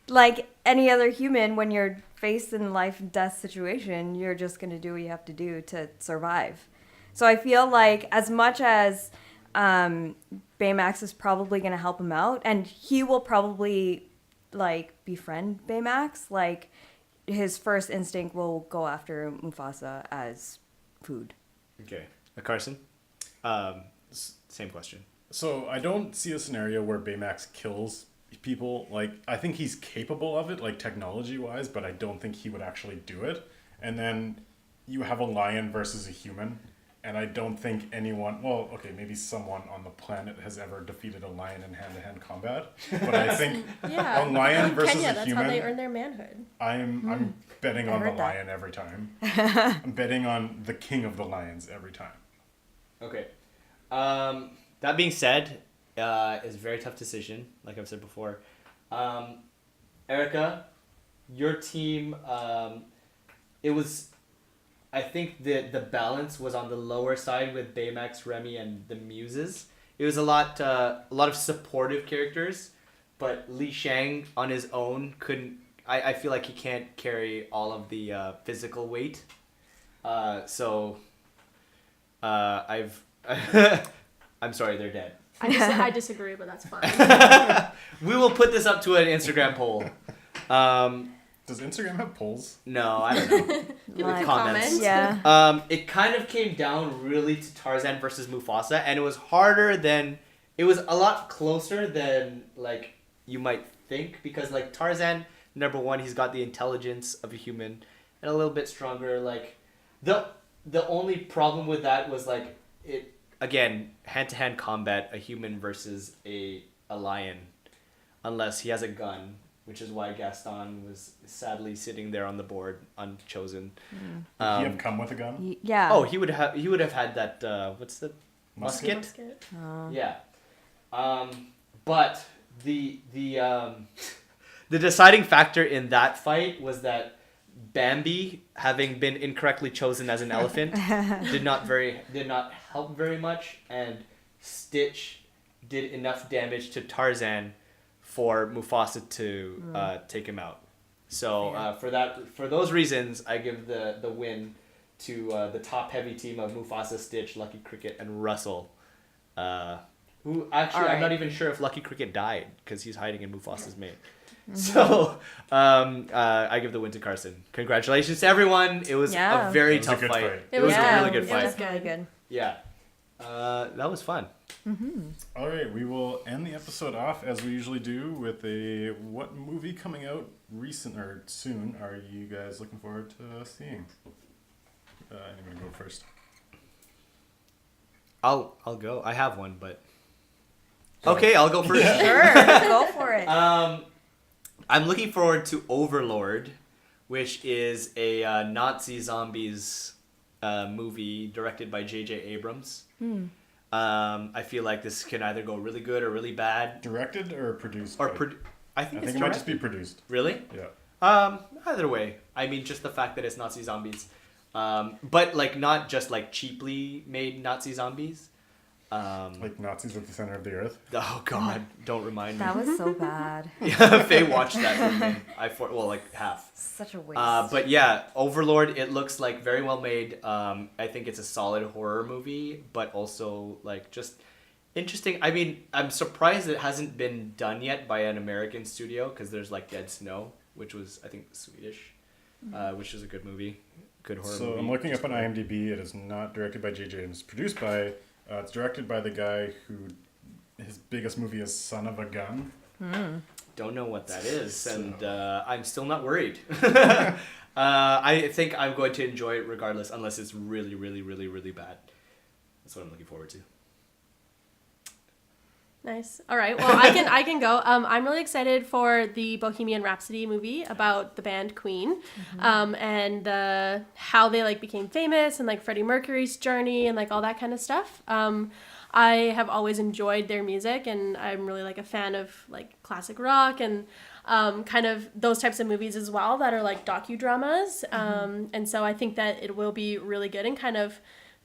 like any other human, when you're faced in life and death situation, you're just going to do what you have to do to survive. So I feel like as much as Baymax is probably going to help him out, and he will probably like befriend Baymax, like his first instinct will go after Mufasa as food. Okay. Carson? Same question. So I don't see a scenario where Baymax kills people. Like, I think he's capable of it, like technology-wise, but I don't think he would actually do it. And then you have a lion versus a human, and I don't think anyone, well, okay, maybe someone on the planet has ever defeated a lion in hand-to-hand combat, but I think Yeah. a lion versus Kenya, a that's human, how they earn their manhood. I'm betting on the heard that. lion every time. I'm betting on the king of the lions every time. Okay. That being said, it's a very tough decision, like I've said before. Erica, your team, it was, I think the balance was on the lower side with Baymax, Remy, and the Muses. It was a lot of supportive characters, but Li Shang on his own couldn't. I feel like he can't carry all of the physical weight. So I've. I'm sorry, they're dead. I disagree, but that's fine. We will put this up to an Instagram poll. Does Instagram have polls? No, I don't know. People can Comments. comment. Yeah. It kind of came down really to Tarzan versus Mufasa, and it was harder than, it was a lot closer than like you might think, because like Tarzan, number one, he's got the intelligence of a human and a little bit stronger. Like the only problem with that was like it again, hand-to-hand combat, a human versus a lion, unless he has a gun. Which is why Gaston was sadly sitting there on the board, unchosen. Would he have come with a gun? Yeah. Oh, he would have had that. What's the musket? Musket. Oh. Yeah. But the deciding factor in that fight was that Bambi, having been incorrectly chosen as an elephant, did not help very much, and Stitch did enough damage to Tarzan for Mufasa to take him out. So for those reasons, I give the win to the top heavy team of Mufasa, Stitch, Lucky Cricket, and Russell. Who actually, I'm not even sure if Lucky Cricket died because he's hiding in Mufasa's mane. So I give the win to Carson. Congratulations to everyone. It was a very tough good fight. fight. It was a really good It fight. was Really good. Yeah. That was fun. All right, we will end the episode off as we usually do with a what movie coming out recent or soon are you guys looking forward to seeing? I'm gonna go first. I'll go. I have one, but okay, I'll go first. Sure, go for it. I'm looking forward to Overlord, which is a Nazi zombies movie directed by J.J. Abrams. I feel like this can either go really good or really bad. Directed or produced? Or I I think think it's it might just be directed. produced. Really? Yeah. Either way. I mean, just the fact that it's Nazi zombies. But like not just like cheaply made Nazi zombies. Like Nazis at the center of the earth. Oh God! Don't remind me. That was so bad. Yeah, Faye watched that with me. Like half. Such a waste. But yeah, Overlord. It looks like very well made. I think it's a solid horror movie, but also like just interesting. I mean, I'm surprised it hasn't been done yet by an American studio because there's like Dead Snow, which was I think Swedish, which is a good movie, good horror movie. So I'm looking up on IMDb. It is not directed by J.J. It's produced by. It's directed by the guy who his biggest movie is Son of a Gun. Don't know what that is, and I'm still not worried. I think I'm going to enjoy it regardless, unless it's really, really, really, really bad. That's what I'm looking forward to. Nice. All right. Well, I can go. I'm really excited for the Bohemian Rhapsody movie about the band Queen, and how they like became famous and like Freddie Mercury's journey and like all that kind of stuff. I have always enjoyed their music, and I'm really like a fan of like classic rock and kind of those types of movies as well that are like docudramas. And so I think that it will be really good and kind of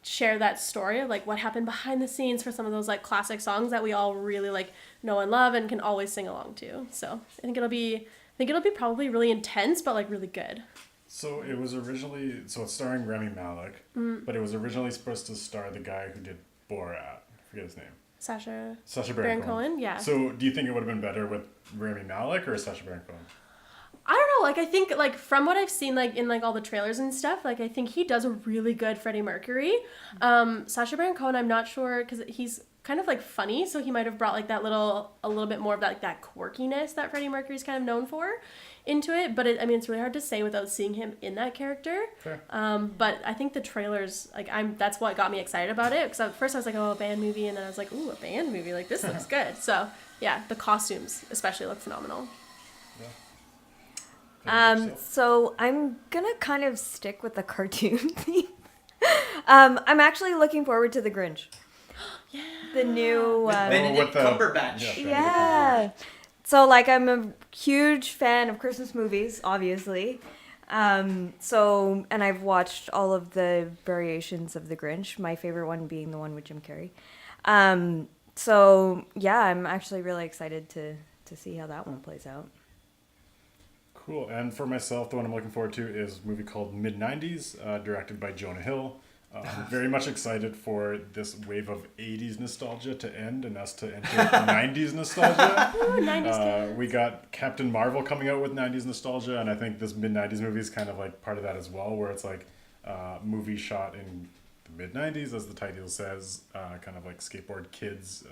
share that story of like what happened behind the scenes for some of those like classic songs that we all really like know and love and can always sing along to. So I think it'll be probably really intense but like really good. So it was originally it's starring Rami Malek, but it was originally supposed to star the guy who did Borat. I forget his name. Sacha Baron Cohen. Yeah. So do you think it would have been better with Rami Malek or Sacha Baron Cohen? I don't know, like I think like from what I've seen like in like all the trailers and stuff, like I think he does a really good Freddie Mercury. Sacha Baron Cohen, I'm not sure because he's kind of like funny, so he might have brought like a little bit more of that like that quirkiness that Freddie Mercury's kind of known for into it. But it's really hard to say without seeing him in that character. Fair. But I think the trailers that's what got me excited about it because at first I was like, oh, a band movie, and then I was like, ooh, a band movie, like this looks good. So yeah, the costumes especially look phenomenal. So I'm gonna kind of stick with the cartoon theme. I'm actually looking forward to The Grinch. Yeah. The new Benedict Cumberbatch. Yeah. So like I'm a huge fan of Christmas movies, obviously. And I've watched all of the variations of The Grinch, my favorite one being the one with Jim Carrey. So yeah, I'm actually really excited to see how that one plays out. Cool. And for myself, the one I'm looking forward to is a movie called Mid-90s, directed by Jonah Hill. I'm very much excited for this wave of 80s nostalgia to end and us to enter 90s nostalgia. Ooh, 90s We got Captain Marvel coming out with 90s nostalgia, and I think this Mid-90s movie is kind of like part of that as well, where it's like a movie shot in the mid-90s, as the title says, kind of like skateboard kids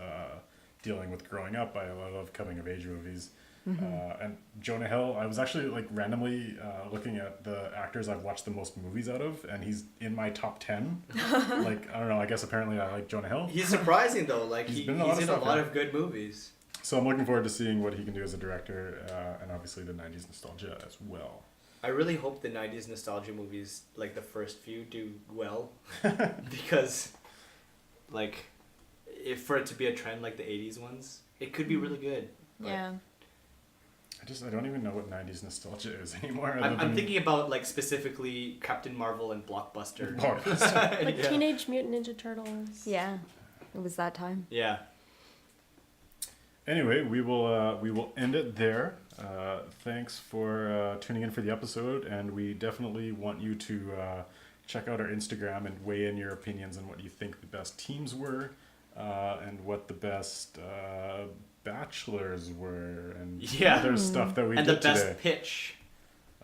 dealing with growing up. I love coming-of-age movies. And Jonah Hill, I was actually like randomly looking at the actors I've watched the most movies out of, and he's in my top 10. Like, I don't know, I guess apparently I like Jonah Hill. He's surprising though, like he's in a lot of good movies. So I'm looking forward to seeing what he can do as a director, and obviously the 90s nostalgia as well. I really hope the 90s nostalgia movies, like the first few, do well. Because, like, if for it to be a trend like the 80s ones, it could be really good. Yeah. I don't even know what 90s nostalgia is anymore. I'm thinking about, like, specifically Captain Marvel and Blockbuster. Like Yeah. Teenage Mutant Ninja Turtles. Yeah. It was that time. Yeah. Anyway, we will end it there. Thanks for tuning in for the episode, and we definitely want you to check out our Instagram and weigh in your opinions on what you think the best teams were, and what the best bachelors were, and other stuff that we did today. And the best pitch.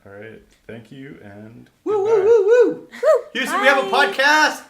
All right, thank you, and Woo, woo, woo, woo! Houston, we have a podcast!